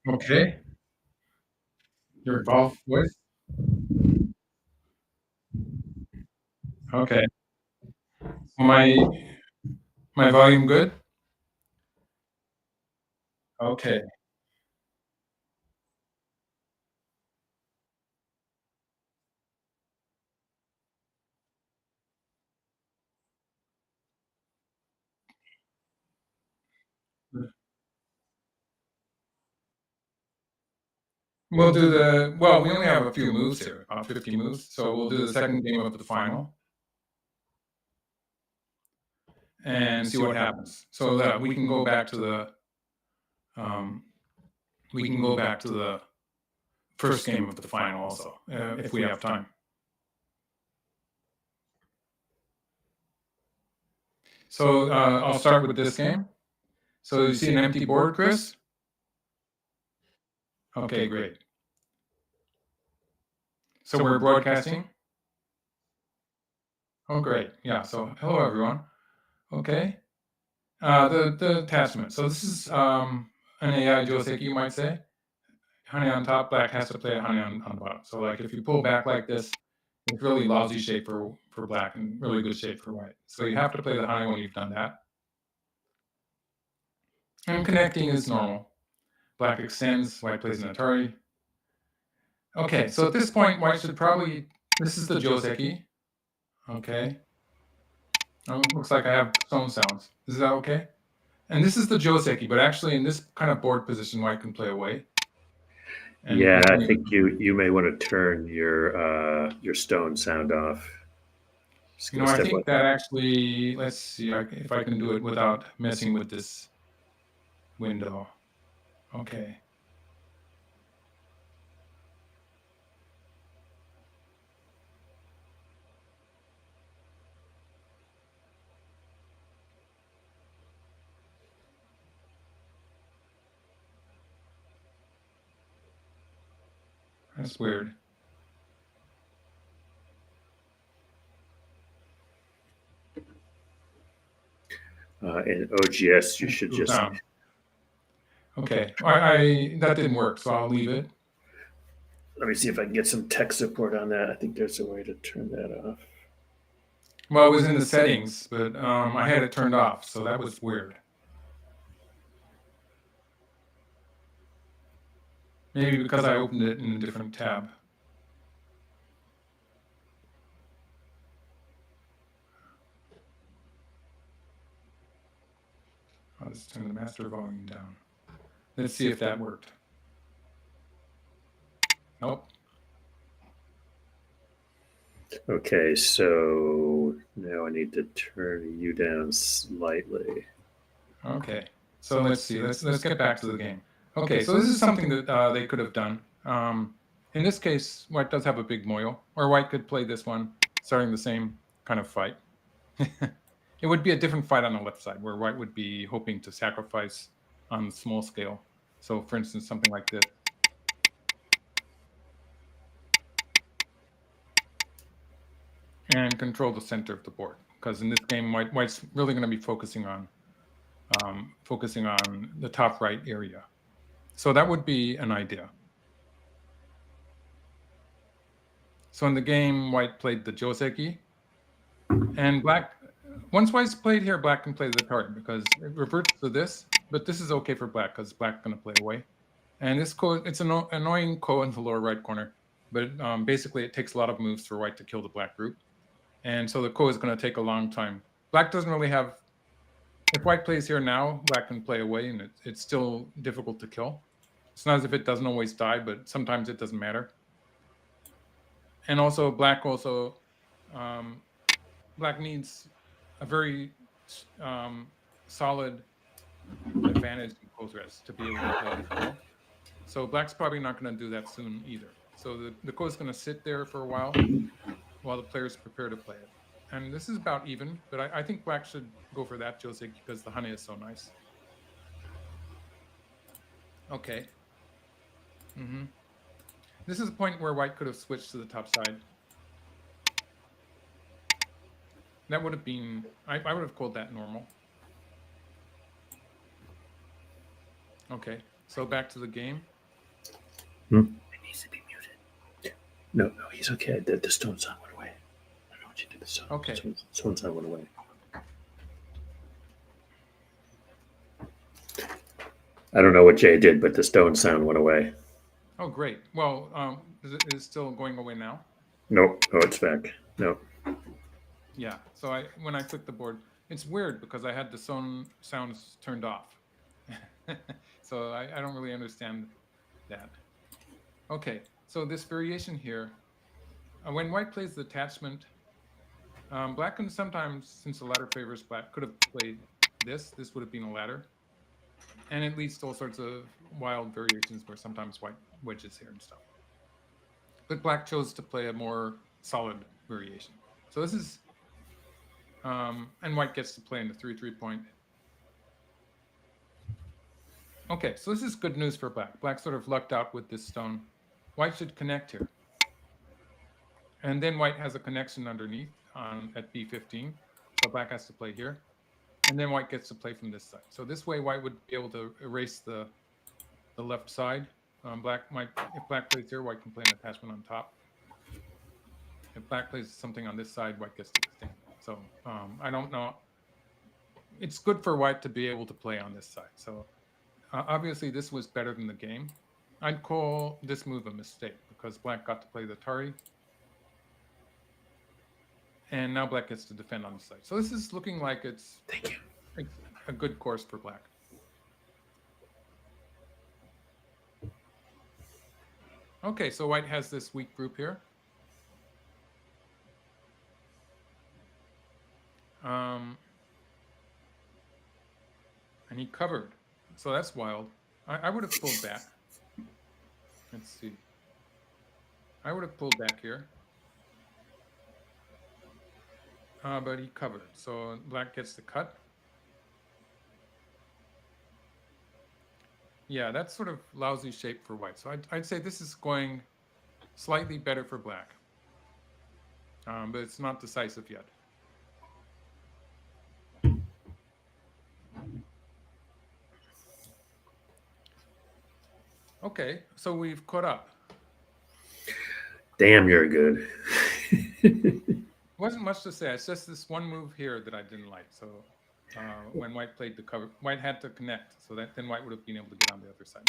Okay. Your golf voice? Okay. My volume good? Okay. We only have a few moves here, about 50 moves, so we'll do the second game of the final and see what happens. So that we can go back to um, the first game of the final also, if we have time. So I'll start with this game. So you see an empty board, Chris? Okay, great. So we're broadcasting? Oh, great. Yeah, so hello, everyone. Okay. The attachment. So this is an AI Joseki, you might say. Honey on top, black has to play a honey on the bottom. So like if you pull back like this, it's really lousy shape for black and really good shape for white. So you have to play the honey when you've done that. And connecting is normal. Black extends, white plays an Atari. Okay, so at this point, white should probably, this is the Joseki. Okay. Looks like I have phone sounds. Is that okay? And this is the Joseki, but actually in this kind of board position, white can play away. And yeah, I think you may want to turn your stone sound off. I think that actually, let's see if I can do it without messing with this window. Okay. That's weird. In OGS, you should just. Okay, that didn't work, so I'll leave it. Let me see if I can get some tech support on that. I think there's a way to turn that off. Well, it was in the settings, but I had it turned off, so that was weird. Maybe because I opened it in a different tab. I'll just turn the master volume down. Let's see if that worked. Nope. Okay, so now I need to turn you down slightly. Okay, so let's see. Let's get back to the game. Okay, so this is something that they could have done. In this case, white does have a big moil, or white could play this one, starting the same kind of fight. It would be a different fight on the left side, where white would be hoping to sacrifice on the small scale. So, for instance, something like this. And control the center of the board, because in this game, white's really going to be focusing on the top right area. So that would be an idea. So in the game, white played the Joseki, and black. Once white's played here, black can play the card because it reverts to this. But this is okay for black because black's going to play away. And this it's an annoying ko in the lower right corner, but basically it takes a lot of moves for white to kill the black group. And so the ko is going to take a long time. Black doesn't really have. If white plays here now, black can play away, and it's still difficult to kill. It's not as if it doesn't always die, but sometimes it doesn't matter. And also, black needs a very solid advantage in close rest to be able to play the ko. So black's probably not going to do that soon either. So the ko is going to sit there for a while the players prepare to play it. And this is about even, but I think black should go for that Joseki because the honey is so nice. Okay. This is a point where white could have switched to the top side. That would have been, I would have called that normal. Okay, so back to the game. It needs to be muted. No, he's okay. The stone sound went away. I don't know what you did. Okay. Stone sound went away. I don't know what Jay did, but the stone sound went away. Oh, great. Well, is it still going away now? Nope. Oh, it's back. No. Yeah. So when I click the board, it's weird because I had the sounds turned off. So I don't really understand that. Okay. So this variation here, when white plays the attachment, black can sometimes, since the ladder favors black, could have played this. This would have been a ladder. And it leads to all sorts of wild variations where sometimes white wedges here and stuff. But black chose to play a more solid variation. So this is, and white gets to play in the 3-3 point. Okay, so this is good news for black. Black sort of lucked out with this stone. White should connect here. And then white has a connection underneath at B15. So black has to play here. And then white gets to play from this side. So this way white would be able to erase the left side. If black plays here, white can play an attachment on top. If black plays something on this side, white gets to extend. So I don't know. It's good for white to be able to play on this side. So obviously this was better than the game. I'd call this move a mistake because black got to play the Tari. And now black gets to defend on the side. So this is looking like it's a good course for black. Okay, so white has this weak group here. And he covered. So that's wild. I would have pulled back. Let's see. I would have pulled back here. But he covered. So black gets the cut. Yeah, that's sort of lousy shape for white. So I'd say this is going slightly better for black. But it's not decisive yet. Okay, so we've caught up. Damn, you're good. Wasn't much to say. It's just this one move here that I didn't like. So when white played the cover, white had to connect. So that then white would have been able to get on the other side.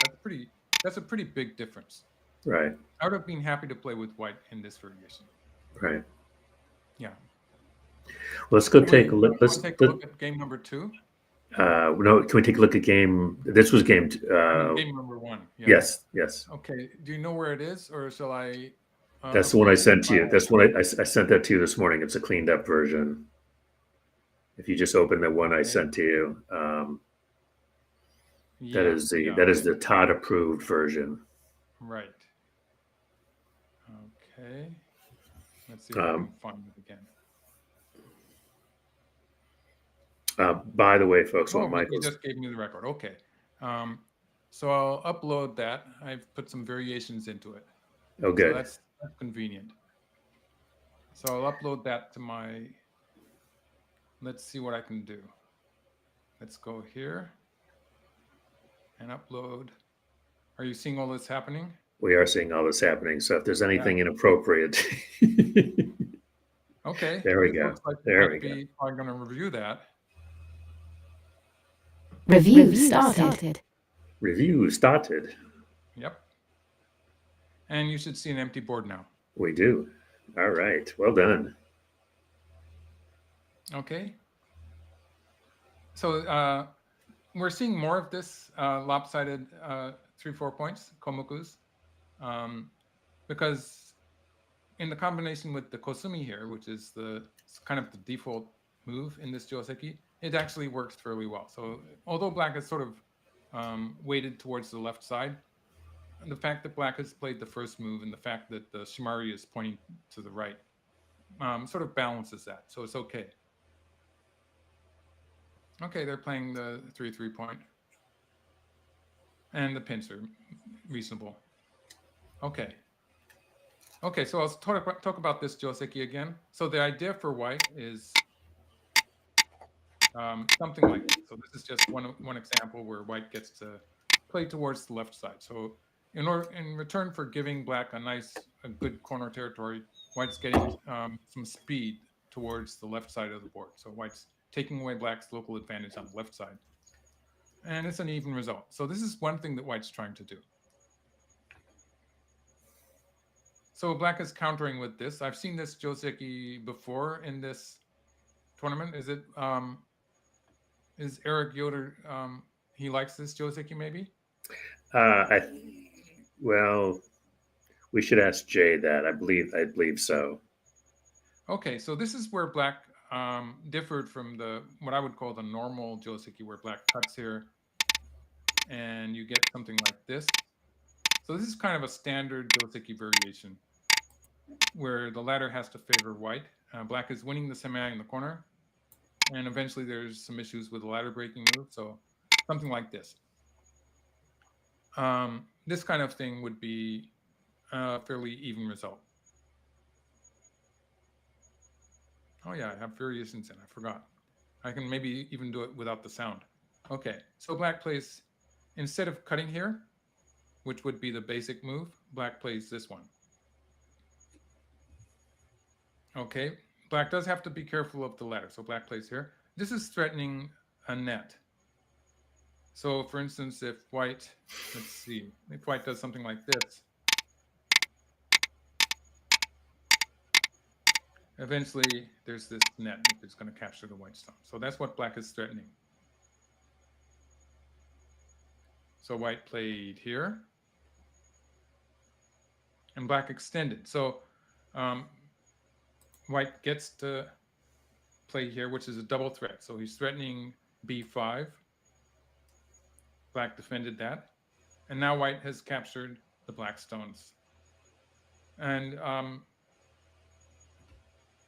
That's a pretty big difference. Right. I would have been happy to play with white in this variation. Right. Yeah. Let's go take a look. Let's take a look at game number 2. No, can we take a look at game? This was game. Game number 1. Yeah. Yes. Okay. Do you know where it is, or shall I? That's the one I sent to you. That's what I sent that to you this morning. It's a cleaned up version. If you just open the one I sent to you, that is the Todd approved version. Right. Okay. Let's see if I can find it again. By the way, folks, You just gave me the record. Okay. So I'll upload that. I've put some variations into it. Oh, good. So that's convenient. So I'll upload that to my. Let's see what I can do. Let's go here and upload. Are you seeing all this happening? We are seeing all this happening. So if there's anything inappropriate. Okay. There we go. There we go. I'm going to review that. Review started. Review started. Yep. And you should see an empty board now. We do. All right. Well done. Okay. So we're seeing more of this lopsided 3-4 points, komokus, because in the combination with the kosumi here, which is kind of the default move in this joseki, it actually works fairly well. So although black is sort of weighted towards the left side, the fact that black has played the first move and the fact that the shimari is pointing to the right sort of balances that. So it's okay. Okay, they're playing the 3-3 point. And the pins are reasonable. Okay. Okay, so I'll talk about this joseki again. So the idea for white is something like this. So this is just one example where white gets to play towards the left side. So in return for giving black a good corner territory, white's getting some speed towards the left side of the board. So white's taking away black's local advantage on the left side. And it's an even result. So this is one thing that white's trying to do. So black is countering with this. I've seen this Joseki before in this tournament. Is Eric Yoder, he likes this Joseki maybe? Well, we should ask Jay that. I believe so. Okay, so this is where black differed from what I would call the normal Joseki, where black cuts here and you get something like this. So this is kind of a standard Joseki variation where the ladder has to favor white. Black is winning the semi in the corner, and eventually there's some issues with the ladder breaking move. So something like this. This kind of thing would be a fairly even result. Oh yeah, I have variations in, I forgot. I can maybe even do it without the sound. Okay, so black plays, instead of cutting here, which would be the basic move, black plays this one. Okay, black does have to be careful of the ladder, so black plays here. This is threatening a net. So for instance, if white, let's see, if white does something like this, eventually there's this net that's going to capture the white stone. So that's what black is threatening. So white played here, and black extended. So white gets to play here, which is a double threat. So he's threatening b5. Black defended that. And now white has captured the black stones. And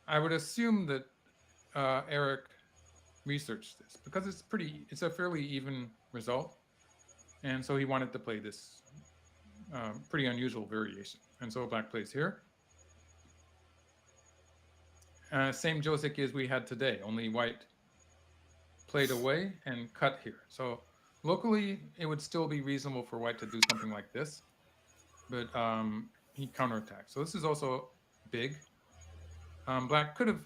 I would assume that Eric researched this because it's a fairly even result. And so he wanted to play this pretty unusual variation. And so black plays here. Same Joseki as we had today, only white played away and cut here. So locally, it would still be reasonable for white to do something like this, but he counterattacked. So this is also big. Black could have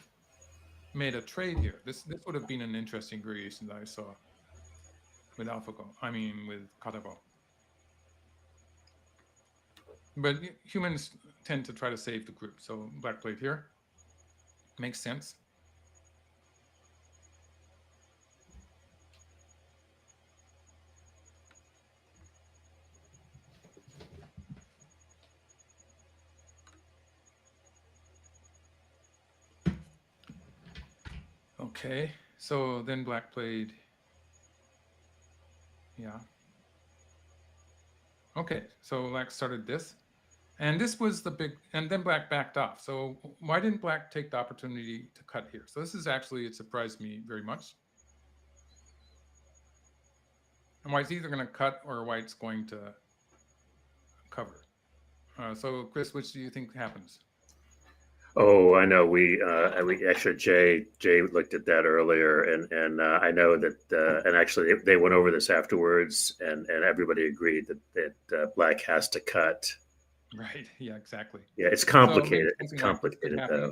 made a trade here. This would have been an interesting variation that I saw with AlphaGo. I mean, with Katago. But humans tend to try to save the group. So black played here. Makes sense. Okay, so then black played, yeah. Okay, so black started this. And this was the big, and then black backed off. So why didn't black take the opportunity to cut here? So this is actually, it surprised me very much. And white's either going to cut or white's going to cover. So Chris, which do you think happens? Oh, I know. We actually Jay looked at that earlier, and I know that and actually they went over this afterwards, and everybody agreed that black has to cut. Right. Yeah. Exactly. Yeah, it's complicated. So it's complicated like though.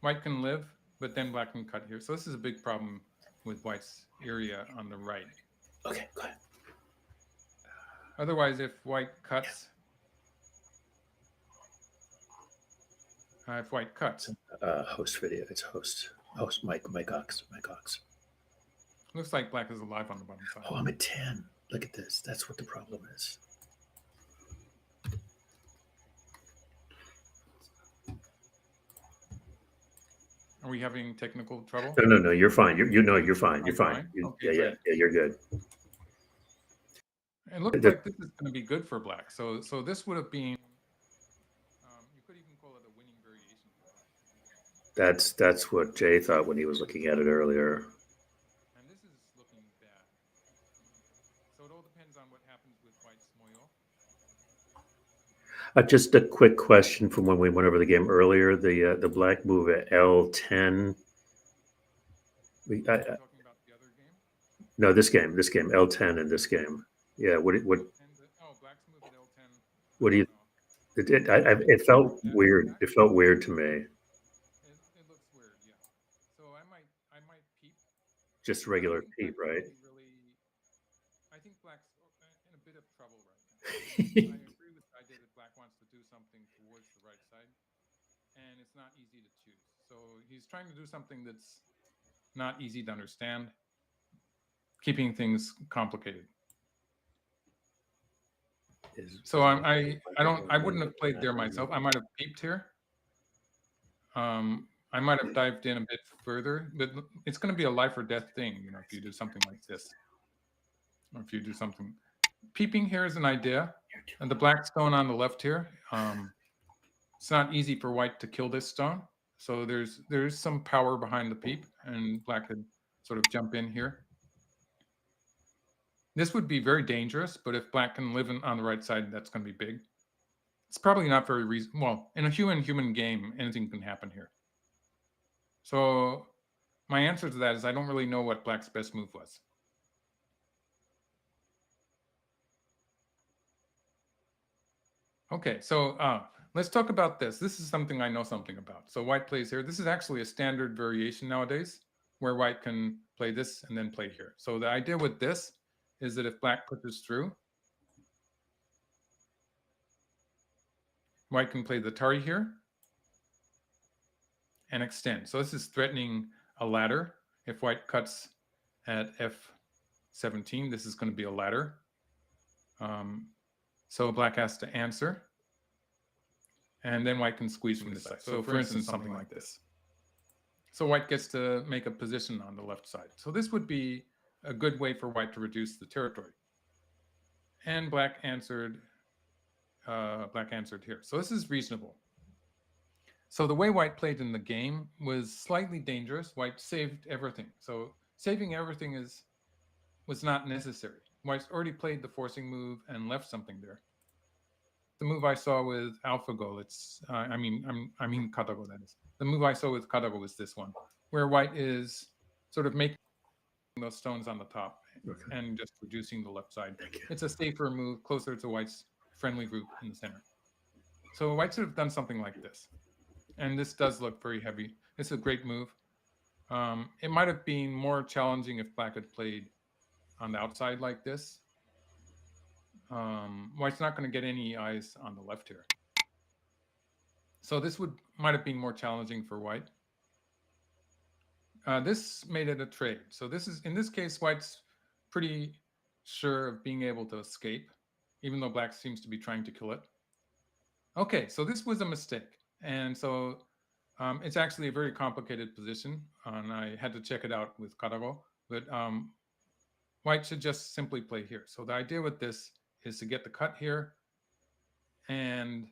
White can live, but then black can cut here. So this is a big problem with white's area on the right. Okay, go ahead. Otherwise, if white cuts, if white cuts, Host video. It's host Mike Ox. looks like black is alive on the bottom side. Oh, I'm at 10. Look at this. That's what the problem is. Are we having technical trouble? No. You're fine. You're fine. You're fine. Okay, Yeah. You're good. It looks like this is going to be good for black. So this would have been, you could even call it a winning variation. That's what Jay thought when he was looking at it earlier. And this is looking bad. So it all depends on what happens with white's moyo. Just a quick question from when we went over the game earlier. The black move at L10. Talking about the other game? No, this game L10 in this game. Yeah. What? Oh, black's move at L10 What do you? It felt weird. It felt weird to me. It looks weird, yeah. So I might peep. Just I regular think peep, black's right? I think black's in a bit of trouble right now. I agree with the idea that black wants to do something towards the right side, and it's not easy to choose. So he's trying to do something that's not easy to understand, keeping things complicated. So I wouldn't have played there myself. I might have peeped here. I might have dived in a bit further, but it's going to be a life or death thing, you know, if you do something like this, or if you do something. Peeping here is an idea, and the black stone on the left here. It's not easy for white to kill this stone, so there's some power behind the peep, and black could sort of jump in here. This would be very dangerous, but if black can live on the right side, that's going to be big. It's probably not very reasonable. Well, in a human game, anything can happen here. So my answer to that is I don't really know what black's best move was. Okay, so let's talk about this. This is something I know something about. So white plays here. This is actually a standard variation nowadays where white can play this and then play here. So the idea with this is that if black pushes through, white can play the Tari here and extend. So this is threatening a ladder. If white cuts at F17, this is going to be a ladder. So black has to answer. And then white can squeeze from this side. So for instance, something like this. So white gets to make a position on the left side. So this would be a good way for white to reduce the territory. And black answered here. So this is reasonable. So the way white played in the game was slightly dangerous. White saved everything. So saving everything was not necessary. White's already played the forcing move and left something there. The move I saw with AlphaGo, I mean Katago, that is. The move I saw with Katago was this one, where white is sort of making those stones on the top and just reducing the left side. It's a safer move, closer to white's friendly route in the center. So white should have done something like this. And this does look very heavy. It's a great move. It might have been more challenging if black had played on the outside like this. White's not going to get any eyes on the left here. So this might have been more challenging for white. This made it a trade. So in this case, white's pretty sure of being able to escape, even though black seems to be trying to kill it. Okay, so this was a mistake. And so it's actually a very complicated position, and I had to check it out with Karago. But white should just simply play here. So the idea with this is to get the cut here. And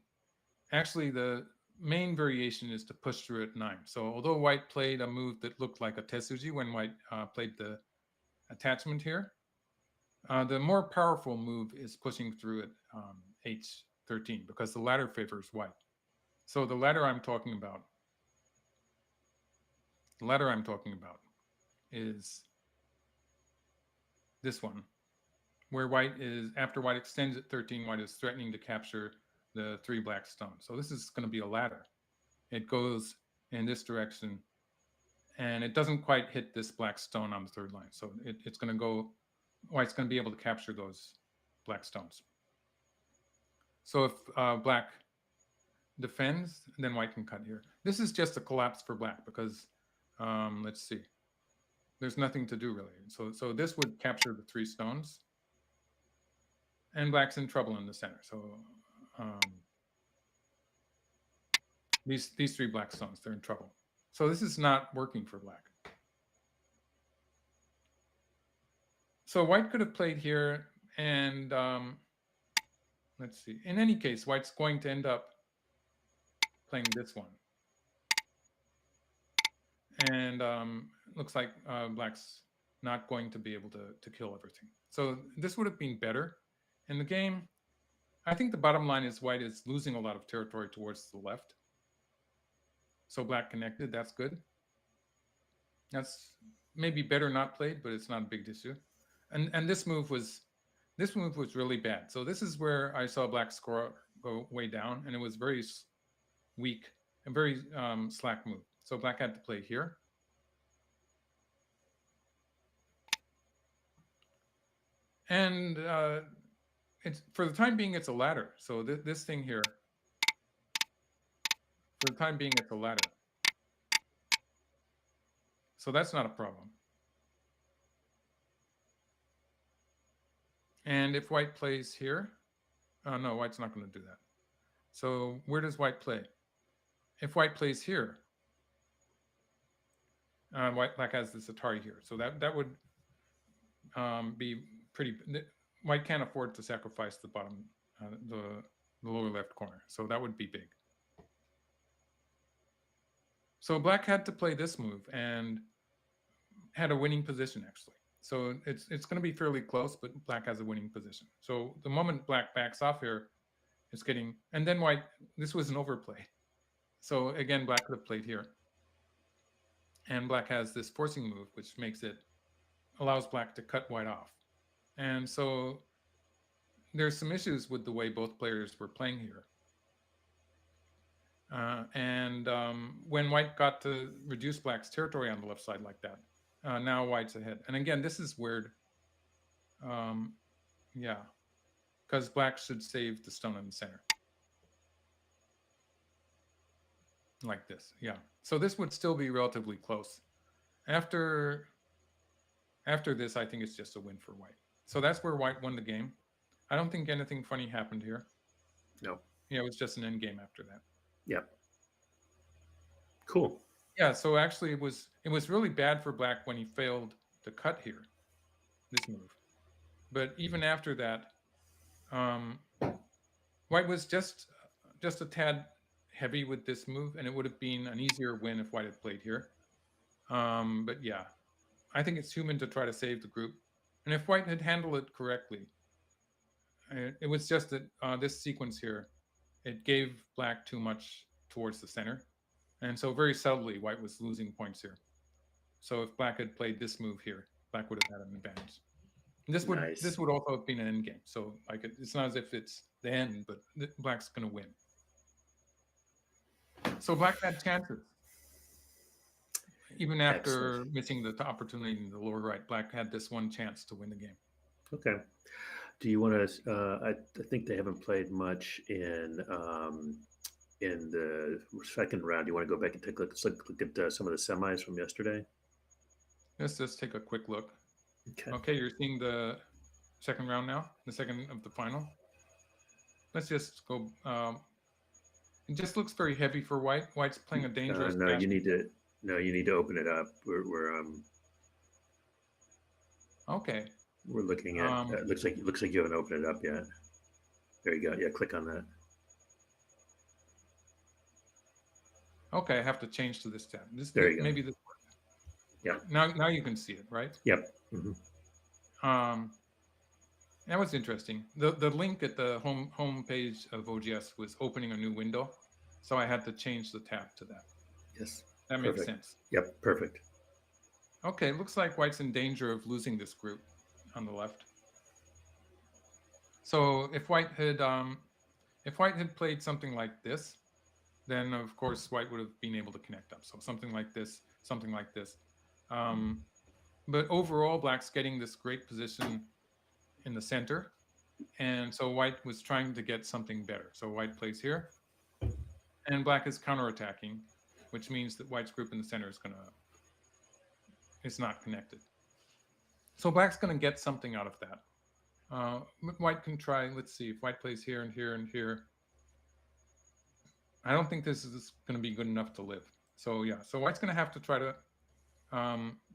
actually, the main variation is to push through at 9. So although white played a move that looked like a Tetsuji when white played the attachment here, the more powerful move is pushing through at H13 because the ladder favors white. So the ladder I'm talking about is this one, where white is, after white extends at 13, white is threatening to capture the 3 black stones. So this is going to be a ladder. It goes in this direction, and it doesn't quite hit this black stone on the 3rd line. So it's going to go, white's going to be able to capture those black stones. So if black defends, then white can cut here. This is just a collapse for black because, let's see, there's nothing to do really. So this would capture the 3 stones, and black's in trouble in the center. So these 3 black stones, they're in trouble. So this is not working for black. So white could have played here, and let's see. In any case, white's going to end up playing this one. And looks like black's not going to be able to kill everything. So this would have been better. In the game, I think the bottom line is white is losing a lot of territory towards the left. So black connected, that's good. That's maybe better not played, but it's not a big issue. And this move was really bad. So this is where I saw black score go way down, and it was very weak and very slack move. So black had to play here. And it's for the time being, it's a ladder. So this thing here, for the time being, it's a ladder. So that's not a problem. And if white plays here, no, white's not going to do that. So where does white play? If white plays here, black has this Atari here. So that would be pretty. White can't afford to sacrifice the bottom, the lower left corner. So that would be big. So black had to play this move and had a winning position, actually. So it's going to be fairly close, but black has a winning position. So the moment black backs off here, it's getting, and then white, this was an overplay. So again, black could have played here. And black has this forcing move, which allows black to cut white off. And so there's some issues with the way both players were playing here. When white got to reduce black's territory on the left side like that, now white's ahead. And again, this is weird. Yeah, because black should save the stone in the center. Like this, yeah. So this would still be relatively close. After this, I think it's just a win for white. So that's where white won the game. I don't think anything funny happened here. No. Yeah, it was just an end game after that. Yep. Cool. Yeah, so actually it was really bad for black when he failed to cut here, this move. But even after that, white was just a tad heavy with this move, and it would have been an easier win if white had played here. But yeah, I think it's human to try to save the group. And if white had handled it correctly, it was just that this sequence here, it gave black too much towards the center. And so very subtly, white was losing points here. So if black had played this move here, black would have had an advantage. And this would also have been an end game. So like it's not as if it's the end, but black's going to win. So black had chances. Even after missing the opportunity in the lower right, black had this one chance to win the game. Okay. Do you want to? I think they haven't played much in the second round. Do you want to go back and take a look at some of the semis from yesterday? Let's just take a quick look. Okay. Okay, you're seeing the second round now, the second of the final. Let's just go. It just looks very heavy for white. White's playing a dangerous. No, you need to open it up. We're Okay. We're looking at. Looks like you haven't opened it up yet. There you go. Yeah, click on that. Okay, I have to change to this tab. There you go. Maybe this. Yeah. Now you can see it, right? Yep. Mm-hmm. That was interesting. The link at the home page of OGS was opening a new window, so I had to change the tab to that. Yes. That makes sense. Yep. Perfect. Okay, looks like white's in danger of losing this group on the left. So if white had played something like this, then of course white would have been able to connect up. So something like this, something like this. But overall, black's getting this great position in the center, and so white was trying to get something better. So white plays here, and black is counterattacking, which means that white's group in the center is not connected. So black's going to get something out of that. White can try. Let's see if white plays here and here and here. I don't think this is going to be good enough to live. So yeah, so white's going to have to try to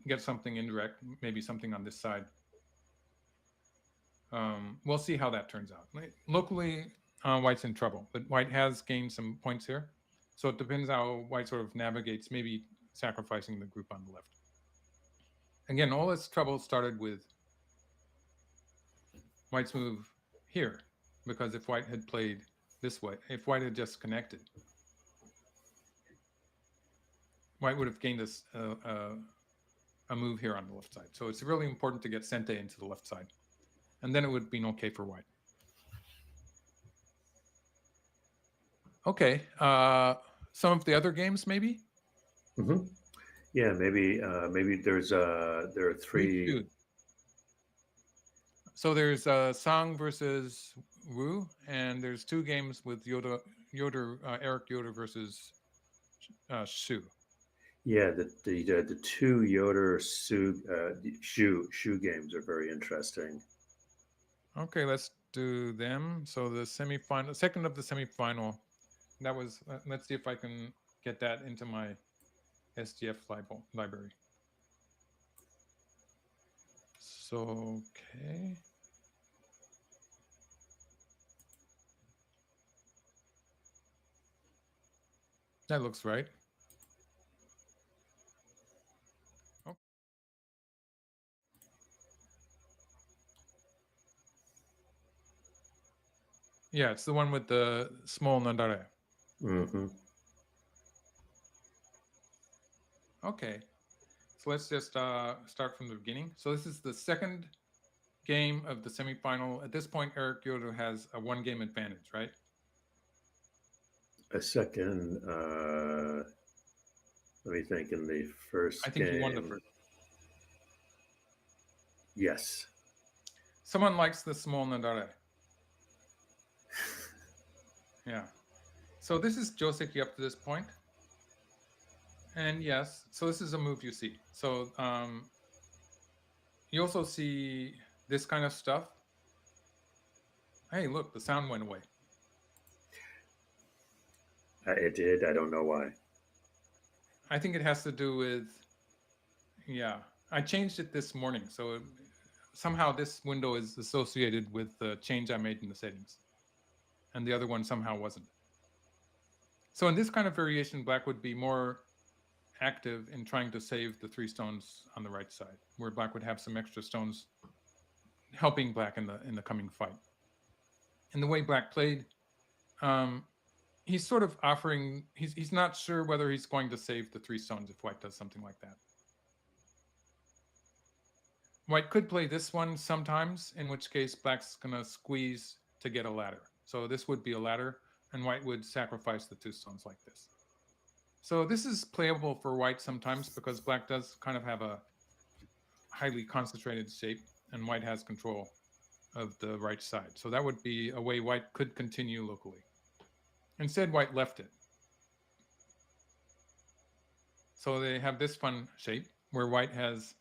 get something indirect, maybe something on this side. We'll see how that turns out. Locally, white's in trouble, but white has gained some points here. So it depends how white sort of navigates, maybe sacrificing the group on the left. Again, all this trouble started with white's move here, because if white had played this way, if white had just connected, white would have gained a move here on the left side. So it's really important to get Sente into the left side. And then it would have been okay for white. Okay. Some of the other games, maybe? Hmm. Yeah, maybe there are You three. choose. So there's Song versus Wu, and there's two games with Eric Yoder versus Shu. Yeah, the two Yoder shoe games are very interesting. Okay, let's do them. So the semifinal, second of the semifinal, that was. Let's see if I can get that into my SGF library. So okay. That looks right. Oh. Yeah, it's the one with the small nandare. Hmm. Okay, so let's just start from the beginning. So this is the second game of the semifinal. At this point, Eric Yoder has a one-game advantage, right? A second. Let me think. In the first I think he won the game, first. yes. Someone likes the small nandare. Yeah. So this is Joseki up to this point. And yes, so this is a move you see. So you also see this kind of stuff. Hey, look, the sound went away. It did. I don't know why. I think it has to do with, yeah, I changed it this morning. So somehow this window is associated with the change I made in the settings. And the other one somehow wasn't. So in this kind of variation, black would be more active in trying to save the 3 stones on the right side, where black would have some extra stones helping black in the coming fight. And the way black played, he's sort of offering. He's not sure whether he's going to save the 3 stones if white does something like that. White could play this one sometimes, in which case black's gonna squeeze to get a ladder. So this would be a ladder, and white would sacrifice the 2 stones like this. So this is playable for white sometimes because black does kind of have a highly concentrated shape, and white has control of the right side. So that would be a way white could continue locally. Instead, white left it. So they have this fun shape where white has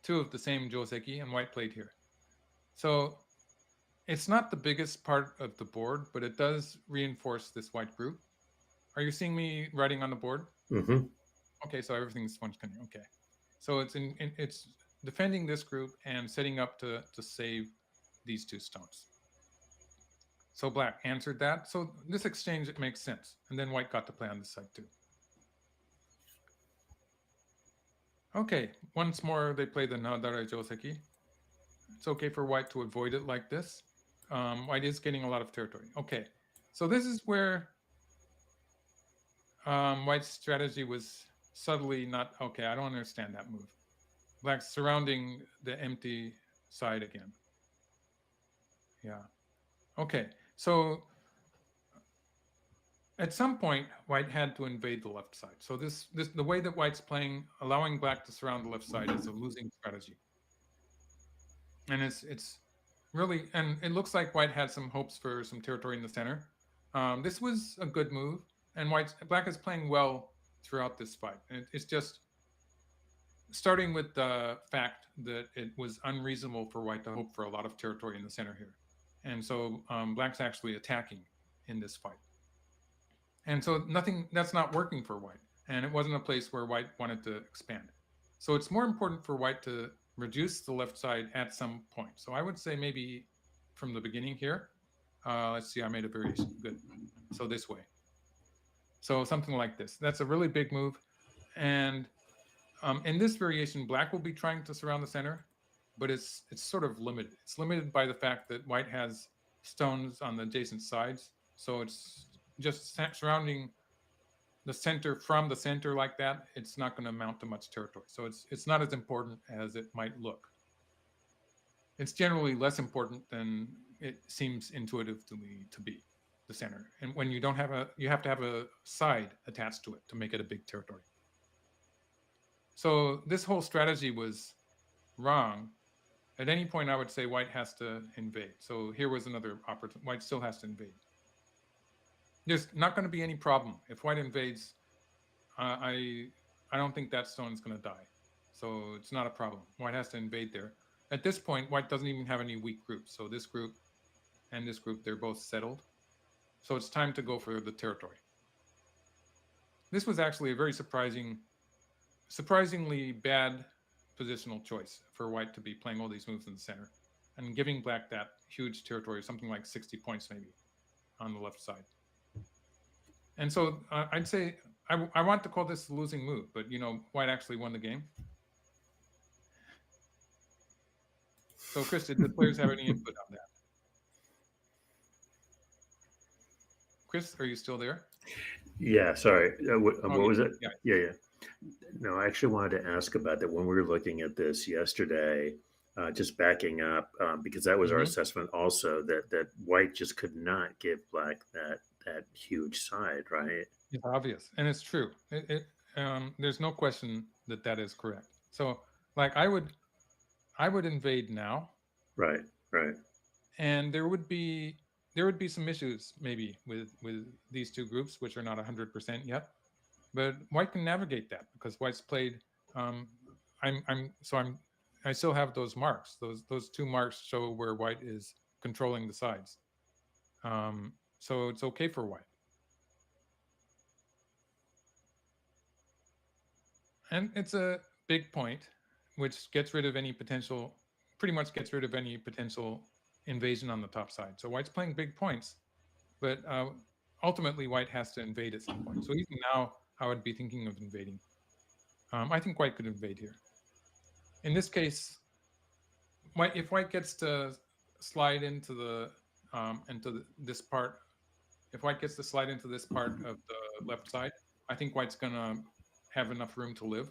2 of the same joseki and white played here. So it's not the biggest part of the board, but it does reinforce this white group. Are you seeing me writing on the board? Hmm. Okay, so everything's functioning. Okay, so it's defending this group and setting up to save these 2 stones. So black answered that. So this exchange, it makes sense. And then white got to play on this side too. Okay, once more they play the Nadare Joseki. It's okay for white to avoid it like this. White is getting a lot of territory. Okay, so this is where white's strategy was subtly not okay. I don't understand that move. Black's surrounding the empty side again. Yeah. Okay, so at some point, white had to invade the left side. So the way that white's playing, allowing black to surround the left side is a losing strategy. And it's really, and it looks like white had some hopes for some territory in the center. This was a good move, and black is playing well throughout this fight. And it's just starting with the fact that it was unreasonable for white to hope for a lot of territory in the center here. And so black's actually attacking in this fight. And so that's not working for white. And it wasn't a place where white wanted to expand. So it's more important for white to reduce the left side at some point. So I would say maybe from the beginning here. Let's see, I made a variation. Good. So this way. So something like this. That's a really big move. And in this variation, black will be trying to surround the center, but it's sort of limited. It's limited by the fact that white has stones on the adjacent sides. So it's just surrounding the center from the center like that. It's not going to amount to much territory. So it's not as important as it might look. It's generally less important than it seems intuitively to be. the center. And when you don't have you have to have a side attached to it to make it a big territory. So this whole strategy was wrong. At any point, I would say white has to invade. So here was another opportunity. White still has to invade. There's not going to be any problem. If white invades, I don't think that stone is going to die. So it's not a problem. White has to invade there. At this point, white doesn't even have any weak groups. So this group and this group, they're both settled. So it's time to go for the territory. This was actually a very surprisingly bad positional choice for white to be playing all these moves in the center and giving black that huge territory, something like 60 points maybe on the left side. And so I'd say I want to call this a losing move, but white actually won the game. So Chris, did the players have any input on that? Chris, are you still there? Yeah, sorry. What was it? Yeah. No, I actually wanted to ask about that when we were looking at this yesterday, just backing up, because that was our assessment also, that white just could not give black that huge side, right? It's obvious, and it's true. There's no question that is correct. So, like, I would invade now. Right. And there would be some issues maybe with these two groups, which are not 100% yet. But white can navigate that because white's played. I still have those marks. Those two marks show where white is controlling the sides. So it's okay for white. And it's a big point, which gets rid of any potential. Pretty much gets rid of any potential invasion on the top side. So white's playing big points, but ultimately white has to invade at some point. So even now, I would be thinking of invading. I think white could invade here. In this case, if white gets to slide into this part, if white gets to slide into this part of the left side, I think white's gonna have enough room to live.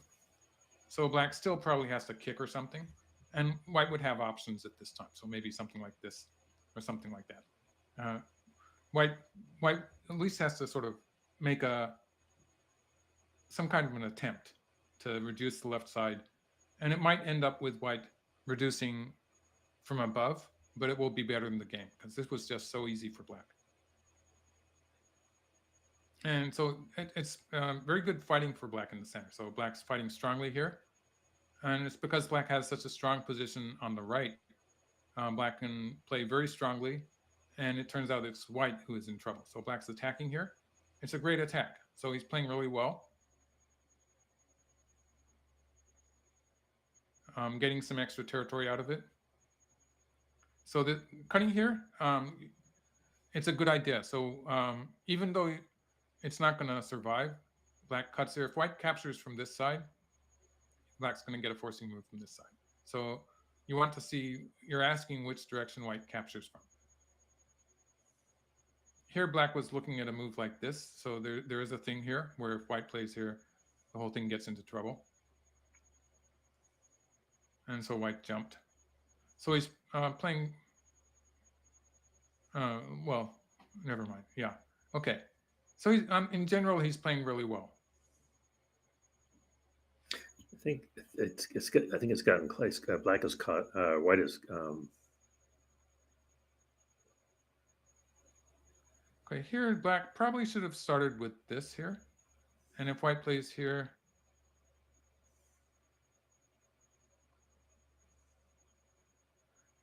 So black still probably has to kick or something, and white would have options at this time. So maybe something like this or something like that. White at least has to sort of make some kind of an attempt to reduce the left side, and it might end up with white reducing from above, but it will be better in the game because this was just so easy for black. And so it's very good fighting for black in the center. So black's fighting strongly here, and it's because black has such a strong position on the right. Black can play very strongly, and it turns out it's white who is in trouble. So black's attacking here. It's a great attack. So he's playing really well. Getting some extra territory out of it. So the cutting here, it's a good idea. So even though it's not going to survive, black cuts here. If white captures from this side, black's going to get a forcing move from this side. So you want to see, you're asking which direction white captures from. Here, black was looking at a move like this. So there is a thing here where if white plays here, the whole thing gets into trouble. And so white jumped. So he's playing, well, never mind. Yeah, okay. So he's, in general, he's playing really well. I think it's good. I think it's gotten close. Black is caught. White is. Okay, here black probably should have started with this here, and if white plays here,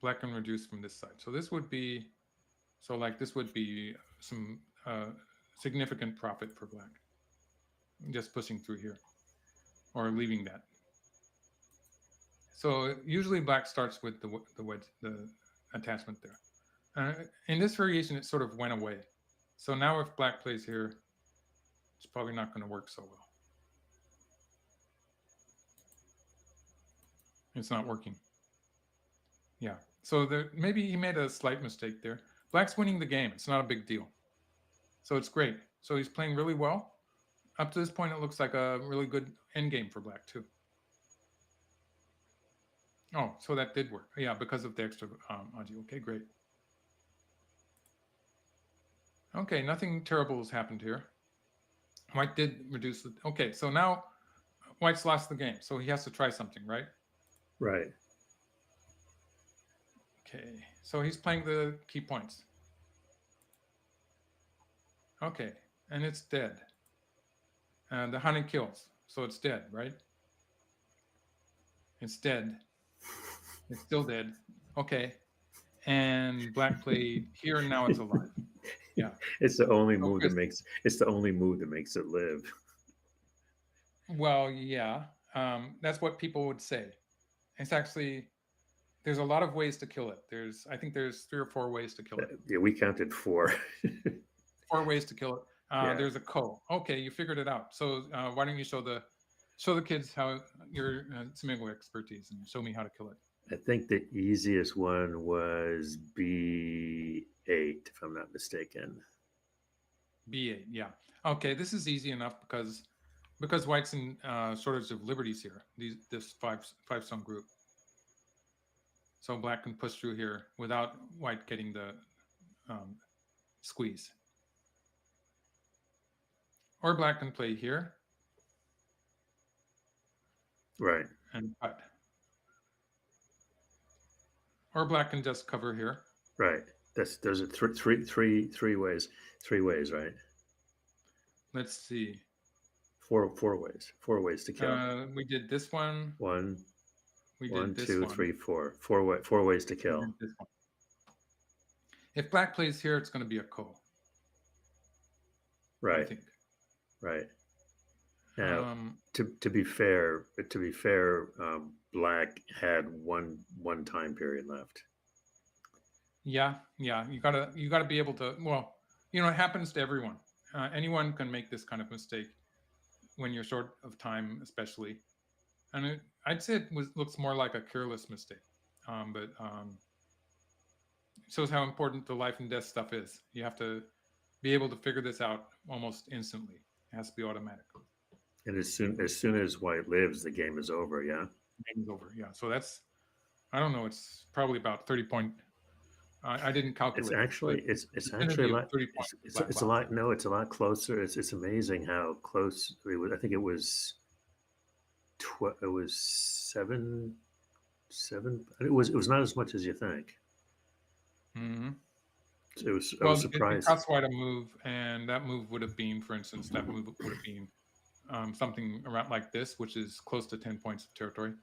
black can reduce from this side. So this would be, this would be some significant profit for black. Just pushing through here, or leaving that. So usually black starts with the attachment there. In this variation, it sort of went away. So now if black plays here, it's probably not going to work so well. It's not working. Yeah. So maybe he made a slight mistake there. Black's winning the game. It's not a big deal. So it's great. So he's playing really well. Up to this point, it looks like a really good endgame for black too. Oh, so that did work. Yeah, because of the extra audio. Okay, great. Okay, nothing terrible has happened here. White did reduce the... Okay, so now White's lost the game, so he has to try something, right? Right. Okay, so he's playing the key points. Okay, and it's dead. The honey kills, so it's dead, right? It's dead. It's still dead. Okay, and black played here, and now it's alive. Yeah. It's the only So move Chris, that makes it's the only move that makes it live. well, yeah, that's what people would say. It's actually, there's a lot of ways to kill it. I think there's 3 or 4 ways to kill it. Yeah, we counted 4. 4 ways to kill it. Yeah. There's a co. Okay, you figured it out. So why don't you show the kids how your Smeagol expertise and show me how to kill it. I think the easiest one was B8, if I'm not mistaken. B8, yeah. Okay, this is easy enough because White's in shortage of liberties here. This five-stone group. So black can push through here without white getting the squeeze. Or black can play here. Right. And cut. Or black can just cover here. Right. Those are three ways. 3 ways, right? Let's see. 4 ways. 4 ways to kill. We did this one. We One, did this 2, one. 3, 4. 4 ways to kill. If black plays here, it's going to be a ko. Right. I think. Right. Now, to be fair, black had one time period left. Yeah. You gotta be able to. Well, it happens to everyone. Anyone can make this kind of mistake when you're short of time, especially. And I'd say it looks more like a careless mistake, but it shows how important the life and death stuff is. You have to be able to figure this out almost instantly. It has to be automatic. And as soon as white lives, the game is over. Yeah. The game is over. Yeah. So that's, I don't know. It's probably about 30 point. I didn't calculate. It's actually a lot. It's a lot. No, it's a lot closer. It's amazing how close it was. I think it was. It was 7. It was not as much as you think. Mm-hmm. I was surprised. It cost white a move, and that move would have been, for instance, would have been something around like this, which is close to 10 points of territory.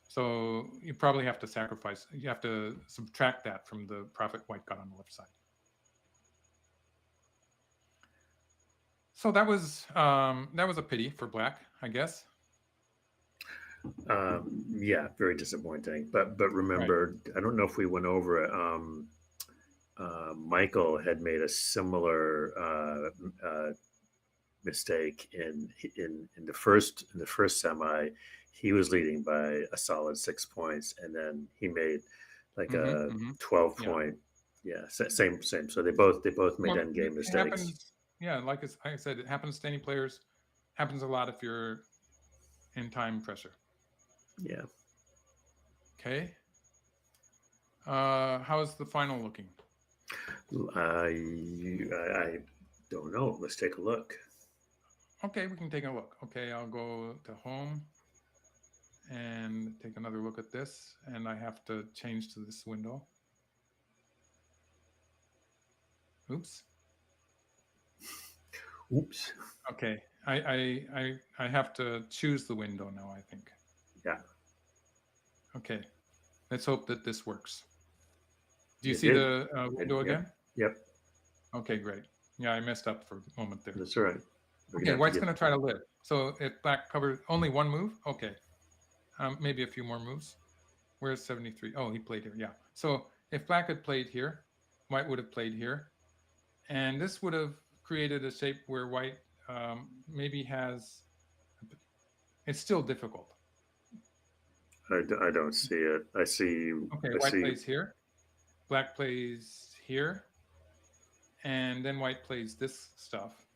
So you probably have to sacrifice. You have to subtract that from the profit white got on the left side. So that was a pity for black, I guess. Yeah, very disappointing. But remember, right. I don't know if we went over it. Michael had made a similar mistake in the first semi. He was leading by a solid 6 points, and then he made like a 12 point. Yeah, same. So they both made end game mistakes. Happens, yeah, like I said, it happens to any players. Happens a lot if you're in time pressure. Yeah. Okay. How's the final looking? I don't know. Let's take a look. Okay, we can take a look. Okay, I'll go to home and take another look at this, and I have to change to this window. Oops. Okay, I have to choose the window now, I think. Yeah. Okay, let's hope that this works. Do you see the window again? Yep. Okay, great. Yeah, I messed up for a moment there. That's all right. Okay, white's going to try to live. So if black covers only one move, okay. Maybe a few more moves. Where's 73? Oh, he played here. Yeah. So if black had played here, white would have played here. And this would have created a shape where white maybe has... It's still difficult. I don't see it. I see... Okay, white plays here. Black plays here. And then white plays this stuff.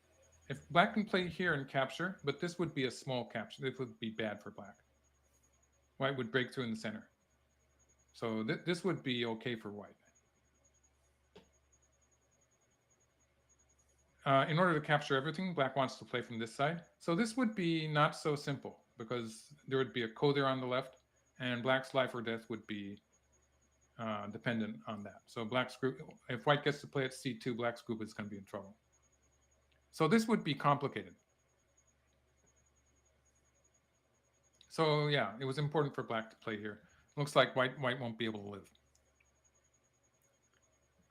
If black can play here and capture, but this would be a small capture. This would be bad for black. White would break through in the center. So this would be okay for white. in order to capture everything, black wants to play from this side. So this would be not so simple because there would be a ko there on the left, and black's life or death would be dependent on that. So black's group, if white gets to play at c2, black's group is going to be in trouble. So this would be complicated. So yeah, it was important for black to play here. Looks like white won't be able to live.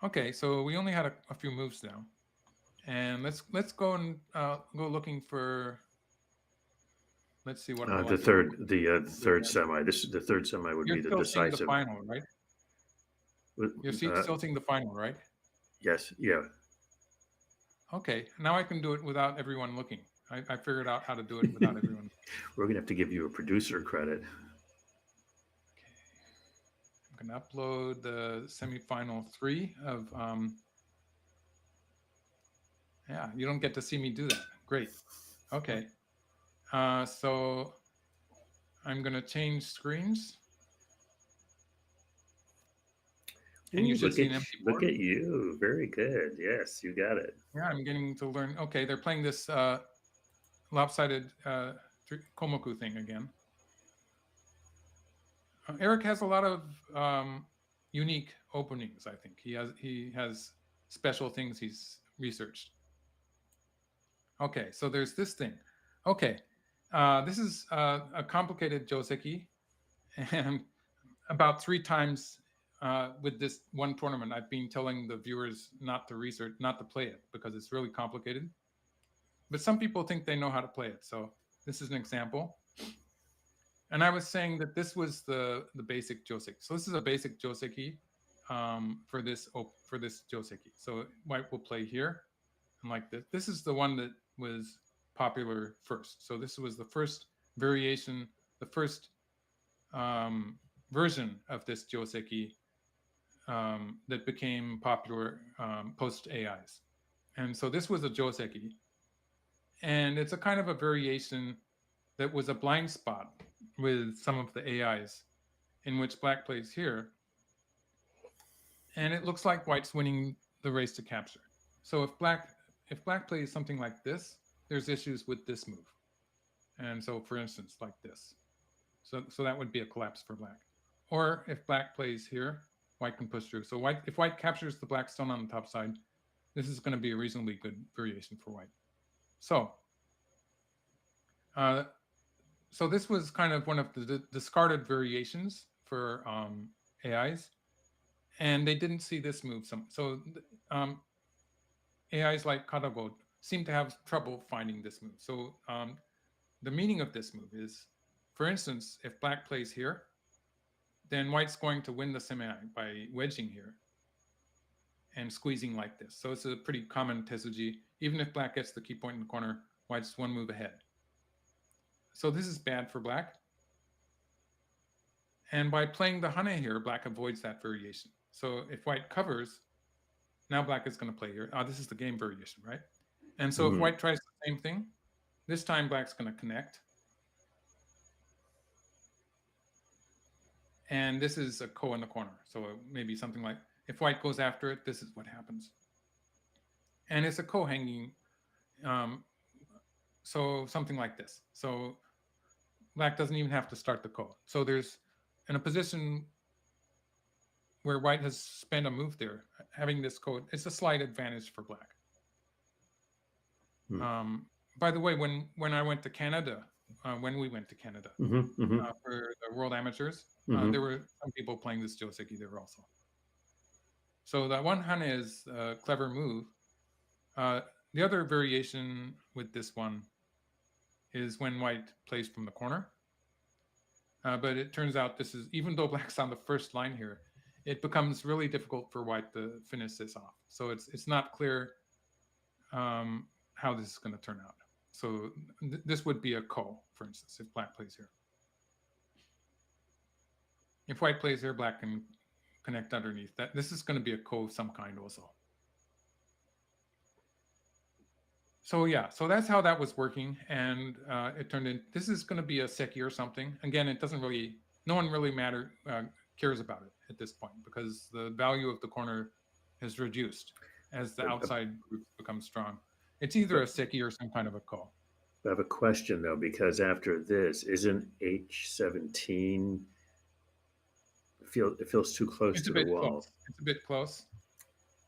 Okay, so we only had a few moves now, and let's go and go looking for. Let's see what the third semi. The third semi would be the You're still seeing decisive. the final, right? You're still seeing the final, right? Yes. Yeah. Okay, now I can do it without everyone looking. I figured out how to do it without everyone. We're gonna have to give you a producer credit. Okay, I'm gonna upload the semifinal 3 of. Yeah, you don't get to see me do that. Great. Okay. So I'm gonna change screens. And you should see an empty board. Look at you. Very good. Yes, you got it. Yeah, I'm getting to learn. Okay, they're playing this lopsided Komoku thing again. Eric has a lot of unique openings, I think. He has special things he's researched. Okay, so there's this thing. Okay, this is a complicated joseki, and about 3 times with this one tournament, I've been telling the viewers not to play it because it's really complicated. But some people think they know how to play it. So this is an example. And I was saying that this was the basic joseki. So this is a basic joseki for this joseki. So white will play here and like this. This is the one that was popular first. So this was the first variation, the first version of this joseki that became popular post AIs. And so this was a joseki. And it's a kind of a variation that was a blind spot with some of the AIs in which black plays here. And it looks like white's winning the race to capture. So if black plays something like this, there's issues with this move. And so for instance, like this. So that would be a collapse for black. Or if black plays here, white can push through. So if white captures the black stone on the top side, this is going to be a reasonably good variation for white. So this was kind of one of the discarded variations for AIs, and they didn't see this move. So AIs like Kadago seem to have trouble finding this move. So the meaning of this move is, for instance, if black plays here, then white's going to win the semi by wedging here and squeezing like this. So it's a pretty common tesuji. Even if black gets the key point in the corner, white's one move ahead. So this is bad for black. And by playing the hane here, black avoids that variation. So if white covers, now black is going to play here. This is the game variation, right? And so if white tries the same thing, this time black's going to connect. And this is a ko in the corner. So maybe something like, if white goes after it, this is what happens. And it's a ko hanging. So something like this. So black doesn't even have to start the ko. So there's, in a position where white has spent a move there, having this ko, it's a slight advantage for black. By the way, when I went to Canada, when we went to Canada for the World Amateurs, there were some people playing this joseki there also. So that one hane is a clever move. The other variation with this one is when white plays from the corner. But it turns out this is, even though black's on the first line here, it becomes really difficult for white to finish this off. So it's not clear how this is going to turn out. So this would be a ko, for instance, if black plays here. If white plays here, black can connect underneath that. This is going to be a ko of some kind also. So yeah, so that's how that was working, and it turned in. This is going to be a seki or something. Again, it doesn't really, no one really cares about it at this point because the value of the corner is reduced as the outside groups become strong. It's either a seki or some kind of a call. I have a question though, because after this, isn't H17 it feels too close It's to a the bit wall? close. It's a bit close.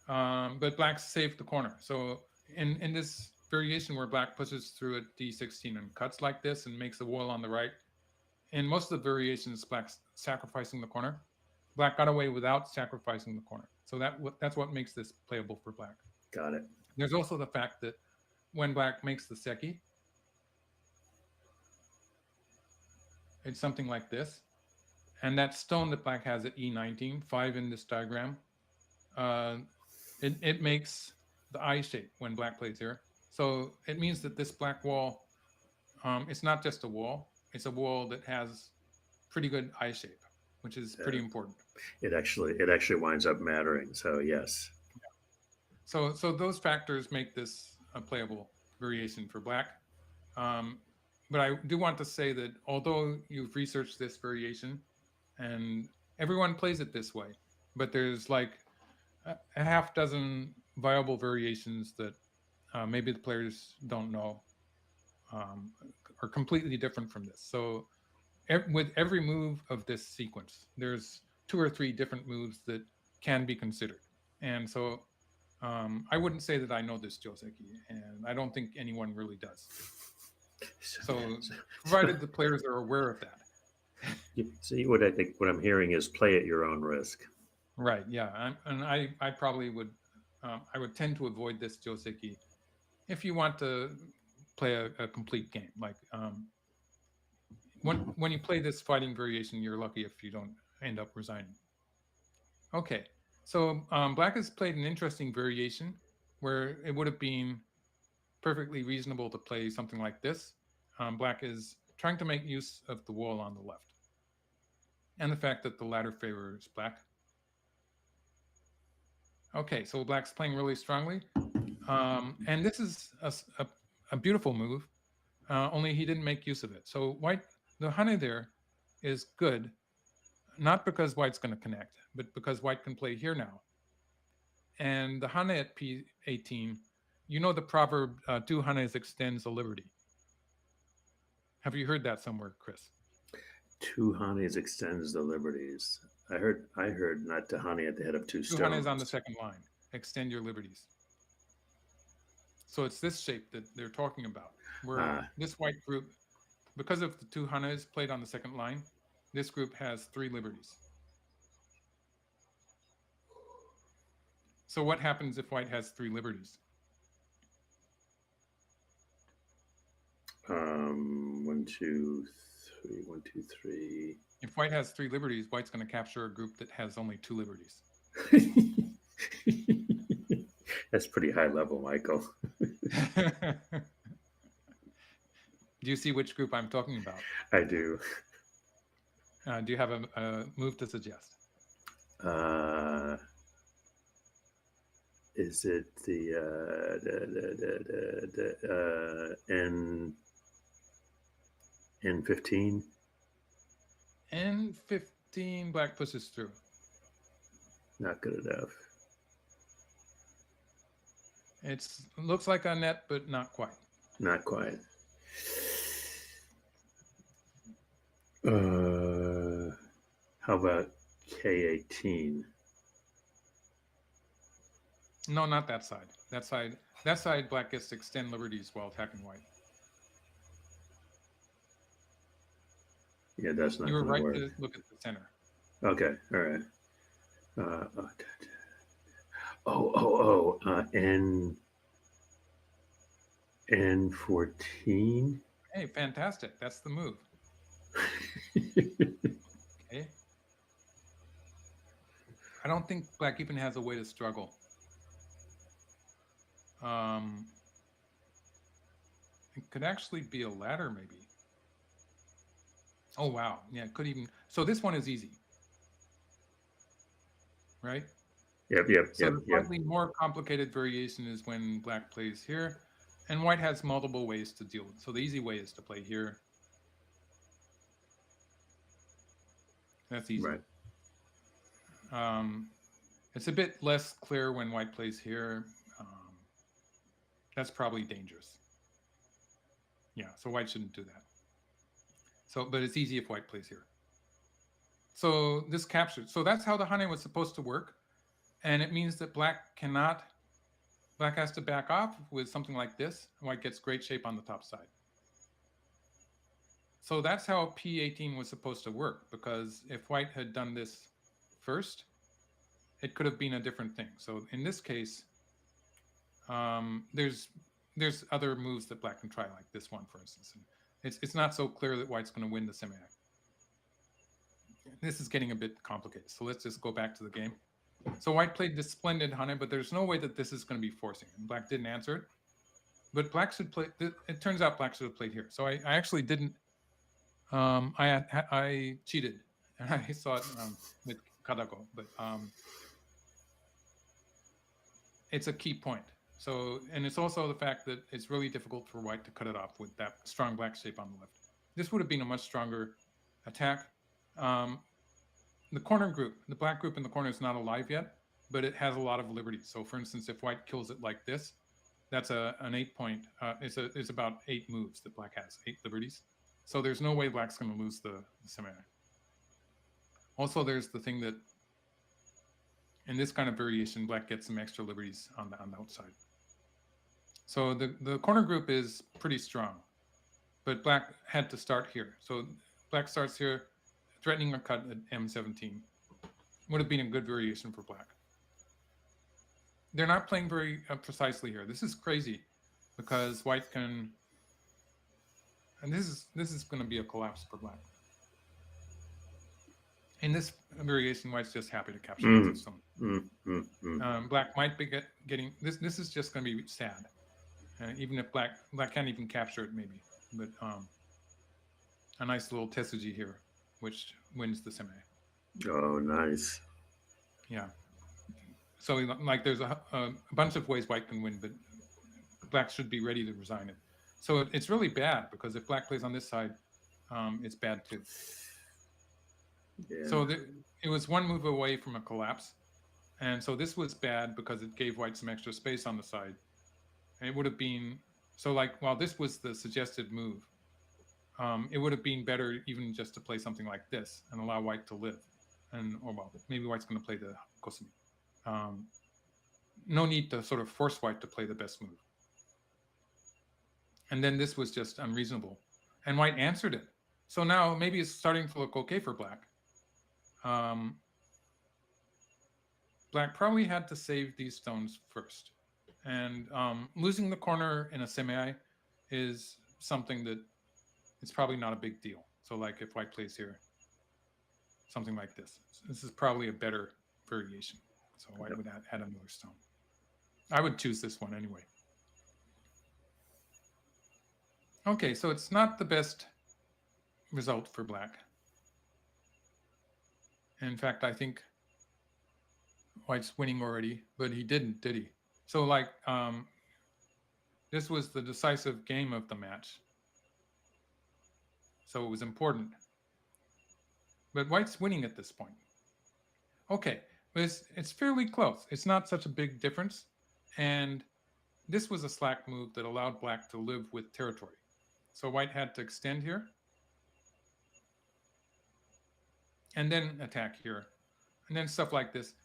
But black saved the corner. So in this variation where black pushes through at D16 and cuts like this and makes a wall on the right, in most of the variations, black's sacrificing the corner. Black got away without sacrificing the corner. So that's what makes this playable for black. Got it. There's also the fact that when black makes the seki, it's something like this. And that stone that black has at E19, 5 in this diagram, it makes the eye shape when black plays here. So it means that this black wall, it's not just a wall, it's a wall that has pretty good eye shape, which is pretty important. It actually winds up mattering. So yes. So those factors make this a playable variation for black. But I do want to say that although you've researched this variation and everyone plays it this way, but there's like a half dozen viable variations that maybe the players don't know are completely different from this. So with every move of this sequence, there's 2 or 3 different moves that can be considered. And so I wouldn't say that I know this Joseki, and I don't think anyone really does. So provided the players are aware of that. See, what I'm hearing is play at your own risk. Right. Yeah. I probably would. I would tend to avoid this Joseki if you want to play a complete game. Like when you play this fighting variation, you're lucky if you don't end up resigning. Okay. So black has played an interesting variation where it would have been perfectly reasonable to play something like this. Black is trying to make use of the wall on the left and the fact that the ladder favors black. Okay, so black's playing really strongly. And this is a beautiful move, only he didn't make use of it. So white, the Hane there is good, not because white's going to connect, but because white can play here now. And the Hane at P18, you know the proverb, 2 Hanes extends the liberty. Have you heard that somewhere, Chris? 2 Hanes extends the liberties. I heard not to Hane at the head of 2 stones. 2 Hanes on the second line. Extend your liberties. So it's this shape that they're talking about, where this white group, because of the 2 Hanes played on the second line, this group has 3 liberties. So what happens if white has 3 liberties? 1, 2, 3. 1, 2, 3. If white has 3 liberties, white's going to capture a group that has only 2 liberties. That's pretty high level, Michael. Do you see which group I'm talking about? I do. Do you have a move to suggest? Is it the N15? N15, black pushes through. Not good enough. It looks like a net, but not quite. Not quite. How about K18? No, not that side. That side, black gets to extend liberties while attacking white. Yeah, that's not. You were right work. to look at the center. Okay, all right. N14. Hey, fantastic! That's the move. Okay. I don't think black even has a way to struggle. It could actually be a ladder, maybe. Oh wow! Yeah, it could even. So this one is easy, right? Yep. So the slightly more complicated variation is when black plays here, and white has multiple ways to deal with it. So the easy way is to play here. That's easy. Right. It's a bit less clear when white plays here. That's probably dangerous. Yeah, so white shouldn't do that. So, but it's easy if white plays here. So this captured. So that's how the Hane was supposed to work. And it means that black has to back off with something like this. And white gets great shape on the top side. So that's how P18 was supposed to work, because if white had done this first, it could have been a different thing. So in this case, there's other moves that black can try, like this one, for instance. And it's not so clear that white's going to win the semi. This is getting a bit complicated. So let's just go back to the game. So white played this splendid Hane, but there's no way that this is going to be forcing. And black didn't answer it. But black should play. It turns out black should have played here. So I actually didn't. I cheated, and I saw it with Kadako, but it's a key point. So, and it's also the fact that it's really difficult for white to cut it off with that strong black shape on the left. This would have been a much stronger attack. The corner group, the black group in the corner is not alive yet, but it has a lot of liberty. So, for instance, if white kills it like this, that's an 8 point. It's about 8 moves that black has, 8 liberties. So there's no way black's going to lose the semi. Also, there's the thing that in this kind of variation, black gets some extra liberties on the outside. So the corner group is pretty strong, but black had to start here. So black starts here, threatening a cut at M17. Would have been a good variation for black. They're not playing very precisely here. This is crazy, because white can, and this is going to be a collapse for black. In this variation, white's just happy to capture the system. Black might be getting this. This is just going to be sad, even if black can't even capture it, maybe. But a nice little Tesuji here, which wins the semi. Oh, nice. Yeah. So like, there's a bunch of ways white can win, but black should be ready to resign it. So it's really bad, because if black plays on this side, it's bad too. Yeah. So it was one move away from a collapse. And so this was bad because it gave white some extra space on the side. And it would have been, so like, while this was the suggested move, it would have been better even just to play something like this and allow white to live. Or well, maybe white's going to play the Kosumi. No need to sort of force white to play the best move. And then this was just unreasonable. And white answered it. So now maybe it's starting to look okay for black. Black probably had to save these stones first. And losing the corner in a semi is something that it's probably not a big deal. So like if white plays here, something like this. This is probably a better variation. So white would add another stone. I would choose this one anyway. Okay, so it's not the best result for black. In fact, I think white's winning already, but he didn't, did he? So like, this was the decisive game of the match. So it was important. But white's winning at this point. Okay, but it's fairly close. It's not such a big difference. And this was a slack move that allowed black to live with territory. So white had to extend here. And then attack here. And then stuff like this.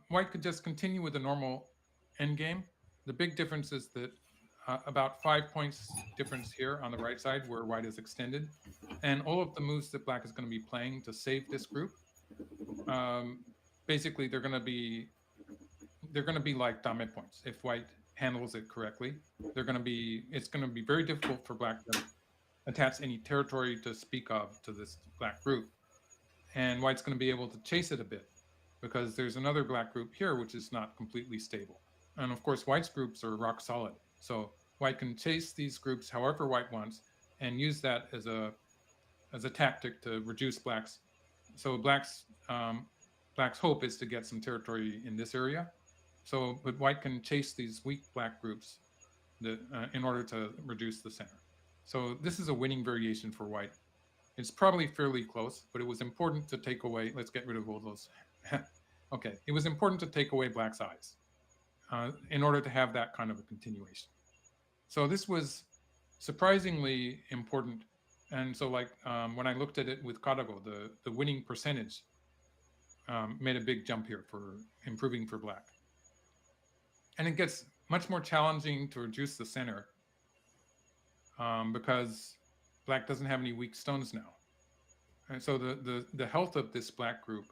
White could just continue with the normal endgame. The big difference is that about 5 points difference here on the right side where white is extended. And all of the moves that black is going to be playing to save this group, basically they're going to be like dame points. If white handles it correctly, it's going to be very difficult for black to attach any territory to speak of to this black group. And white's going to be able to chase it a bit, because there's another black group here which is not completely stable. And of course, white's groups are rock solid. So white can chase these groups however white wants and use that as a tactic to reduce black's. So black's hope is to get some territory in this area. So, but white can chase these weak black groups in order to reduce the center. So this is a winning variation for white. It's probably fairly close, but it was important to take away. Let's get rid of all those. Okay, it was important to take away black's eyes in order to have that kind of a continuation. So this was surprisingly important. And so like when I looked at it with Karago, the winning percentage made a big jump here for improving for black. And it gets much more challenging to reduce the center because black doesn't have any weak stones now. And so the health of this black group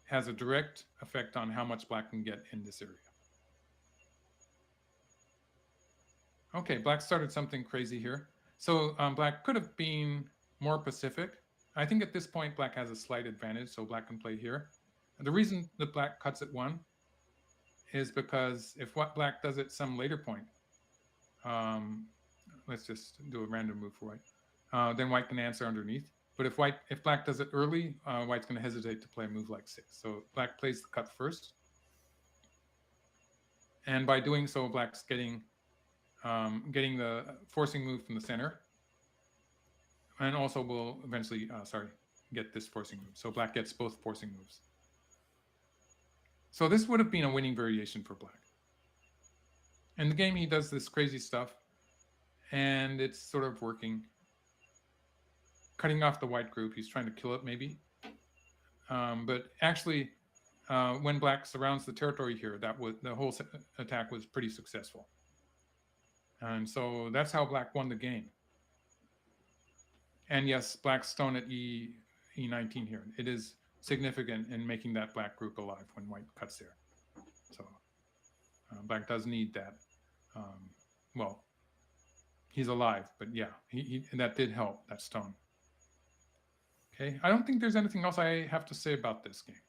has a direct effect on how much black can get in this area. Okay, black started something crazy here. So black could have been more pacific. I think at this point, black has a slight advantage, so black can play here. And the reason that black cuts at 1 is because if what black does at some later point, let's just do a random move for white, then white can answer underneath. But if black does it early, white's going to hesitate to play a move like 6. So black plays the cut first. And by doing so, black's getting the forcing move from the center. And also will eventually, get this forcing move. So black gets both forcing moves. So this would have been a winning variation for black. In the game, he does this crazy stuff, and it's sort of working. Cutting off the white group, he's trying to kill it maybe. But actually, when black surrounds the territory here, the whole attack was pretty successful. And so that's how black won the game. And yes, black's stone at E19 here. It is significant in making that black group alive when white cuts there. So black does need that. Well, he's alive, but yeah, that did help, that stone. Okay, I don't think there's anything else I have to say about this game.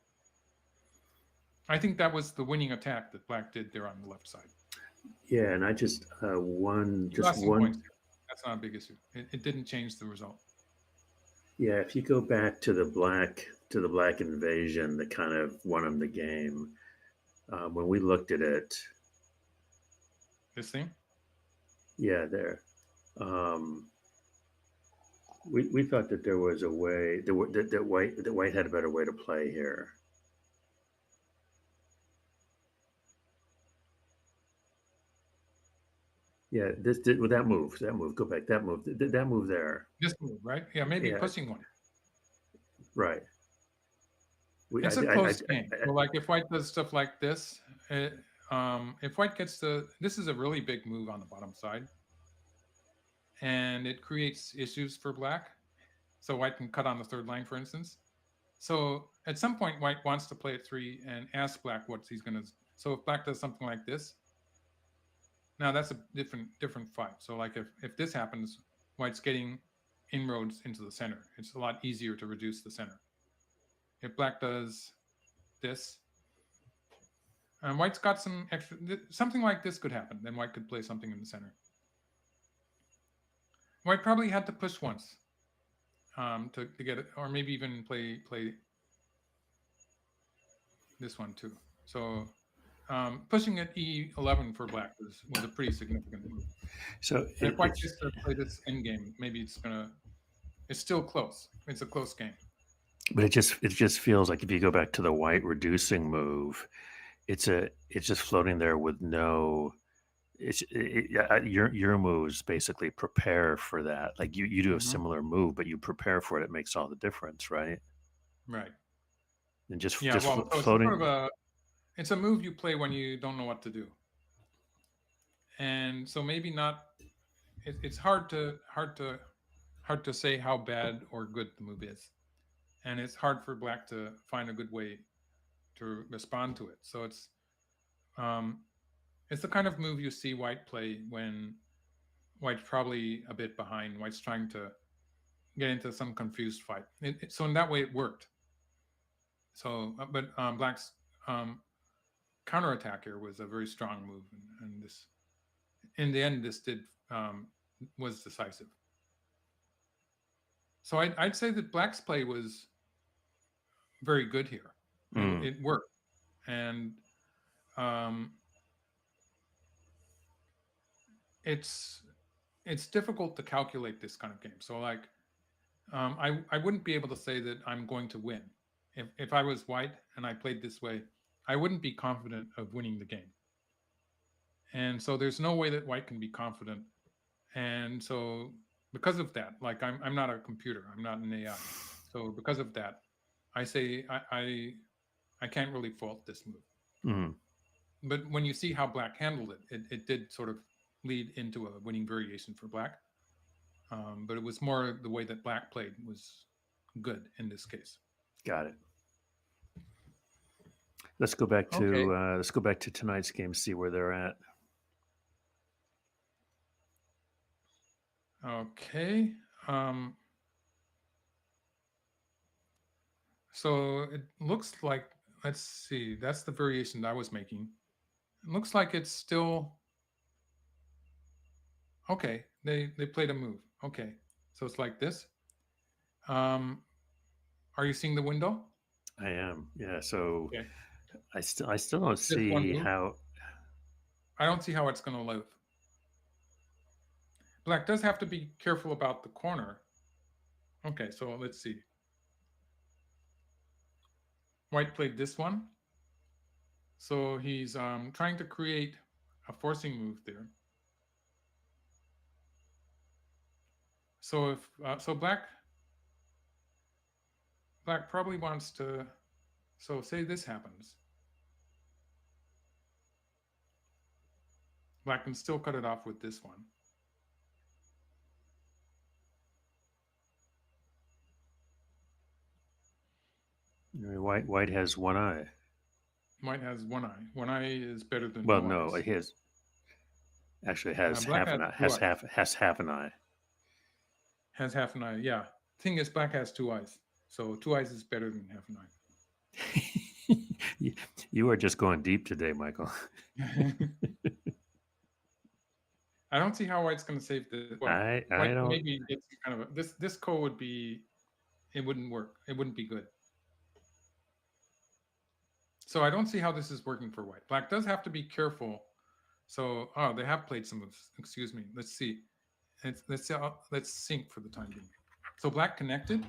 I think that was the winning attack that black did there on the left side. Yeah, and I just one. Points. That's not a big issue. It didn't change the result. Yeah, if you go back to the black invasion that kind of won him the game, when we looked at it, This thing? yeah, there, we thought that there was a way that white had a better way to play here. Yeah, with that move, go back, that move there. This move, right? Yeah, maybe pushing one. Right. It's a close game. So like if white does stuff like this, if white gets this is a really big move on the bottom side. And it creates issues for black. So white can cut on the third line, for instance. So at some point, white wants to play at 3 and ask black what he's going to. So if black does something like this, now that's a different fight. So like if this happens, white's getting inroads into the center. It's a lot easier to reduce the center. If black does this, and white's got some extra, something like this could happen. Then white could play something in the center. White probably had to push once to get it, or maybe even play this one too. So pushing at E11 for black was a pretty significant move. So if white gets to play this end game, maybe it's still close. It's a close game. But it just feels like if you go back to the white reducing move, it's just floating there with no. Your moves basically prepare for that. Like you do a similar move, but you prepare for it. It makes all the difference, right? Right. And just so floating. It's a move you play when you don't know what to do, and so maybe not. It's hard to say how bad or good the move is, and it's hard for black to find a good way to respond to it. So it's the kind of move you see white play when white's probably a bit behind. White's trying to get into some confused fight. So in that way, it worked. So, but black's counterattack here was a very strong move, and this, in the end, this was decisive. So I'd say that black's play was very good here. It worked, and it's difficult to calculate this kind of game. So like, I wouldn't be able to say that I'm going to win. If I was white and I played this way, I wouldn't be confident of winning the game. And so there's no way that white can be confident And so because of that, like I'm not a computer, I'm not an AI. So because of that, I say I can't really fault this move. Mm. But when you see how black handled it, it did sort of lead into a winning variation for black. But it was more the way that black played was good in this case. Got it. Let's go back Okay. to tonight's game. See where they're at. Okay. So it looks like, let's see, that's the variation that I was making. It looks like it's still okay. They played a move. Okay. So it's like this. Are you seeing the window? I am. Yeah. So Okay. I still don't Just one see move. how. I don't see how it's going to live. Black does have to be careful about the corner. Okay, so let's see. White played this one. So he's trying to create a forcing move there. So if so, black probably wants to. So say this happens, black can still cut it off with this one. White has one eye. White has one eye. One eye is better than Well, no no, eyes. his actually has Black half an has eye. two eyes. Has half an eye. Has half an eye. Yeah. Thing is, black has two eyes. So two eyes is better than half an You are just going deep today, Michael. eye. I don't see how white's going to save the. Well, I white don't. maybe it's kind of this code would be. It wouldn't work. It wouldn't be good. So I don't see how this is working for white. Black does have to be careful. So they have played some moves. Excuse me. Let's see. Let's sync for the time being. So black connected.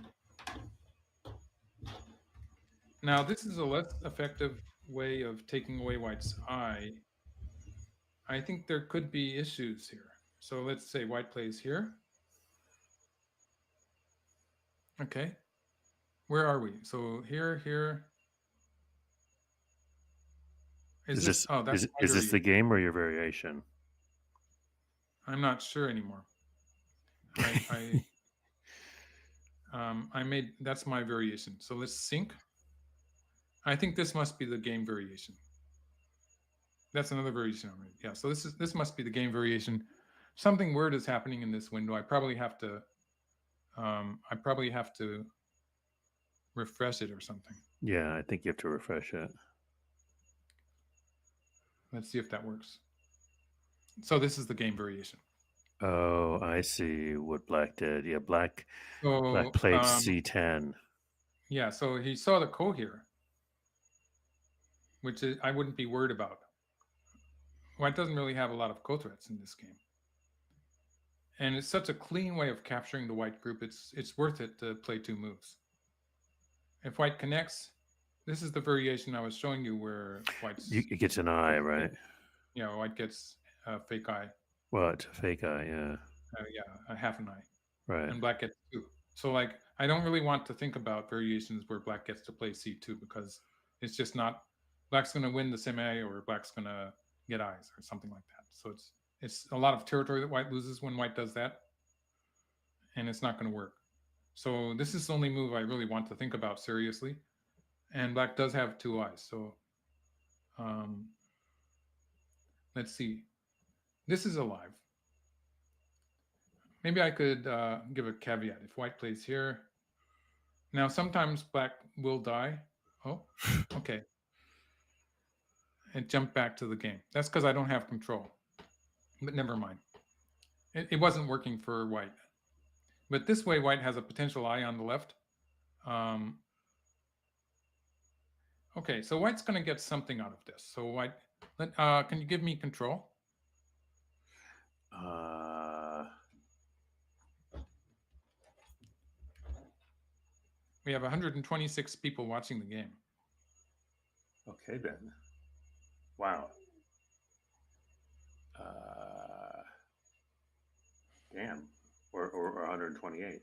Now this is a less effective way of taking away white's eye. I think there could be issues here. So let's say white plays here. Okay. Where are we? So here. Is this? Oh, that's is this the game or your variation? I'm not sure anymore. I made that's my variation. So let's sync. I think this must be the game variation. That's another variation I made. Yeah. So this must be the game variation. Something weird is happening in this window. I probably have to refresh it or something. Yeah, I think you have to refresh it. Let's see if that works. So this is the game variation. Oh, I see what black did. Yeah, black So played C10. yeah, so he saw the ko here, which I wouldn't be worried about. White doesn't really have a lot of ko threats in this game, and it's such a clean way of capturing the white group. It's worth it to play two moves. If white connects, this is the variation I was showing you where white's It gets an eye, right? Yeah, white gets a fake eye. Well, it's a fake eye, yeah. Yeah, a half an eye. Right. And black gets two. So like I don't really want to think about variations where black gets to play C2 because it's just not black's going to win the semi or black's going to get eyes or something like that. So it's a lot of territory that white loses when white does that, and it's not going to work. So this is the only move I really want to think about seriously, and black does have two eyes. So let's see. This is alive. Maybe I could give a caveat. If white plays here, now sometimes black will die. Oh, okay. And jump back to the game. That's because I don't have control. But never mind. It wasn't working for white. But this way, white has a potential eye on the left. Okay, so white's going to get something out of this. So white, can you give me control? We have 126 people watching the game. Okay, then. Wow. Damn. Or 128.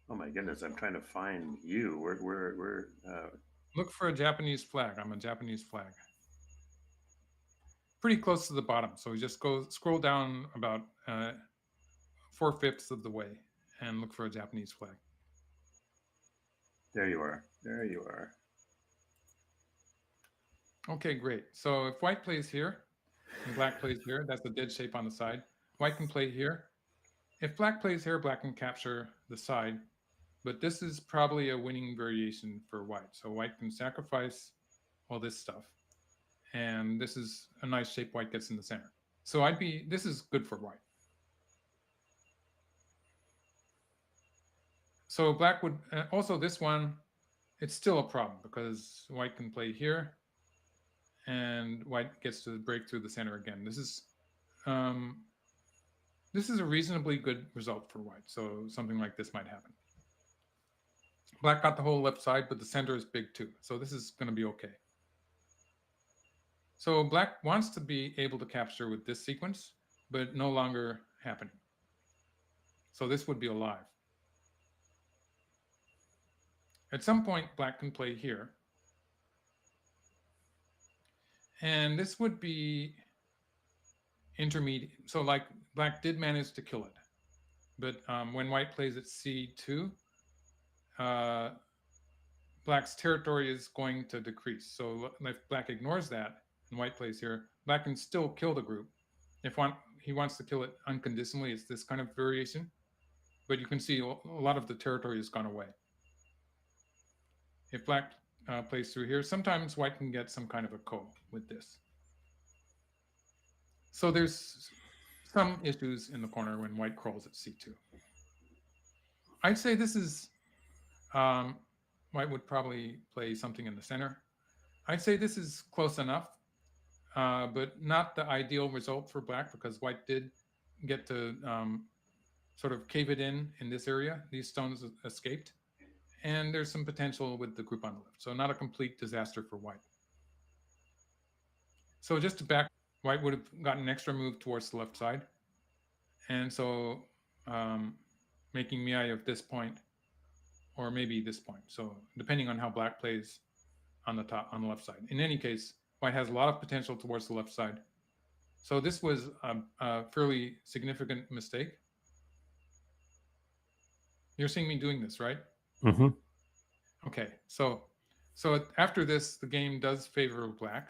Oh my goodness, I'm trying to find you. Where Look for a Japanese flag. I'm a Japanese flag. Pretty close to the bottom. So we just scroll down about 4/5 of the way and look for a Japanese flag. there you are. There you are. Okay, great. So if white plays here and black plays here, that's the dead shape on the side. White can play here. If black plays here, black can capture the side, but this is probably a winning variation for white. So white can sacrifice all this stuff, and this is a nice shape white gets in the center. So this is good for white. So black would, also this one, it's still a problem because white can play here, and white gets to break through the center again. This is a reasonably good result for white. So something like this might happen. Black got the whole left side, but the center is big too. So this is going to be okay. So black wants to be able to capture with this sequence, but no longer happening. So this would be alive. At some point, black can play here. And this would be intermediate. So like black did manage to kill it. But when white plays at C2, black's territory is going to decrease. So if black ignores that and white plays here, black can still kill the group. If he wants to kill it unconditionally, it's this kind of variation. But you can see a lot of the territory has gone away. If black plays through here, sometimes white can get some kind of a ko with this. So there's some issues in the corner when white crawls at C2. I'd say this is, white would probably play something in the center. I'd say this is close enough, but not the ideal result for black because white did get to sort of cave it in this area. These stones escaped. And there's some potential with the group on the left. So not a complete disaster for white. So just to back, white would have gotten an extra move towards the left side. And so making Miai of this point, or maybe this point. So depending on how black plays on the left side. In any case, white has a lot of potential towards the left side. So this was a fairly significant mistake. You're seeing me doing this, right? Mm-hmm. Okay, so after this, the game does favor black.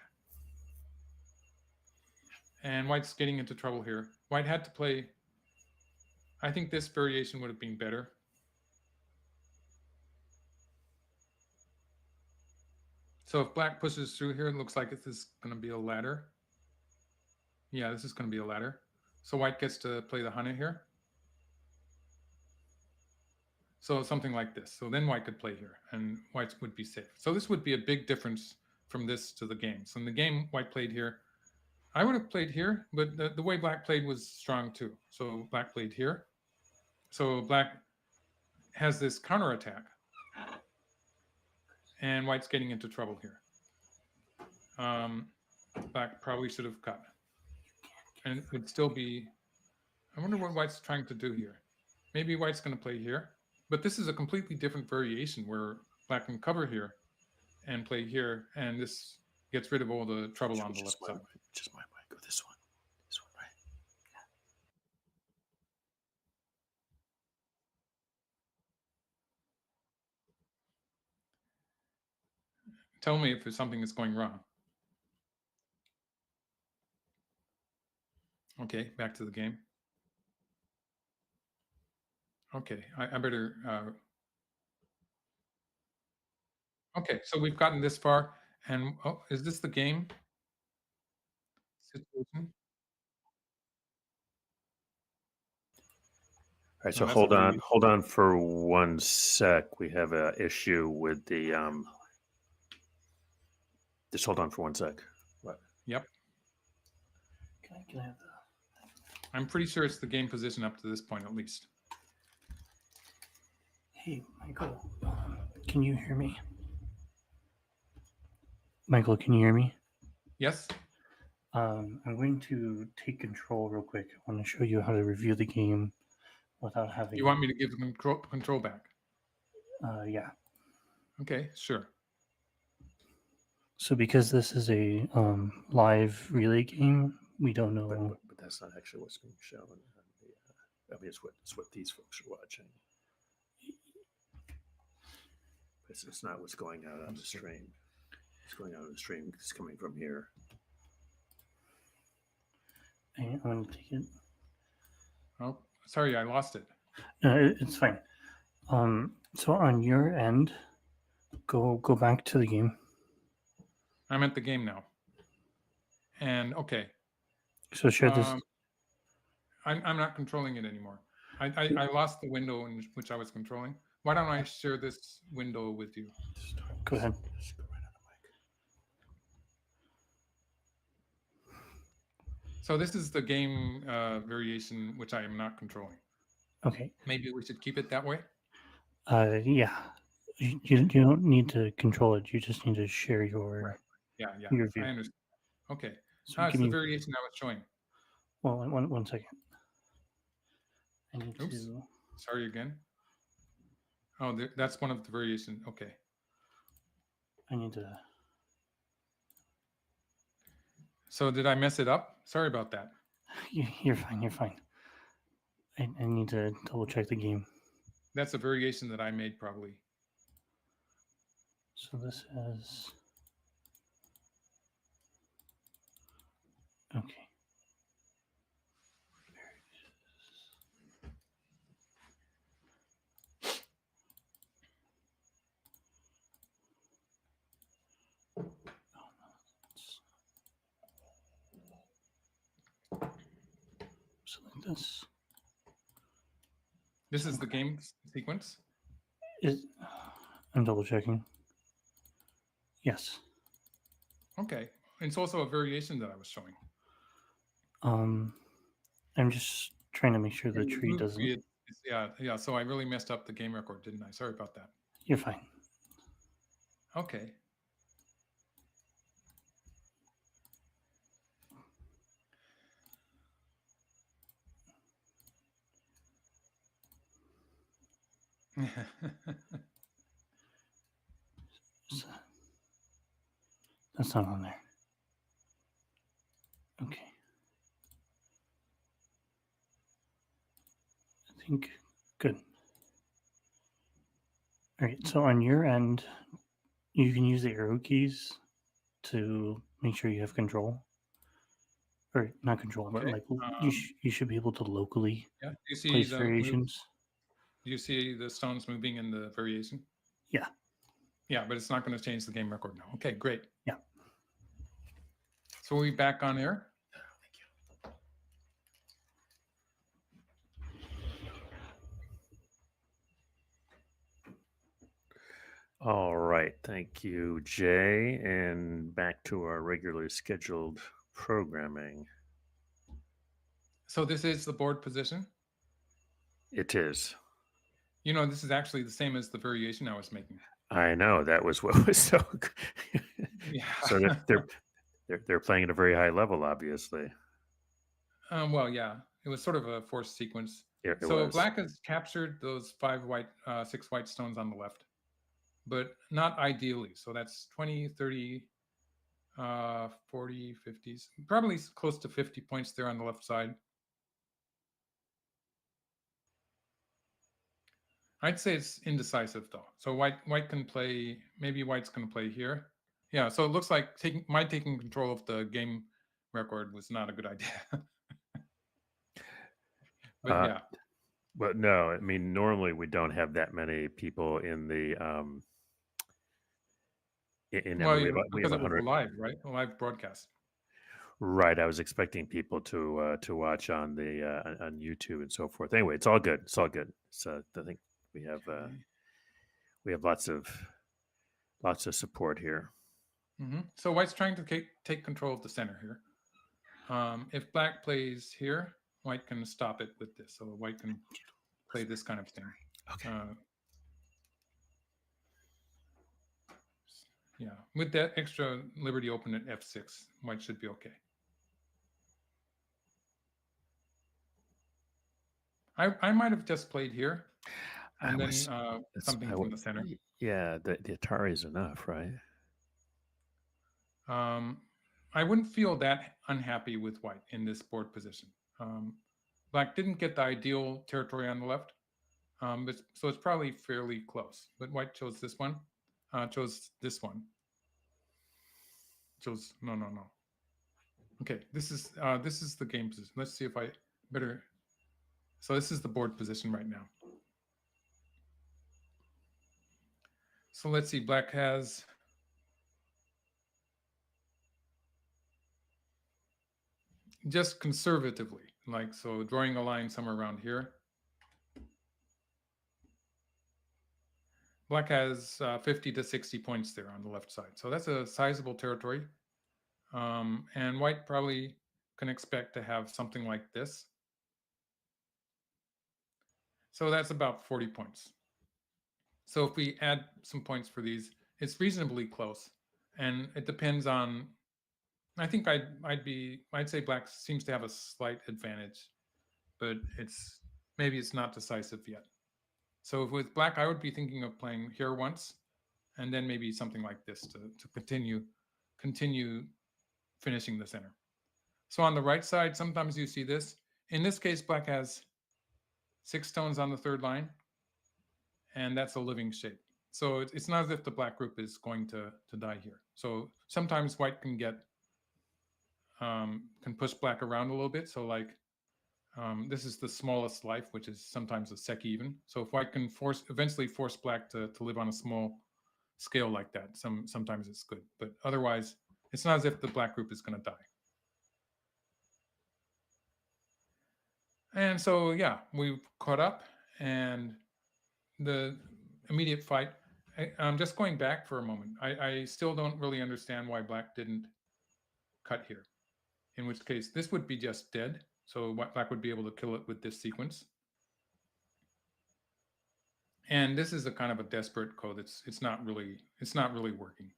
And white's getting into trouble here. White had to play, I think this variation would have been better. So if black pushes through here, it looks like this is going to be a ladder. Yeah, this is going to be a ladder. So white gets to play the Hana here. So something like this. So then white could play here, and white would be safe. So this would be a big difference from this to the game. So in the game, white played here. I would have played here, but the way black played was strong too. So black played here. So black has this counterattack, and white's getting into trouble here. Black probably should have cut. And it would still be, I wonder what white's trying to do here. Maybe white's going to play here. But this is a completely different variation where black can cover here and play here, and this gets rid of all the trouble on the left side. Just my way. Go this one. This one, right? Yeah. Tell me if there's something that's going wrong. Okay, back to the game. Okay, I better... Okay, so we've gotten this far, and is this the game situation? All right, so hold on for 1 sec. We have an issue with the just hold on for 1 sec. What? Yep. Can I have the... I'm pretty sure it's the game position up to this point, at least. Hey, Michael, can you hear me? Michael, can you hear me? Yes? I'm going to take control real quick. I want to show you how to review the game without having. You want me to give the control back? Yeah. Okay, sure. So So because this is a live relay game, we don't know. but that's not actually what's being shown. On the, I mean, it's what these folks are watching. It's not what's going out on the stream. It's going out on the stream. It's coming from here. I'm going to take it. Oh, sorry, I lost it. No, it's fine. So on your end, go back to the game. I'm at the game now. And okay. So share this. I'm not controlling it anymore. I lost the window in which I was controlling. Why don't I share this window with you? Go ahead. Just go right on the mic. So this is the game variation which I am not controlling. Okay. Maybe we should keep it that way. Yeah. You don't need to control it. You just need to share your Right. Yeah, your view. I understand. Okay. So It's give the me variation I was showing. well, one second. I need Oops. to. Sorry again. Oh, that's one of the variations. Okay. I need to. So did I mess it up? Sorry about that. You're fine. You're fine. I need to double check the game. That's a variation that I made probably. So this is okay. Select this. This is the game sequence. I'm double checking. Yes. Okay. It's also a variation that I was showing. I'm just trying to make sure the tree doesn't. Yeah. So I really messed up the game record, didn't I? Sorry about that. You're fine. Okay. That's not on there. Okay. I think good. All right. So on your end, you can use the arrow keys to make sure you have control. Or not control, but Okay, like you should be able to locally Yeah. Do you see place the variations. Do you see the stones moving in the variation? Yeah. Yeah, but it's not going to change the game record now. Okay, great. Yeah. So we'll be back on air. All right. Thank you, Jay. And back to our regularly scheduled programming. So this is the board position. It is. You know, this is actually the same as the variation I was making. I know that was what was so. Yeah. So they're playing at a very high level, obviously. Well, yeah, it was sort of a forced sequence. It So was. black has captured those 6 white stones on the left, but not ideally. So that's 20, 30, 40, 50s, probably close to 50 points there on the left side. I'd say it's indecisive though. So white can play, maybe white's going to play here. Yeah, so it looks like taking control of the game record was not a good idea. But yeah. But no, I mean, normally we don't have that many people in the Well, we because have it was 100. live, right? A live broadcast. Right. I was expecting people to watch on the on YouTube and so forth. Anyway, it's all good. It's all good. So I think we have lots of support here. Mm-hmm. So white's trying to take control of the center here. If black plays here, white can stop it with this. So white can play this kind of thing. Okay. Yeah, with that extra liberty open at f6, white should be okay. I might have just played here, and then that's- something I from would- the center. Yeah, the Atari is enough, right? I wouldn't feel that unhappy with white in this board position. Black didn't get the ideal territory on the left, but so it's probably fairly close. But white chose this one, chose this one, chose no. Okay, this is the game position. Let's see if I better. So this is the board position right now. So let's see. Black has just conservatively, like so, drawing a line somewhere around here. Black has 50 to 60 points there on the left side. So that's a sizable territory. And white probably can expect to have something like this. So that's about 40 points. So if we add some points for these, it's reasonably close. And it depends on, I think I'd say black seems to have a slight advantage, but maybe it's not decisive yet. So with black, I would be thinking of playing here once, and then maybe something like this to continue finishing the center. So on the right side, sometimes you see this. In this case, black has 6 stones on the third line, and that's a living shape. So it's not as if the black group is going to die here. So sometimes white can can push black around a little bit. So like this is the smallest life, which is sometimes a sec even. So if white can eventually force black to live on a small scale like that, sometimes it's good. But otherwise, it's not as if the black group is going to die. And so, yeah, we caught up, and the immediate fight. I'm just going back for a moment. I still don't really understand why black didn't cut here. In which case, this would be just dead. So black would be able to kill it with this sequence. And this is a kind of a desperate code. It's not really working.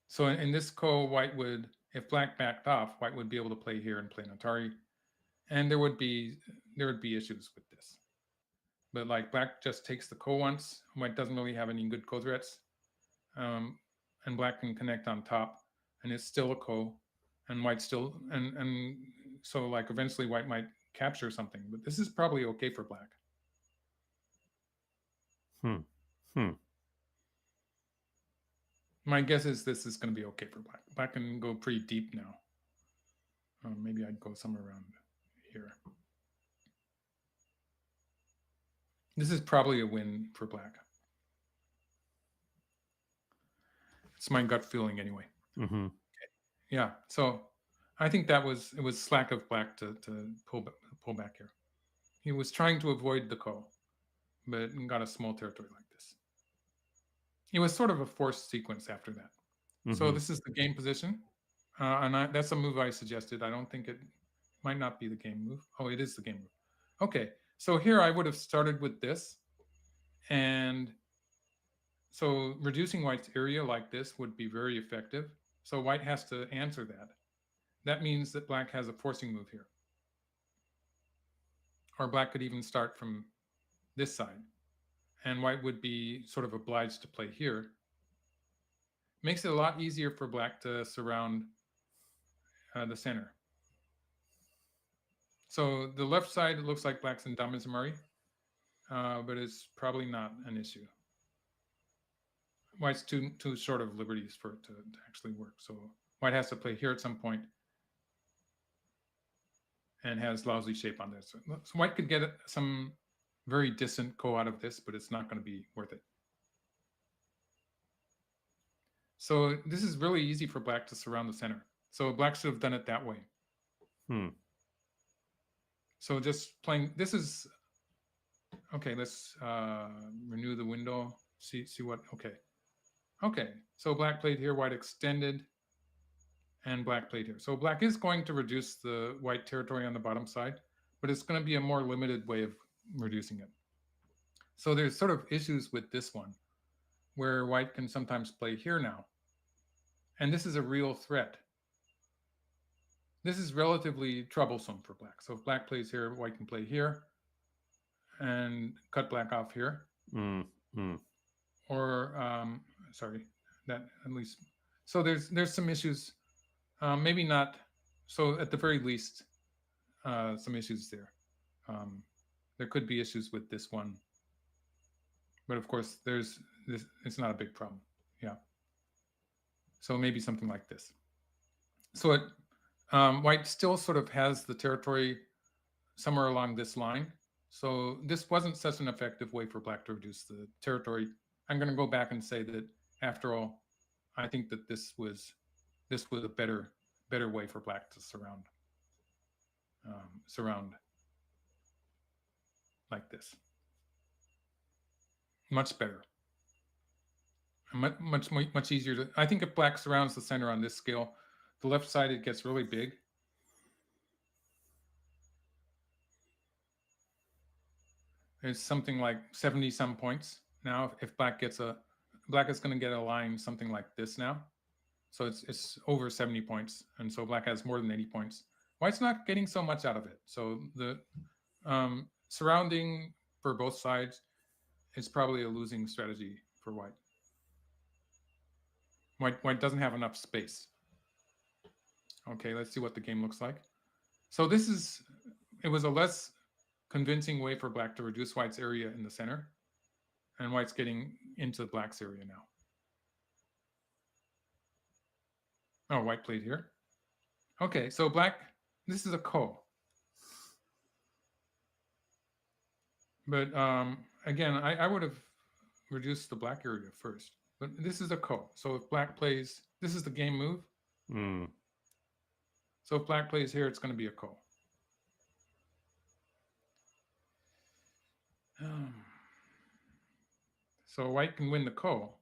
So in this code, white would, if black backed off, white would be able to play here and play an Atari, and there would be issues with this. But like black just takes the ko once, white doesn't really have any good ko threats, and black can connect on top, and it's still a ko, and white still, and so like eventually white might capture something, but this is probably okay for black. My guess is this is going to be okay for black. Black can go pretty deep now. Maybe I'd go somewhere around here. This is probably a win for black. It's my gut feeling anyway. Mm-hmm. Okay. Yeah, so I think it was slack of black to pull back here. He was trying to avoid the ko, but got a small territory like this. It was sort of a forced sequence after that. Mm-hmm. So this is the game position, and that's a move I suggested. I don't think it might not be the game move. Oh, it is the game move. Okay, so here I would have started with this, and so reducing white's area like this would be very effective. So white has to answer that. That means that black has a forcing move here. Or black could even start from this side, and white would be sort of obliged to play here. Makes it a lot easier for black to surround the center. So the left side, it looks like black's in Damazamari, but it's probably not an issue. White's too short of liberties for it to actually work. So white has to play here at some point and has lousy shape on this. So white could get some very distant ko out of this, but it's not going to be worth it. So this is really easy for black to surround the center. So black should have done it that way. So just playing, this is, okay, let's renew the window, see what, okay. Okay, so black played here, white extended, and black played here. So black is going to reduce the white territory on the bottom side, but it's going to be a more limited way of reducing it. So there's sort of issues with this one, where white can sometimes play here now. And this is a real threat. this is relatively troublesome for black. So if black plays here, white can play here and cut black off here. Or, sorry, that at least. So there's some issues. Maybe not. So at the very least, some issues there. There could be issues with this one. But of course, there's this. It's not a big problem. Yeah. So maybe something like this. So it, white still sort of has the territory somewhere along this line. So this wasn't such an effective way for black to reduce the territory. I'm going to go back and say that after all, I think that this was a better way for black to surround like this. Much better. Much easier to. I think if black surrounds the center on this scale, the left side it gets really big. It's something like 70 some points now. If black is going to get a line something like this now. So it's over 70 points, and so black has more than 80 points. White's not getting so much out of it. So the surrounding for both sides is probably a losing strategy for white. White doesn't have enough space. Okay, let's see what the game looks like. So it was a less convincing way for black to reduce white's area in the center, and white's getting into black's area now. Oh, white played here. Okay, so black, this is a ko. But again, I would have reduced the black area first. But this is a ko. So if black plays, this is the game move. So if black plays here, it's going to be a ko. So white can win the ko.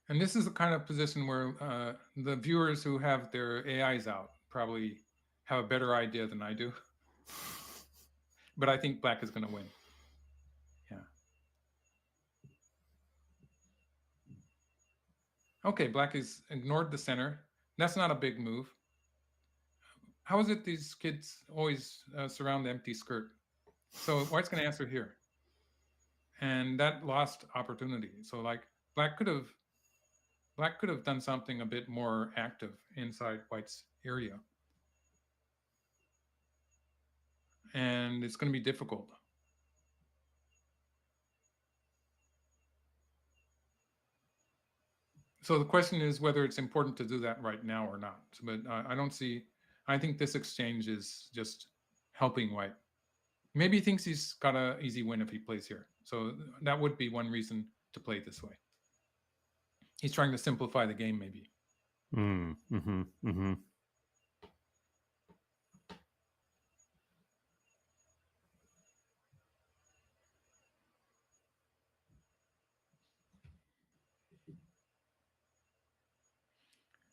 And this is the kind of position where the viewers who have their AIs out probably have a better idea than I do. But I think black is going to win. Yeah. Okay, black has ignored the center. That's not a big move. How is it these kids always surround the empty skirt? So white's going to answer here. And that lost opportunity. So like black could have done something a bit more active inside white's area. And it's going to be difficult. So the question is whether it's important to do that right now or not. But I think this exchange is just helping white. Maybe he thinks he's got an easy win if he plays here. So that would be one reason to play this way. He's trying to simplify the game, maybe.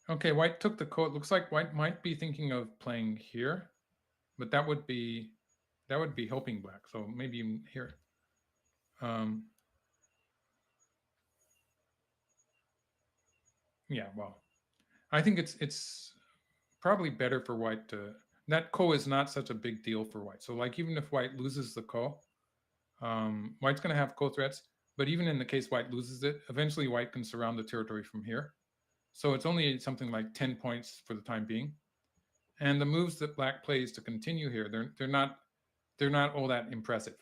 Okay, white took the ko. It looks like white might be thinking of playing here, but that would be helping black. So maybe even here. Yeah, well, I think it's probably better for white to. That ko is not such a big deal for white. So like even if white loses the ko, white's going to have ko threats. But even in the case white loses it, eventually white can surround the territory from here. So it's only something like 10 points for the time being. And the moves that black plays to continue here, they're not all that impressive.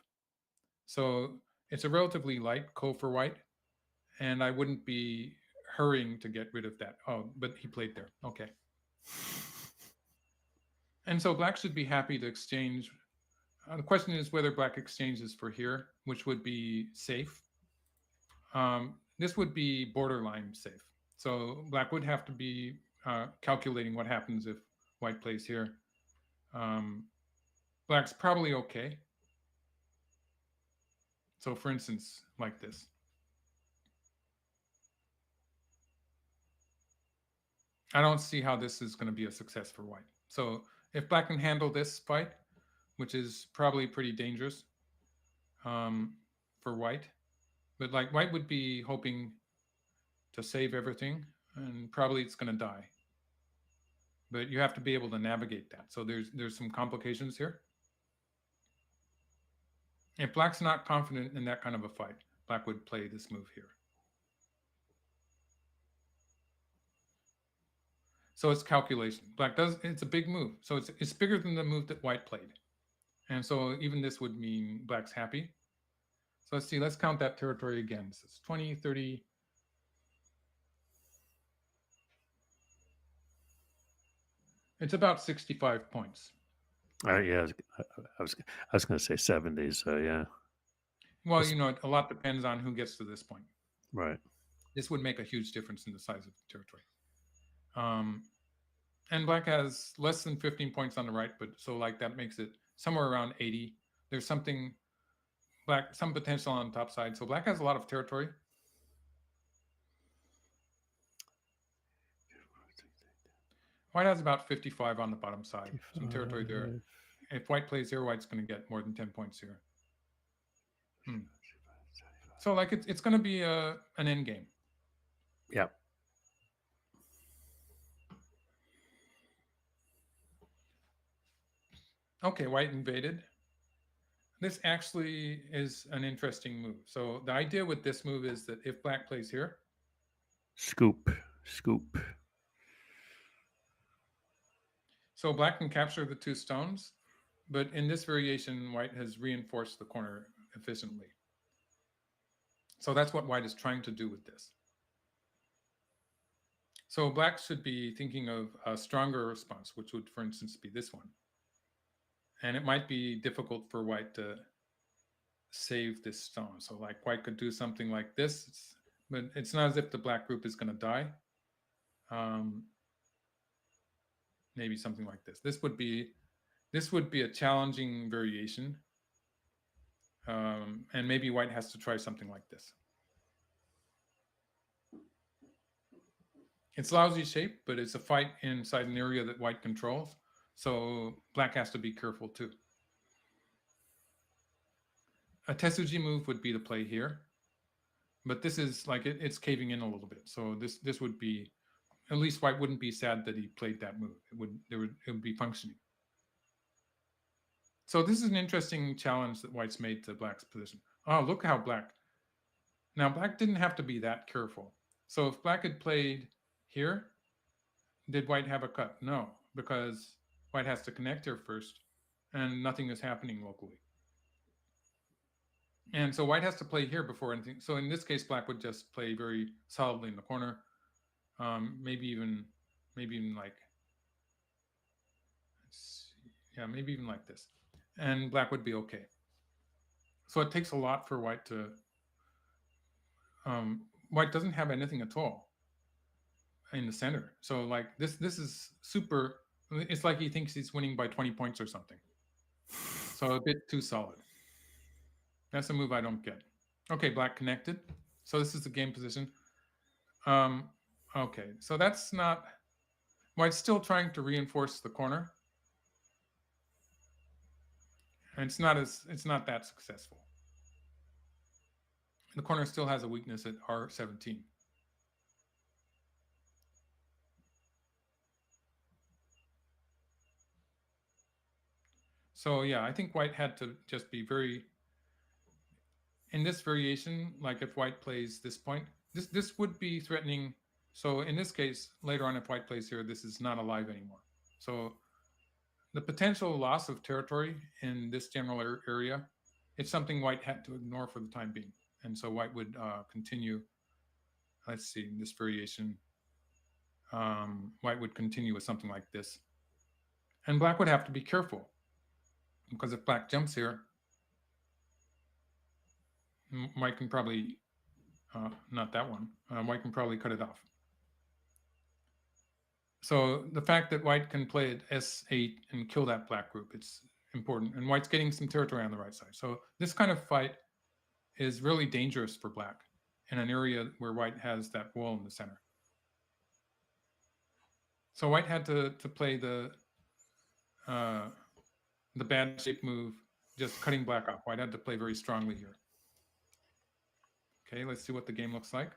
So it's a relatively light ko for white, and I wouldn't be hurrying to get rid of that. Oh, but he played there. Okay. And so black should be happy to exchange. The question is whether black exchanges for here, which would be safe. This would be borderline safe. So black would have to be calculating what happens if white plays here. Black's probably okay. So for instance, like this. I don't see how this is going to be a success for white. So if black can handle this fight, which is probably pretty dangerous, for white, but like white would be hoping to save everything, and probably it's going to die. But you have to be able to navigate that. So there's some complications here. If black's not confident in that kind of a fight, black would play this move here. So it's calculation. Black does, it's a big move. So it's bigger than the move that white played. And so even this would mean black's happy. So let's see, let's count that territory again. So it's 20, 30. It's about 65 points. Yeah, I was going to say 70. So yeah, Well, a lot depends on who gets to this point. right. This would make a huge difference in the size of the territory. And black has less than 15 points on the right, but so like that makes it somewhere around 80. There's some potential on the top side. So black has a lot of territory. White has about 55 on the bottom side, some territory there. If white plays here, white's going to get more than 10 points here. So like it's going to be an end game. Yeah. Okay, white invaded. This actually is an interesting move. So the idea with this move is that if black plays here, Scoop. so black can capture the 2 stones, but in this variation, white has reinforced the corner efficiently. So that's what white is trying to do with this. So black should be thinking of a stronger response, which would, for instance, be this one. And it might be difficult for white to save this stone. So like white could do something like this, but it's not as if the black group is going to die. Maybe something like this. This would be a challenging variation. And maybe white has to try something like this. It's lousy shape, but it's a fight inside an area that white controls. So black has to be careful too. A Tetsuji move would be to play here, but this is like it's caving in a little bit. So this would be, at least white wouldn't be sad that he played that move. It would be functioning. So this is an interesting challenge that white's made to black's position. Oh, look how black. Now black didn't have to be that careful. So if black had played here, did white have a cut? No, because white has to connect here first, and nothing is happening locally. And so white has to play here before anything. So in this case, black would just play very solidly in the corner. Maybe even like, let's see. Yeah, maybe even like this. And black would be okay. So it takes a lot for white to, white doesn't have anything at all in the center. So like this is super, it's like he thinks he's winning by 20 points or something. So a bit too solid. That's a move I don't get. Okay, black connected. So this is the game position. Okay, so that's not, white's still trying to reinforce the corner. And it's not that successful. The corner still has a weakness at R17. So yeah, I think white had to just be very, in this variation, like if white plays this point, this would be threatening. So in this case, later on, if white plays here, this is not alive anymore. So the potential loss of territory in this general area, it's something white had to ignore for the time being. And so white would continue, let's see, in this variation, white would continue with something like this. And black would have to be careful, because if black jumps here, white can probably, not that one, white can probably cut it off. So the fact that white can play at S8 and kill that black group, it's important. And white's getting some territory on the right side. So this kind of fight is really dangerous for black in an area where white has that wall in the center. So white had to play the bad shape move, just cutting black off. White had to play very strongly here. Okay, let's see what the game looks like.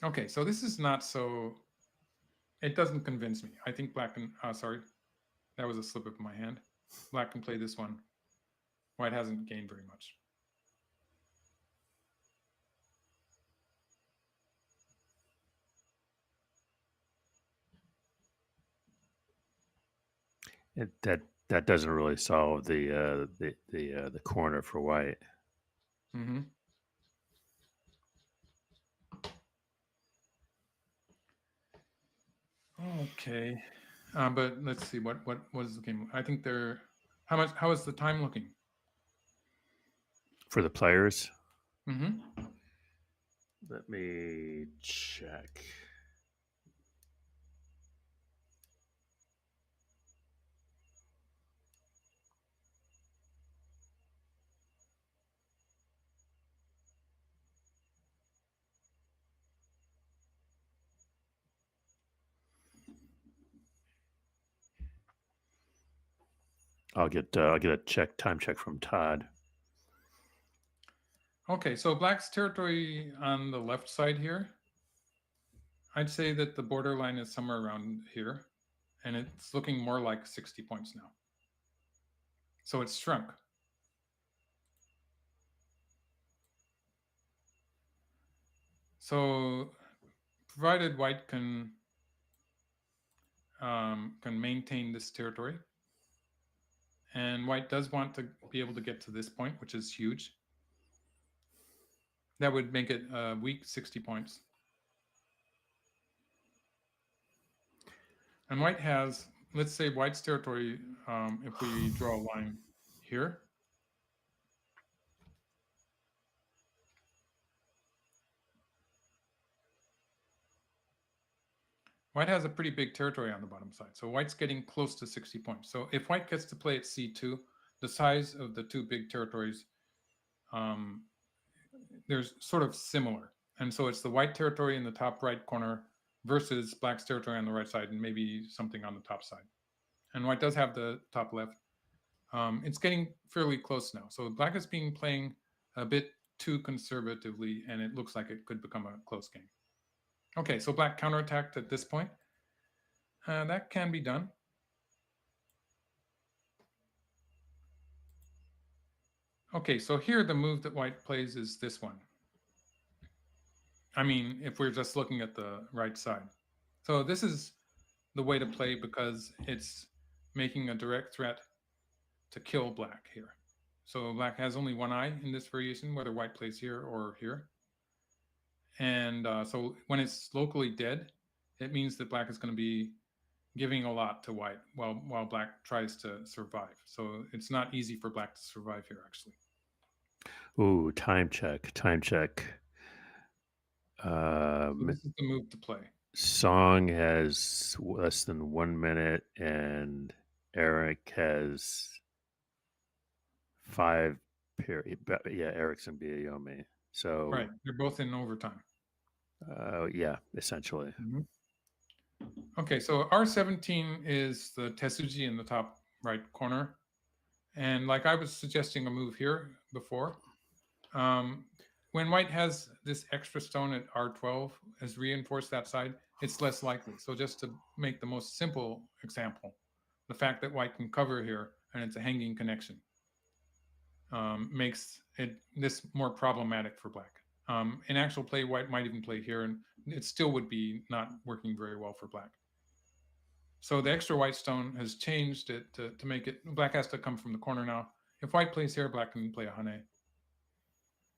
Okay, so this is not so... It doesn't convince me. I think black can... sorry, that was a slip of my hand. Black can play this one. White hasn't gained very much. That doesn't really solve the corner for white. Mm-hmm. Okay, but let's see what is the game. I think they're... How is the time looking? For the players, Mm-hmm. let me check. I'll get a time check from Todd. Okay, so black's territory on the left side here, I'd say that the borderline is somewhere around here, and it's looking more like 60 points now. So it's shrunk. So provided white can maintain this territory, and white does want to be able to get to this point, which is huge. That would make it a weak 60 points. And white has, let's say white's territory, if we draw a line here, white has a pretty big territory on the bottom side. So white's getting close to 60 points. So if white gets to play at C2, the size of the two big territories, there's sort of similar. And so it's the white territory in the top right corner versus black's territory on the right side and maybe something on the top side. And white does have the top left. It's getting fairly close now. So black is playing a bit too conservatively, and it looks like it could become a close game. Okay, so black counterattacked at this point. That can be done. Okay, so here the move that white plays is this one. I mean, if we're just looking at the right side. So this is the way to play because it's making a direct threat to kill black here. So black has only one eye in this variation, whether white plays here or here. And so when it's locally dead, it means that black is going to be giving a lot to white while black tries to survive. So it's not easy for black to survive here, actually. Ooh, time check. So this is the move to play. Song has less than 1 minute, and Eric has 5 period. Yeah, Eric's and Biayomi. So Right, they're both in overtime. yeah, essentially. Mm-hmm. Okay, so R17 is the Tetsuji in the top right corner. And like I was suggesting a move here before, when white has this extra stone at R12 has reinforced that side, it's less likely. So just to make the most simple example, the fact that white can cover here and it's a hanging connection makes this more problematic for black. In actual play, white might even play here, and it still would be not working very well for black. So the extra white stone has changed it to make it, black has to come from the corner now. If white plays here, black can play a hane.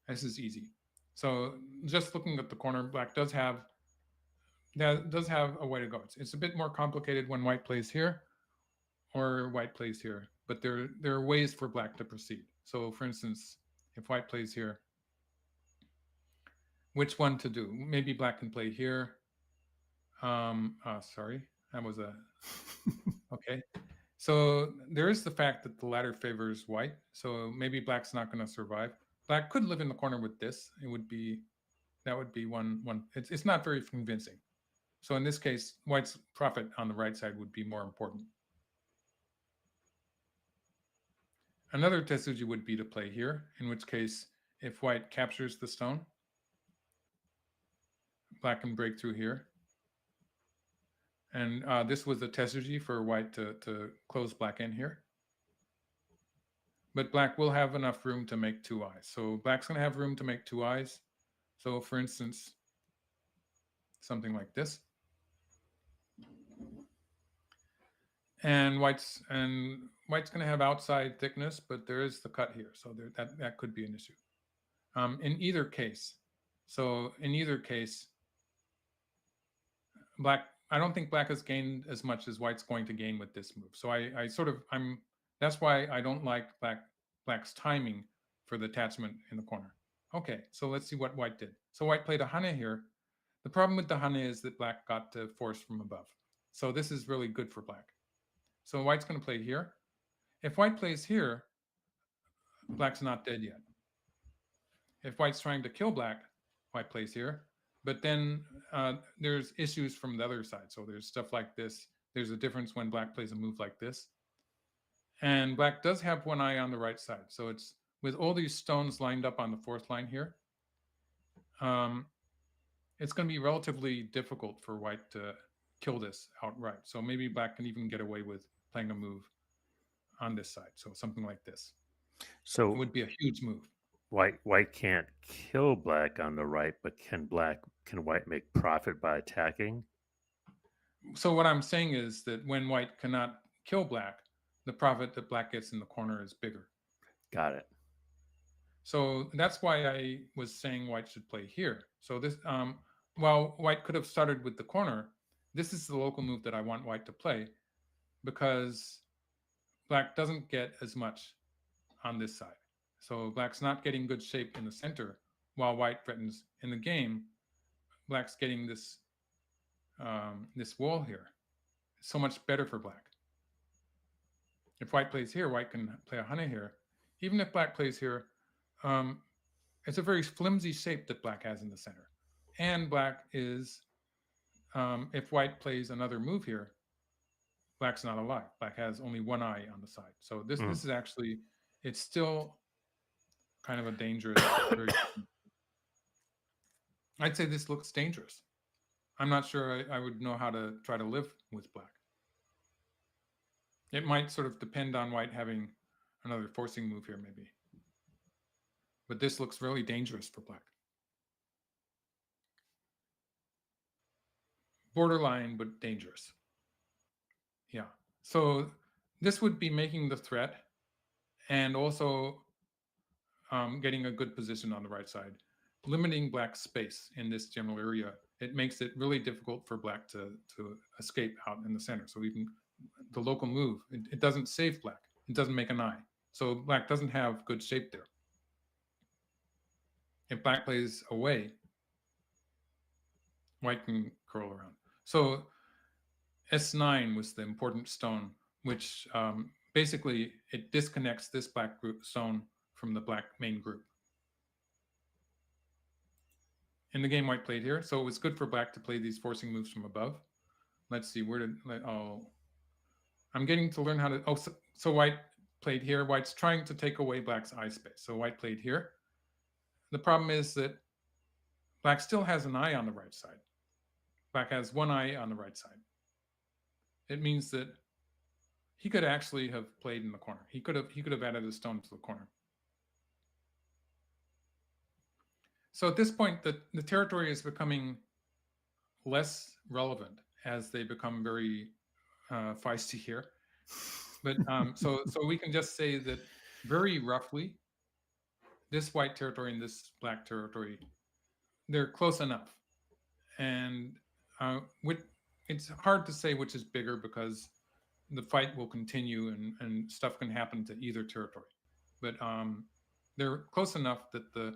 This is easy. So just looking at the corner, black does have a way to go. It's a bit more complicated when white plays here or white plays here, but there are ways for black to proceed. So for instance, if white plays here, which one to do? Maybe black can play here. Sorry, that was a, okay. So there is the fact that the ladder favors white. So maybe black's not going to survive. Black could live in the corner with this. That would be one. It's not very convincing. So in this case, white's profit on the right side would be more important. Another Tetsuji would be to play here, in which case if white captures the stone, black can break through here. And this was a strategy for white to close black in here. But black will have enough room to make two eyes. So black's going to have room to make two eyes. So for instance, something like this. And white's going to have outside thickness, but there is the cut here. So that could be an issue. In either case, black, I don't think black has gained as much as white's going to gain with this move. So that's why I don't like black's timing for the attachment in the corner. Okay, so let's see what white did. So white played a hane here. The problem with the hane is that black got to force from above. So this is really good for black. So white's going to play here. If white plays here, black's not dead yet. If white's trying to kill black, white plays here. But then there's issues from the other side. So there's stuff like this. There's a difference when black plays a move like this. And black does have one eye on the right side. So it's with all these stones lined up on the fourth line here, it's going to be relatively difficult for white to kill this outright. So maybe black can even get away with playing a move on this side. So something like this. So it would be a huge move. White can't kill black on the right, but can white make profit by attacking? So what I'm saying is that when white cannot kill black, the profit that black gets in the corner is bigger. Got it. So that's why I was saying white should play here. So this, while white could have started with the corner, this is the local move that I want white to play because black doesn't get as much on this side. So black's not getting good shape in the center while white threatens in the game. Black's getting this this wall here. It's so much better for black. If white plays here, white can play a hane here. Even if black plays here, it's a very flimsy shape that black has in the center. And black is, if white plays another move here, black's not alive. Black has only one eye on the side. So this is actually, it's still kind of a dangerous. I'd say this looks dangerous. I'm not sure I would know how to try to live with black. It might sort of depend on white having another forcing move here, maybe. But this looks really dangerous for black. Borderline, but dangerous. Yeah. So this would be making the threat and also getting a good position on the right side, limiting black's space in this general area. It makes it really difficult for black to escape out in the center. So even the local move, it doesn't save black. It doesn't make an eye. So black doesn't have good shape there. If black plays away, white can curl around. So S9 was the important stone, which basically it disconnects this black group stone from the black main group. In the game, white played here, so it was good for black to play these forcing moves from above. Let's see, I'm getting to learn how to, so white played here. White's trying to take away black's eye space. So white played here. The problem is that black still has an eye on the right side. Black has one eye on the right side. It means that he could actually have played in the corner. He could have added a stone to the corner. So at this point, the territory is becoming less relevant as they become very feisty here. But so we can just say that very roughly, this white territory and this black territory, they're close enough. And it's hard to say which is bigger because the fight will continue and stuff can happen to either territory. But they're close enough that the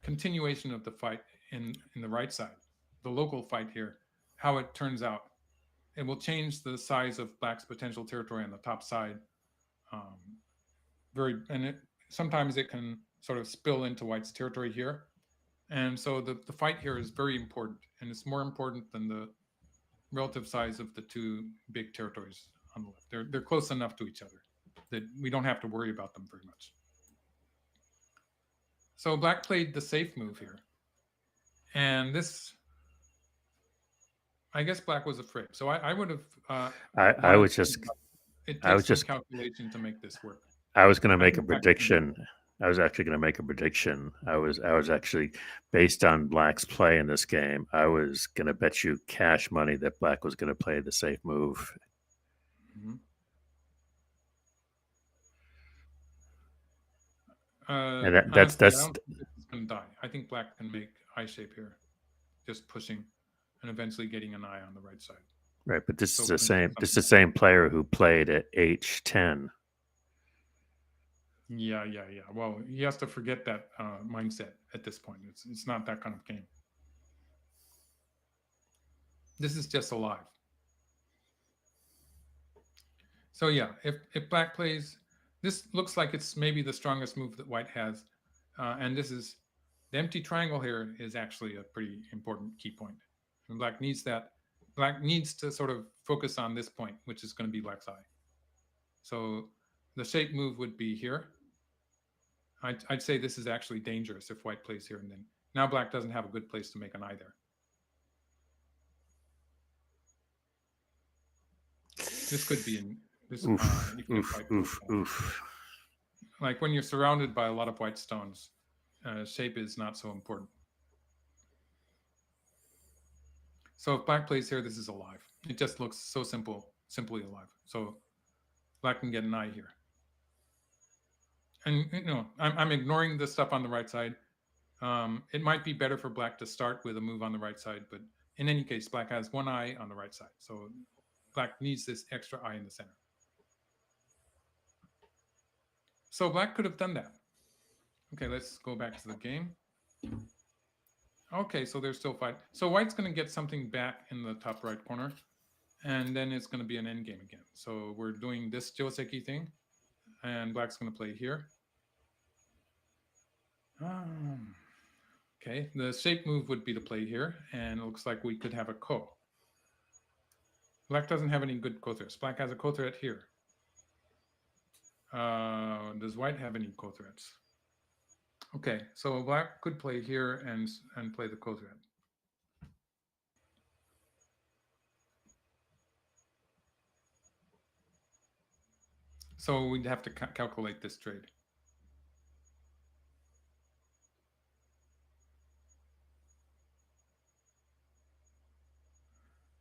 continuation of the fight in the right side, the local fight here, how it turns out, it will change the size of black's potential territory on the top side. Sometimes it can sort of spill into white's territory here. And so the fight here is very important, and it's more important than the relative size of the two big territories on the left. They're close enough to each other that we don't have to worry about them very much. So black played the safe move here. And this, I guess black was afraid. So I would have. I was just It I takes was some just calculation to make this work. I was going to I make a think black can do prediction. I was actually going to make a prediction. I was actually based on Black's play in this game. I was going to bet you cash money that Black was going to play the safe move. Mhm. And that's Honestly, I don't think this is going to die. I think black can make eye shape here, just pushing and eventually getting an eye on the right side. right. But this So is the we can same. get This is the something same player who played at H10. Yeah. Well, he has to forget that mindset at this point. It's not that kind of game. This is just alive. So yeah, if black plays, this looks like it's maybe the strongest move that white has, and this is the empty triangle here is actually a pretty important key point. And black needs that. Black needs to sort of focus on this point, which is going to be black's eye. So the shape move would be here. I'd say this is actually dangerous if white plays here, and then now black doesn't have a good place to make an eye there. This could be in this. Oof. Like when you're surrounded by a lot of white stones, shape is not so important. So if black plays here, this is alive. It just looks so simply alive. So black can get an eye here. And I'm ignoring the stuff on the right side. It might be better for black to start with a move on the right side, but in any case, black has one eye on the right side. So black needs this extra eye in the center. So black could have done that. Okay, let's go back to the game. Okay, so they're still fighting. So white's going to get something back in the top right corner, and then it's going to be an endgame again. So we're doing this Joseki thing, and black's going to play here. Okay, the shape move would be to play here, and it looks like we could have a ko. Black doesn't have any good ko threats. Black has a ko threat here. Does white have any ko threats? Okay, so black could play here and play the ko threat. So we'd have to calculate this trade.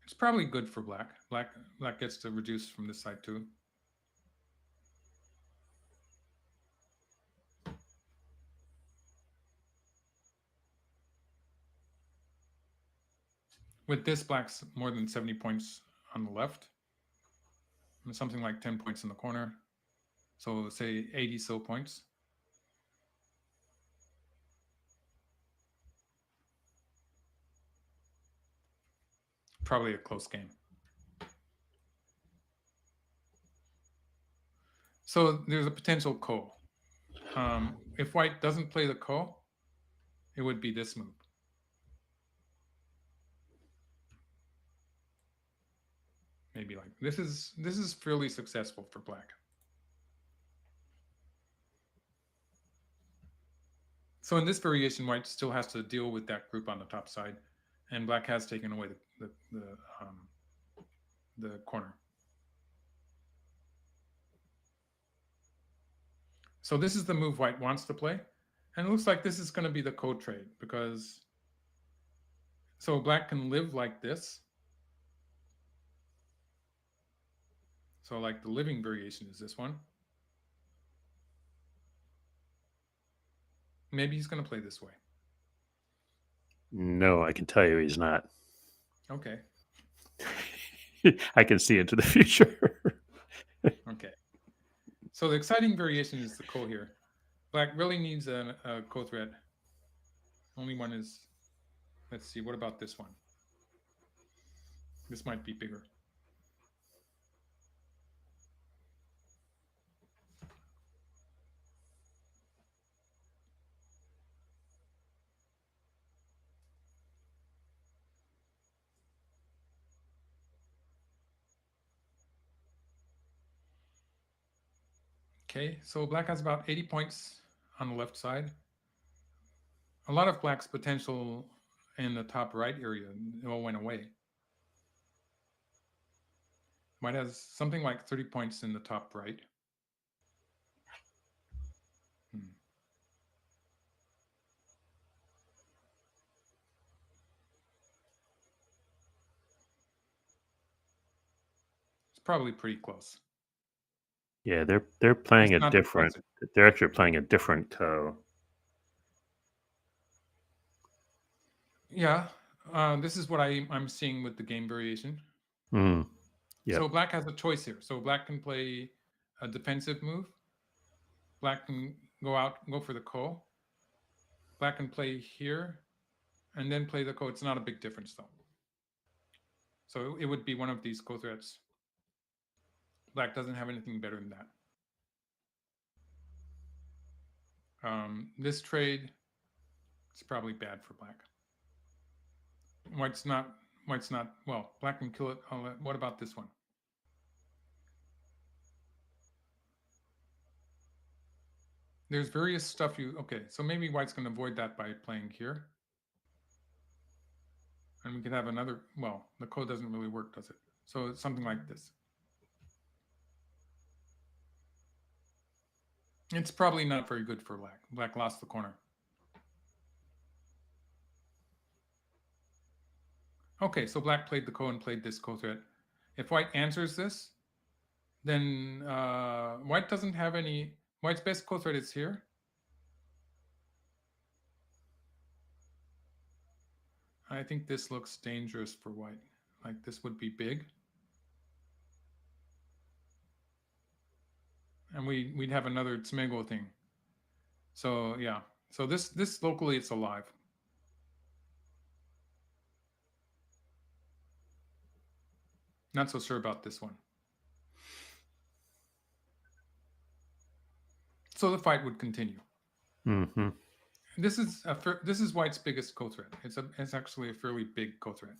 It's probably good for black. Black gets to reduce from this side too. With this, black's more than 70 points on the left, and something like 10 points in the corner. So say 80 so points. Probably a close game. So there's a potential ko. If white doesn't play the ko, it would be this move. Maybe like this is fairly successful for black. So in this variation, white still has to deal with that group on the top side, and black has taken away the corner. So this is the move white wants to play, and it looks like this is going to be the ko trade, because so black can live like this. So like the living variation is this one. Maybe he's going to play this way. No, I can tell you he's not. Okay. I can see into the future. Okay. So the exciting variation is the ko here. Black really needs a ko threat. Only one is, let's see, what about this one? This might be bigger. Okay, so black has about 80 points on the left side. a lot of black's potential in the top right area, it all went away. White has something like 30 points in the top right. It's probably pretty close. Yeah, they're playing It's a not different. decisive. They're actually playing a different co. Yeah, this is what I'm seeing with the game variation. Mm. Yep. So black has a choice here. So black can play a defensive move. Black can go for the ko. Black can play here and then play the ko. It's not a big difference though. So it would be one of these ko threats. Black doesn't have anything better than that. This trade, it's probably bad for black. White's not, well, black can kill it. What about this one? There's various stuff okay, so maybe white's going to avoid that by playing here. And we could have another, well, the code doesn't really work, does it? So it's something like this. It's probably not very good for black. Black lost the corner. Okay, so black played the ko and played this ko threat. If white answers this, then white doesn't have any, white's best ko threat is here. I think this looks dangerous for white. Like this would be big. And we'd have another Tsmego thing. So yeah, so this locally it's alive. Not so sure about this one. So the fight would continue. Mm-hmm. This is white's biggest ko threat. It's actually a fairly big ko threat.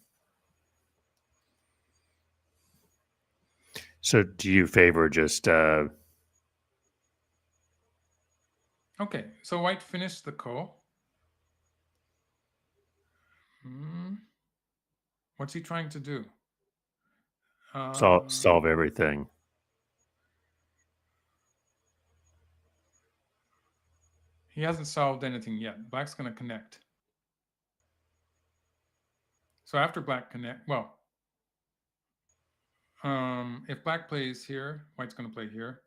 So do you favor just Okay, so white finished the ko. What's he trying to do? solve everything? He hasn't solved anything yet. Black's going to connect. So after black connect, well, if black plays here, white's going to play here.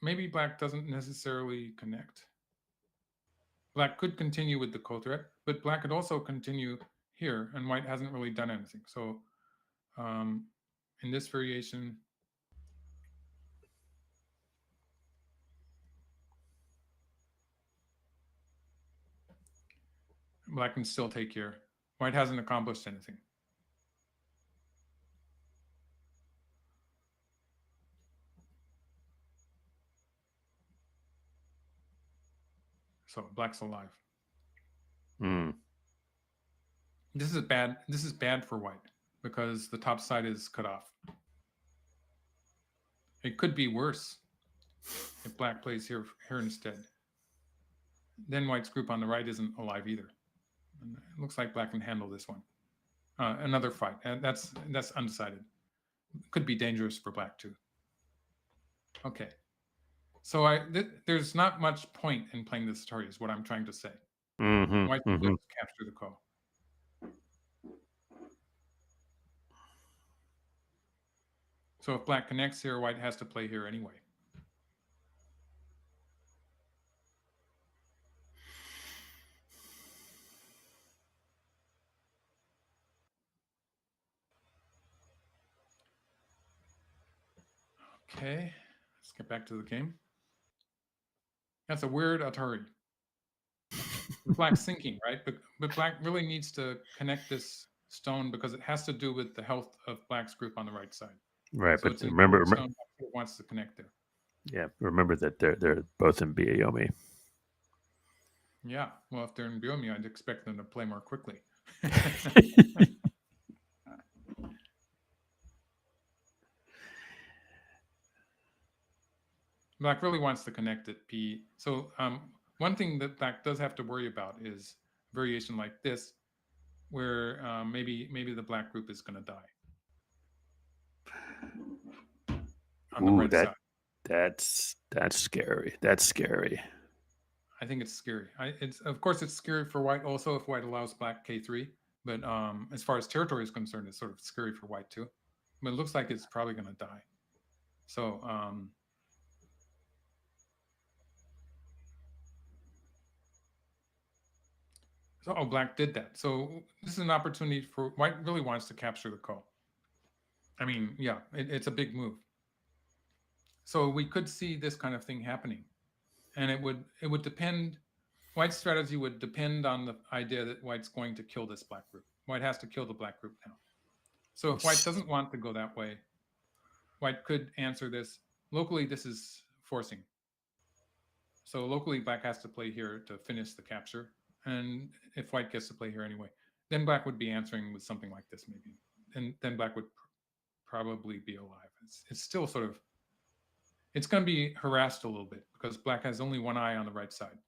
Maybe black doesn't necessarily connect. Black could continue with the ko threat, but black could also continue here, and white hasn't really done anything. So in this variation, black can still take here. White hasn't accomplished anything. So black's alive. Mm. This is bad for white because the top side is cut off. It could be worse if black plays here instead. Then white's group on the right isn't alive either. And it looks like black can handle this one. Another fight. That's undecided. Could be dangerous for black too. Okay. So there's not much point in playing this story is what I'm trying to say. Mm-hmm. White Mm-hmm. just capture the ko. So if black connects here, white has to play here anyway. Okay, let's get back to the game. That's a weird Atari. Black's sinking, right? But black really needs to connect this stone because it has to do with the health of black's group on the right side. Right, So but it's an remember, important stone that wants to connect there. yeah, remember that they're both in Biayomi. Yeah, well, if they're in Biomi, I'd expect them to play more quickly. Black really wants to connect at P. So one thing that black does have to worry about is variation like this, where maybe the black group is going to die on the right side. That's scary. That's scary. I think it's scary. Of course it's scary for white also if white allows black K3, but as far as territory is concerned, it's sort of scary for white too. But it looks like it's probably going to die. So black did that. So this is an opportunity for white. Really wants to capture the call. I mean, yeah, it's a big move. So we could see this kind of thing happening, and it would depend. White's strategy would depend on the idea that white's going to kill this black group. White has to kill the black group now. So if white doesn't want to go that way, white could answer this. Locally, this is forcing. So locally, black has to play here to finish the capture. And if white gets to play here anyway, then black would be answering with something like this maybe. And then black would probably be alive. It's still sort of, it's going to be harassed a little bit because black has only one eye on the right side.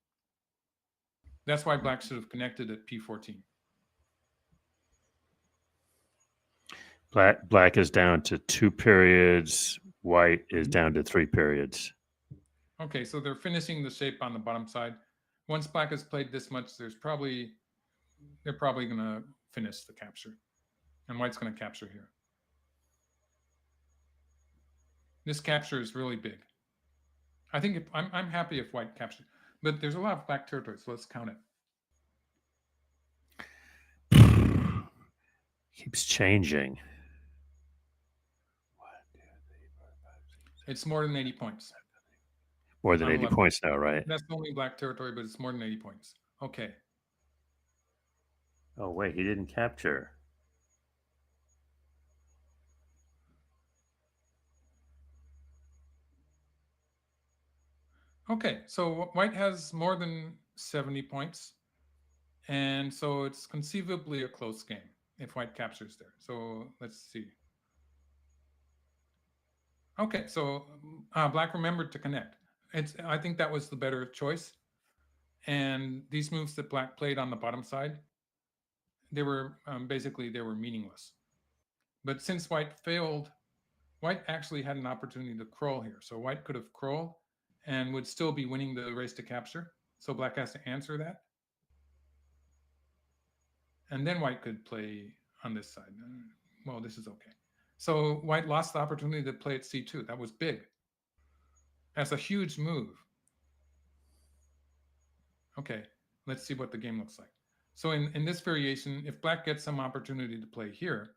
That's why black should have connected at P14. Black is down to 2 periods. White is down to 3 periods. Okay, so they're finishing the shape on the bottom side. Once black has played this much, they're probably going to finish the capture, and white's going to capture here. This capture is really big. I think I'm happy if white captures, but there's a lot of black territory, so let's count it. Keeps changing. It's more than 80 points. More than 80 points now, right? That's only black territory, but it's more than 80 points. Okay. Oh, wait, he didn't capture. Okay, so white has more than 70 points. And so it's conceivably a close game if white captures there. So let's see. Okay, so black remembered to connect. I think that was the better choice. And these moves that black played on the bottom side, they were basically meaningless. But since white failed, white actually had an opportunity to crawl here. So white could have crawled and would still be winning the race to capture. So black has to answer that. And then white could play on this side. Well, this is okay. So white lost the opportunity to play at C2. That was big. That's a huge move. Okay, let's see what the game looks like. So in this variation, if black gets some opportunity to play here,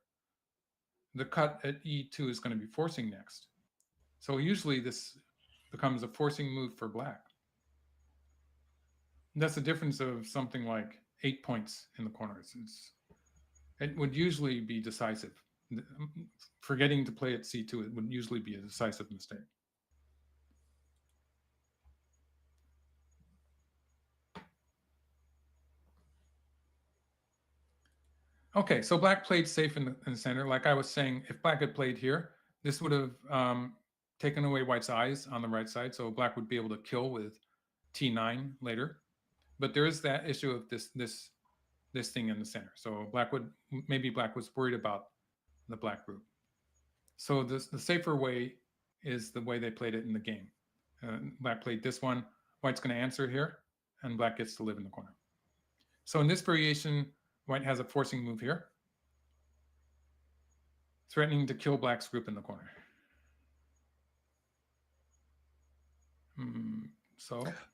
the cut at E2 is going to be forcing next. So usually this becomes a forcing move for black. That's a difference of something like 8 points in the corners. It would usually be decisive. Forgetting to play at C2, it would usually be a decisive mistake. Okay, so black played safe in the center. Like I was saying, if black had played here, this would have taken away white's eyes on the right side. So black would be able to kill with T9 later. But there is that issue of this thing in the center. So maybe black was worried about the black group. So the safer way is the way they played it in the game. Black played this one. White's going to answer here, and black gets to live in the corner. So in this variation, white has a forcing move here, threatening to kill black's group in the corner.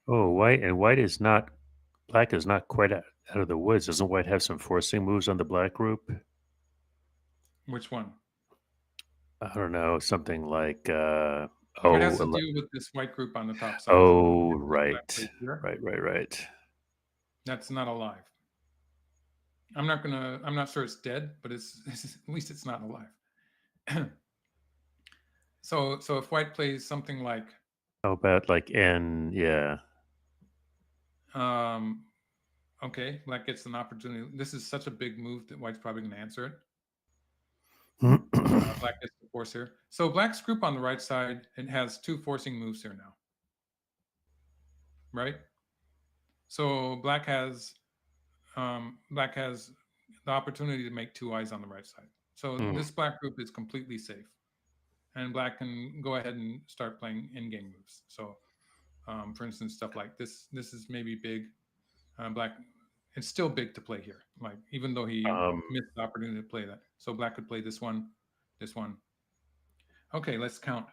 White is not, black is not quite out of the woods. Doesn't white have some forcing moves on the black group? Which one? I don't know, something like it has to do with this white group on the top side. Oh, right. Right. That's not alive. I'm not sure it's dead, but at least it's not alive. So if white plays something like, how about like N, yeah. Okay, black gets an opportunity. This is such a big move that white's probably going to answer it. Black gets the force here. So black's group on the right side, it has 2 forcing moves here now. Right? So black has the opportunity to make 2 eyes on the right side. So this black group is completely safe, and black can go ahead and start playing in-game moves. So, for instance, stuff like this. This is maybe big. Black, it's still big to play here. Like even though he missed the opportunity to play that, so black could play this one, this one. Okay, let's count.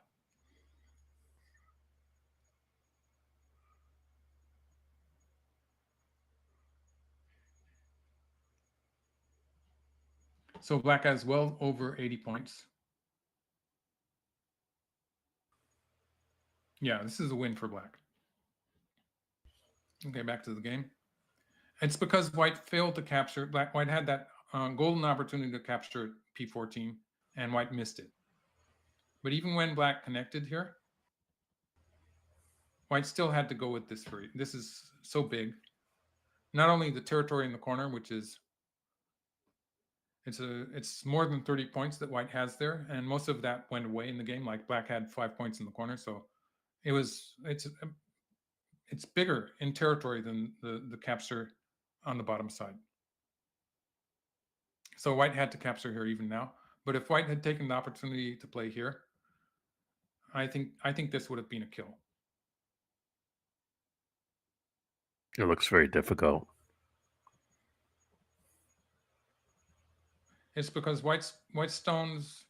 So black has well over 80 points. Yeah, this is a win for black. Okay, back to the game. It's because white failed to capture. White had that golden opportunity to capture p14, and white missed it. But even when black connected here, white still had to go with this free. This is so big. Not only the territory in the corner, which is it's more than 30 points that white has there, and most of that went away in the game. Like black had 5 points in the corner, so it's bigger in territory than the capture on the bottom side. So white had to capture here even now. But if white had taken the opportunity to play here, I think this would have been a kill. It looks very difficult. It's because white's stones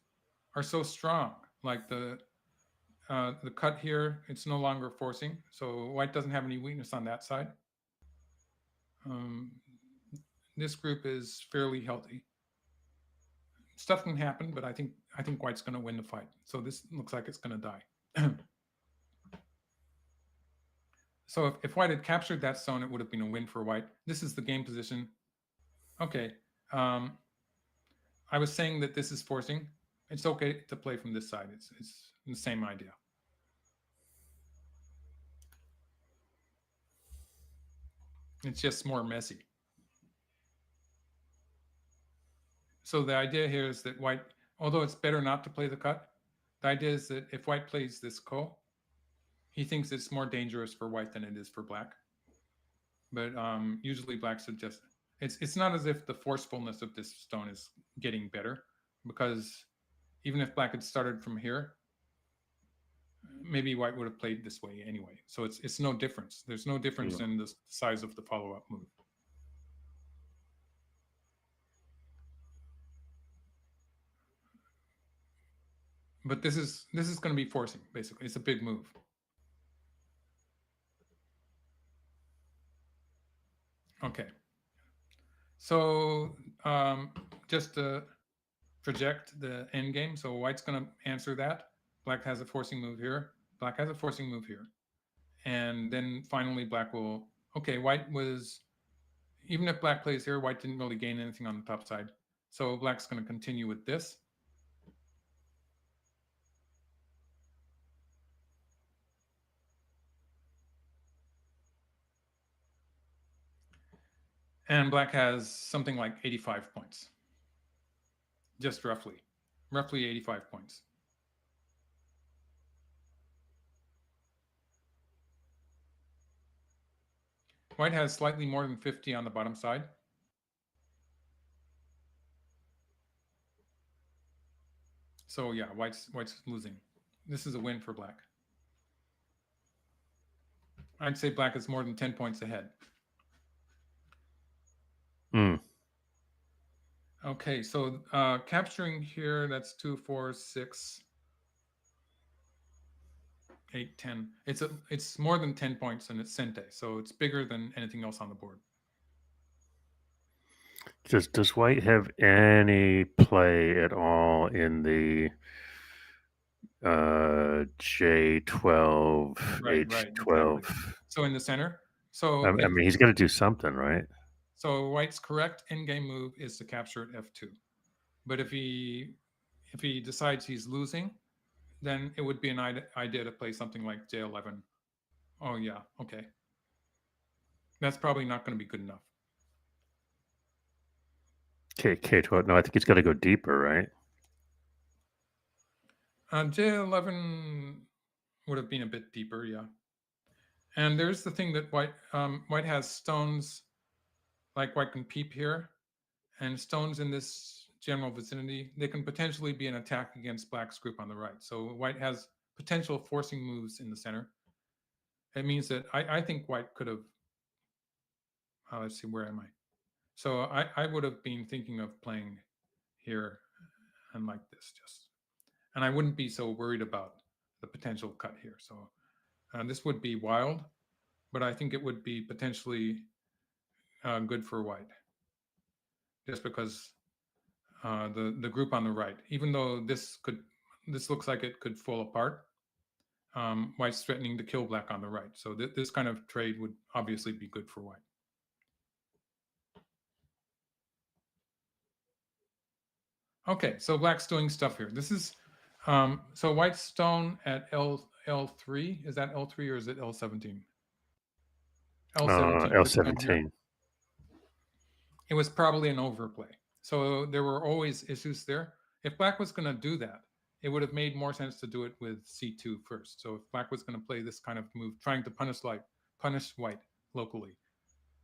are so strong. Like the cut here, it's no longer forcing. So white doesn't have any weakness on that side. This group is fairly healthy. Stuff can happen, but I think white's going to win the fight. So this looks like it's going to die. So if white had captured that stone, it would have been a win for white. This is the game position. Okay. I was saying that this is forcing. It's okay to play from this side. It's the same idea. It's just more messy. So the idea here is that white, although it's better not to play the cut, the idea is that if white plays this ko, he thinks it's more dangerous for white than it is for black. But usually black suggests it's not as if the forcefulness of this stone is getting better, because even if black had started from here, maybe white would have played this way anyway. So it's no difference. There's no difference in the size of the follow-up move. But this is going to be forcing, basically. It's a big move. Okay. So just to project the end game, so white's going to answer that. Black has a forcing move here. Black has a forcing move here. And then finally black will, okay, white was, even if black plays here, white didn't really gain anything on the top side. So black's going to continue with this. And black has something like 85 points. Just roughly 85 points. White has slightly more than 50 on the bottom side. So yeah, white's losing. This is a win for black. I'd say black is more than 10 points ahead. Okay, so capturing here, that's 2, 4, 6, 8, 10. It's more than 10 points, and it's Sente, so it's bigger than anything else on the board. Does white have any play at all in the J12, H12? Exactly. So in the center. So I mean, he's got to do something, right? So white's correct in-game move is to capture at F2. But if he decides he's losing, then it would be an idea to play something like J11. Oh yeah, okay. That's probably not going to be good enough. K12. No, I think he's got to go deeper, right? J11 would have been a bit deeper, yeah. And there's the thing that white has stones, like white can peep here, and stones in this general vicinity. They can potentially be an attack against black's group on the right. So white has potential forcing moves in the center. It means that I think white could have, let's see, where am I? So I would have been thinking of playing here and like this just. And I wouldn't be so worried about the potential cut here. So this would be wild, but I think it would be potentially good for white. Just because the group on the right, even though this looks like it could fall apart, white's threatening to kill black on the right. So this kind of trade would obviously be good for white. Okay, so black's doing stuff here. This is, so white's stone at L3. Is that L3 or is it L17? L17. L17. It was probably an overplay. So there were always issues there. If black was going to do that, it would have made more sense to do it with C2 first. So if black was going to play this kind of move, trying to punish white locally,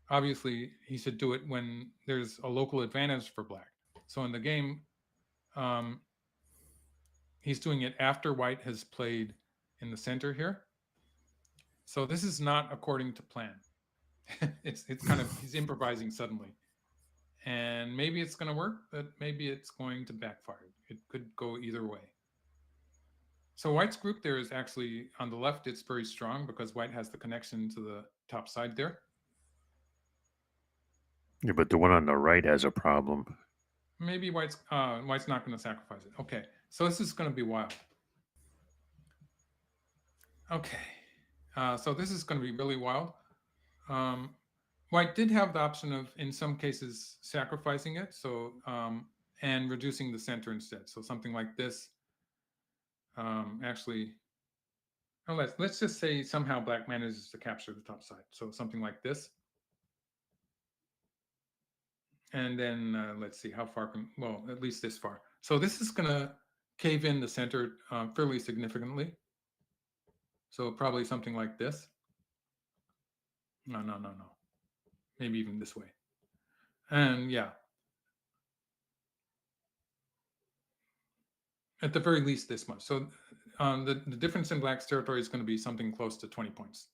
obviously he should do it when there's a local advantage for black. So in the game, he's doing it after white has played in the center here. So this is not according to plan. it's kind of, he's improvising suddenly. And maybe it's going to work, but maybe it's going to backfire. It could go either way. So white's group there is actually, on the left, it's very strong because white has the connection to the top side there. Yeah, but the one on the right has a problem. Maybe white's not going to sacrifice it. Okay, so this is going to be wild. Okay, so this is going to be really wild. White did have the option of, in some cases, sacrificing it, so and reducing the center instead. So something like this. Actually, oh, let's just say somehow black manages to capture the top side. So something like this. And then let's see how far well, at least this far. So this is going to cave in the center fairly significantly. So probably something like this. No. Maybe even this way. And yeah. At the very least this much. So the difference in black's territory is going to be something close to 20 points.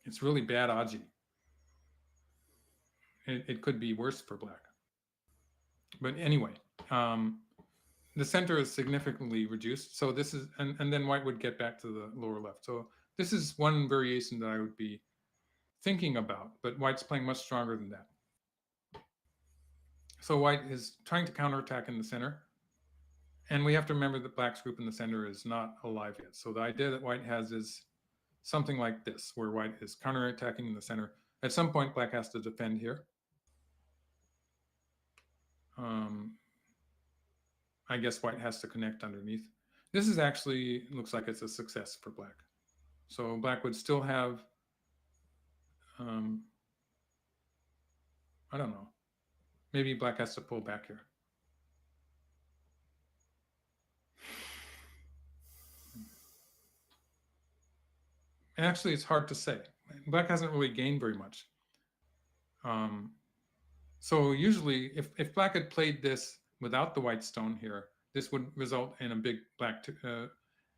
It's really bad Aji. It could be worse for black. But anyway, the center is significantly reduced. So this is, and then white would get back to the lower left. So this is one variation that I would be thinking about, but white's playing much stronger than that. So white is trying to counterattack in the center. And we have to remember that black's group in the center is not alive yet. So the idea that white has is something like this, where white is counterattacking in the center. At some point, black has to defend here. I guess white has to connect underneath. This is actually, looks like it's a success for black. So black would still have, I don't know. Maybe black has to pull back here. And actually, it's hard to say. Black hasn't really gained very much. So usually, if black had played this without the white stone here, this would result in a big black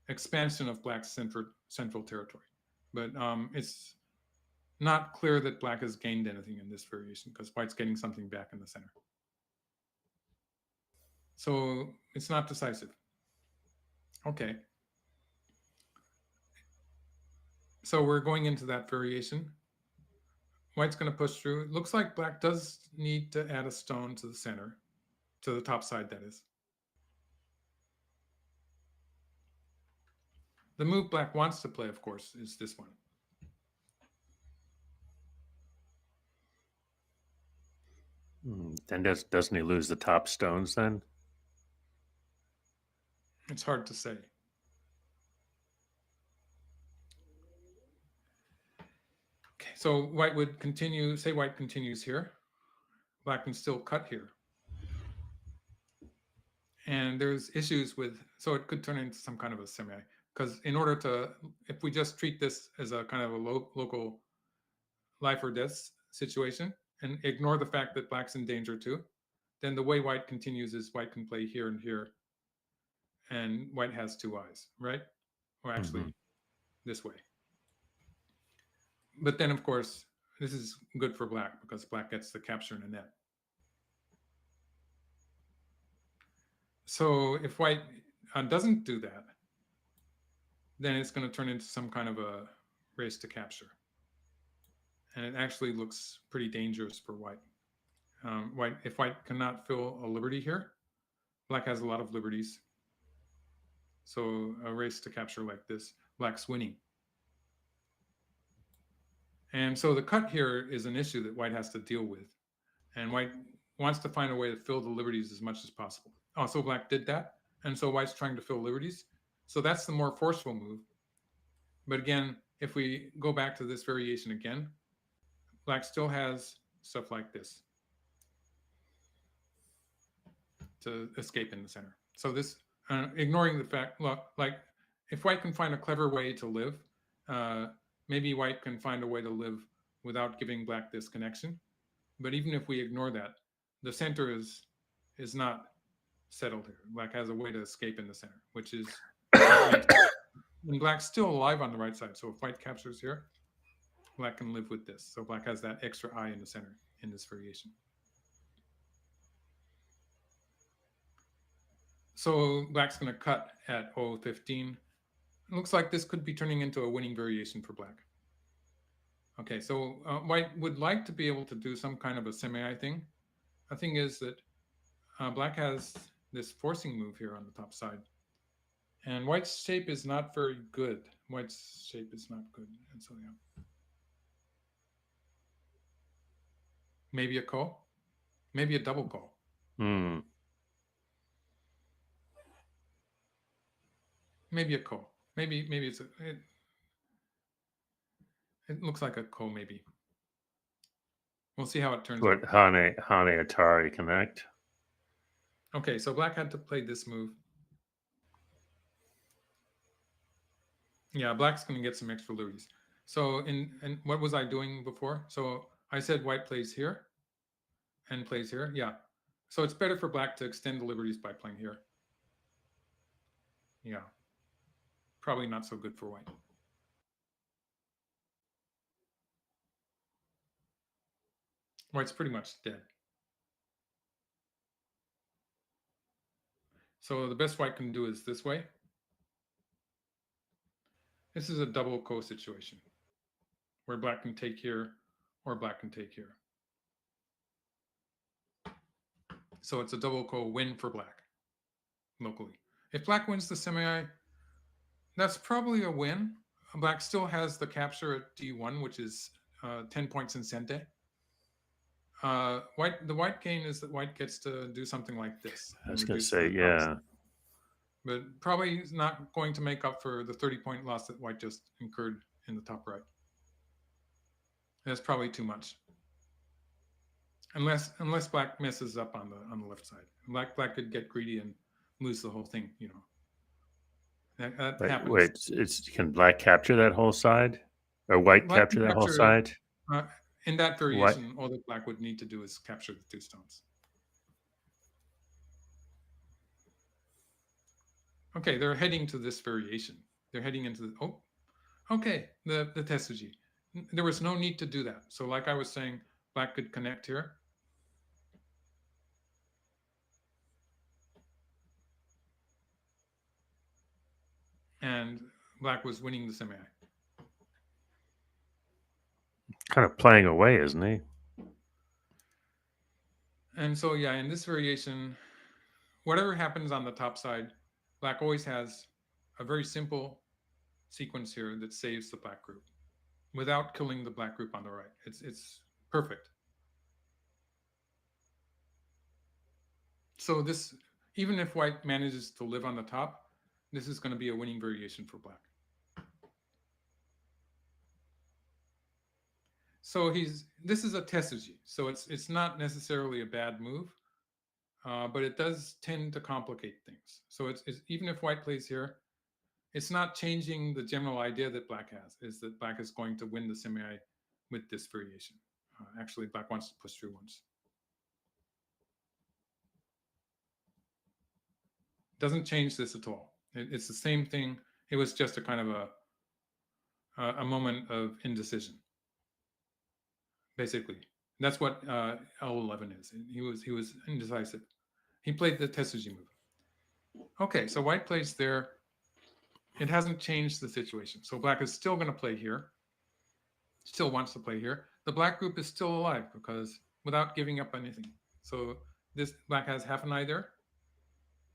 expansion of black's central territory. But it's not clear that black has gained anything in this variation because white's getting something back in the center. So it's not decisive. Okay. So we're going into that variation. White's going to push through. It looks like black does need to add a stone to the center, to the top side, that is. The move black wants to play, of course, is this one. Then doesn't he lose the top stones then? It's hard to say. Okay, so white would continue, say white continues here. Black can still cut here. And there's issues with, so it could turn into some kind of a semi. because in order to, if we just treat this as a kind of a local life or death situation and ignore the fact that black's in danger too, then the way white continues is white can play here and here, and white has 2 eyes, right? Or actually this way. But then, of course, this is good for black because black gets the capture in the net. So if white doesn't do that, then it's going to turn into some kind of a race to capture. And it actually looks pretty dangerous for white. If white cannot fill a liberty here, black has a lot of liberties. So a race to capture like this, black's winning. And so the cut here is an issue that white has to deal with. And white wants to find a way to fill the liberties as much as possible. Also, black did that. And so white's trying to fill liberties. So that's the more forceful move. But again, if we go back to this variation again, black still has stuff like this to escape in the center. So this, ignoring the fact, look, like if white can find a clever way to live, maybe white can find a way to live without giving black this connection. But even if we ignore that, the center is not settled here. Black has a way to escape in the center, which is, and black's still alive on the right side. So if white captures here, black can live with this. So black has that extra eye in the center in this variation. So black's going to cut at 0.15. It looks like this could be turning into a winning variation for black. Okay, so white would like to be able to do some kind of a semi-eye thing. The thing is that black has this forcing move here on the top side. And white's shape is not very good. White's shape is not good. And so, yeah. Maybe a call. Maybe a double call. Maybe a call. Maybe it's it looks like a call, maybe. We'll see how it turns out. What Hane Atari connect? Okay, so black had to play this move. Yeah, black's going to get some extra liberties. So and what was I doing before? So I said white plays here and plays here. Yeah. So it's better for black to extend the liberties by playing here. Yeah. Probably not so good for white. White's pretty much dead. So the best white can do is this way. This is a double ko situation where black can take here or black can take here. So it's a double ko win for black locally. If black wins the semi-eye, that's probably a win. Black still has the capture at D1, which is 10 points in Sente. The white gain is that white gets to do something like this. I was going to say, yeah. But probably not going to make up for the 30-point loss that white just incurred in the top right. That's probably too much. Unless black messes up on the left side. Black could get greedy and lose the whole thing, you know. That happens. Wait, can black capture that whole side? Or white capture that whole side? In that variation, all that black would need to do is capture the 2 stones. Okay, they're heading to this variation. They're heading into the tesuji. There was no need to do that. So like I was saying, black could connect here. And black was winning the semi-eye. Kind of playing away, isn't he? And so, yeah, in this variation, whatever happens on the top side, black always has a very simple sequence here that saves the black group without killing the black group on the right. It's perfect. So this, even if white manages to live on the top, this is going to be a winning variation for black. So this is a tesuji, so it's not necessarily a bad move, but it does tend to complicate things. So it's even if white plays here, it's not changing the general idea that black has, is that black is going to win the semi with this variation. Actually, black wants to push through once. Doesn't change this at all. It's the same thing. It was just a kind of a moment of indecision, basically. That's what L11 is. He was indecisive. He played the Tetsuji move. Okay, so white plays there. It hasn't changed the situation. So black is still going to play here. Still wants to play here. The black group is still alive because without giving up anything. So this black has half an eye there,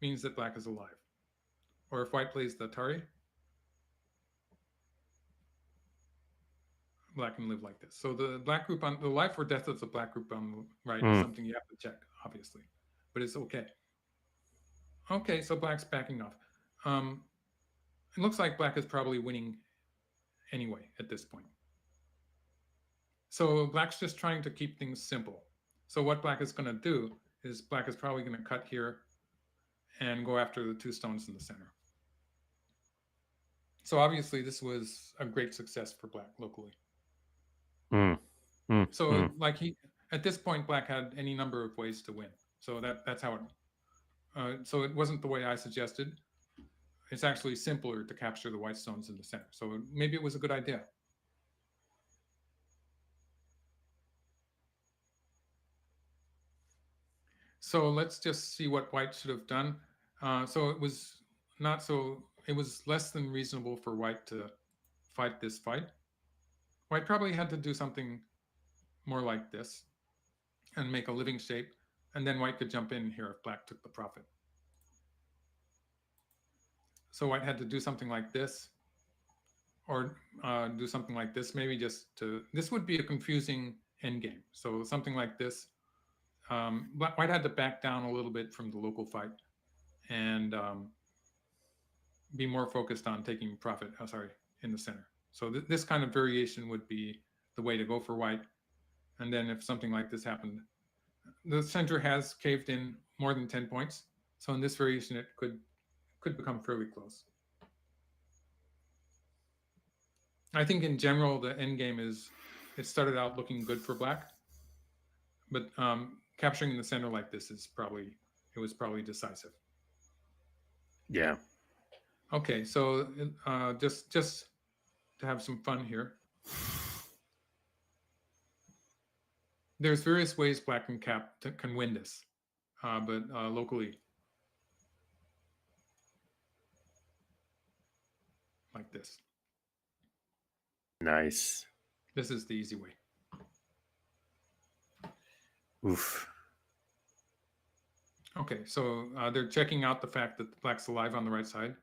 means that black is alive. Or if white plays the Atari, black can live like this. So the black group on the life or death of the black group on the right is something you have to check, obviously, but it's okay. Okay, so black's backing off. It looks like black is probably winning anyway at this point. So black's just trying to keep things simple. So what black is going to do is black is probably going to cut here and go after the two stones in the center. So obviously this was a great success for black locally. Like at this point, black had any number of ways to win. So that's how it. So it wasn't the way I suggested. It's actually simpler to capture the white stones in the center. So maybe it was a good idea. So let's just see what white should have done. So it was not so. It was less than reasonable for white to fight this fight. White probably had to do something more like this and make a living shape, and then white could jump in here if black took the profit. So white had to do something like this, or do something like this, maybe just to, this would be a confusing endgame. So something like this. White had to back down a little bit from the local fight and be more focused on taking profit, in the center. So this kind of variation would be the way to go for white. And then if something like this happened, the center has caved in more than 10 points. So in this variation, it could become fairly close. I think in general, the end game is, it started out looking good for black, but capturing the center like this is probably, it was probably decisive. Yeah. Okay, so just to have some fun here. There's various ways black can win this, but locally, like this. Nice. This is the easy way. Oof. Okay, so they're checking out the fact that black's alive on the right side.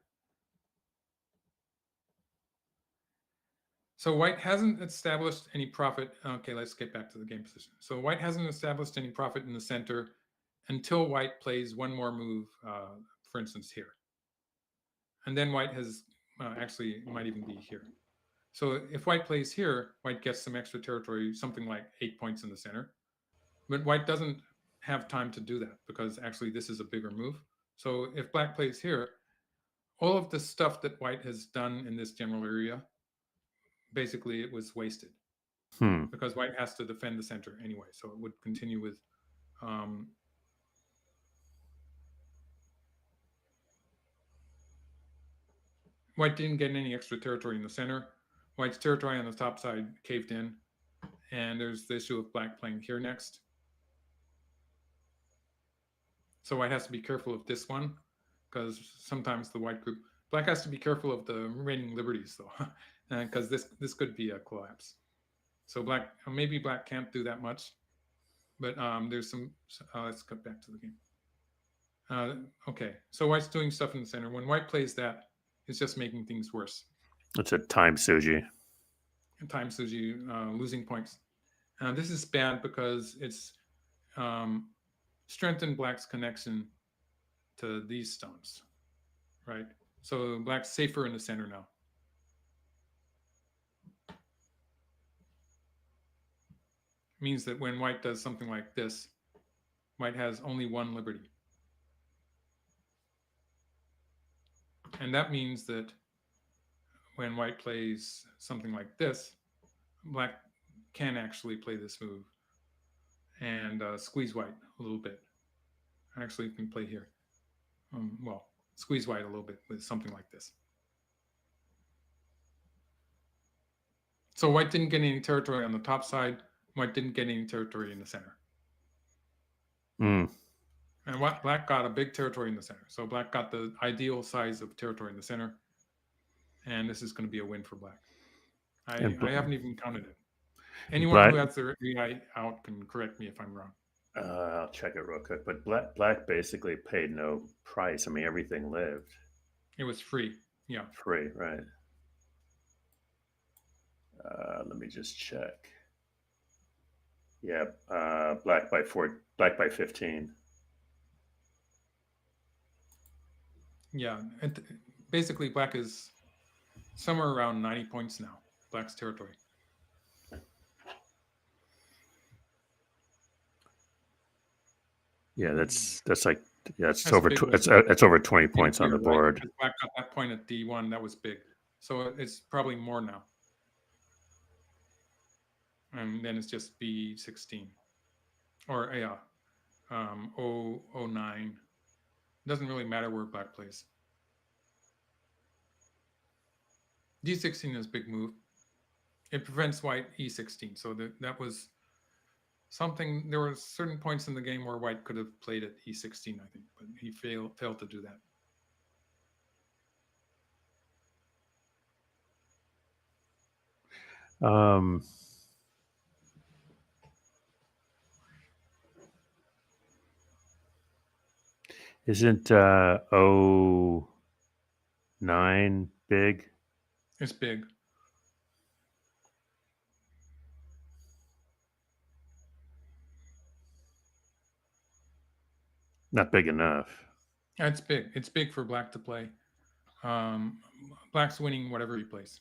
So white hasn't established any profit. Okay, let's get back to the game position. So white hasn't established any profit in the center until white plays one more move, for instance, here. And then white has, actually, it might even be here. So if white plays here, white gets some extra territory, something like 8 points in the center. But white doesn't have time to do that because actually this is a bigger move. So if black plays here, all of the stuff that white has done in this general area, basically it was wasted because white has to defend the center anyway. So it would continue with white didn't get any extra territory in the center. White's territory on the top side caved in, and there's the issue of black playing here next. So white has to be careful of this one because sometimes the white group, black has to be careful of the remaining liberties though, because this could be a collapse. So black, maybe black can't do that much, but there's some, let's cut back to the game. Okay, so white's doing stuff in the center. When white plays that, it's just making things worse. It's a time Suji. Time Suji, losing points. This is bad because it's strengthened black's connection to these stones, right? So black's safer in the center now. Means that when white does something like this, white has only one liberty. And that means that when white plays something like this, black can actually play this move and squeeze white a little bit. Actually, you can play here. Well, squeeze white a little bit with something like this. So white didn't get any territory on the top side. White didn't get any territory in the center. Mm. And black got a big territory in the center. So black got the ideal size of territory in the center. And this is going to be a win for black. I haven't even counted it. Anyone who has their AI out can correct me if I'm wrong. I'll check it real quick. But black basically paid no price. I mean, everything lived. It was free. Yeah. Free, right. Let me just check. Yeah, black by 15. Yeah. Basically, black is somewhere around 90 points now. Black's territory. Yeah, that's like it's That's over big it's over 20 points on the board. Right? Black got that point at D1. That was big. So it's probably more now. And then it's just B16 or yeah, 009. Doesn't really matter where black plays. D16 is a big move. It prevents white E16. So that was something. There were certain points in the game where white could have played at E16, I think, but he failed to do that. Isn't 09 big? It's big. Not big enough. It's big. It's big for black to play. Black's winning whatever he plays.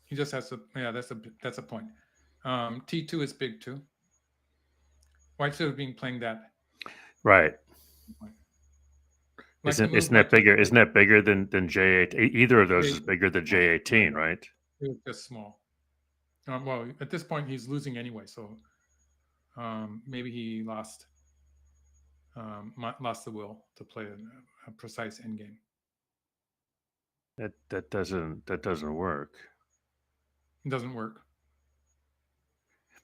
He just has to. Yeah, that's a point. T2 is big too. White should have been playing that. Right. Like isn't that bigger? Isn't that bigger than J8? Either of those is bigger than J18, right? It was just small. Well, at this point he's losing anyway, so maybe he lost the will to play a precise endgame. That doesn't work. It doesn't work.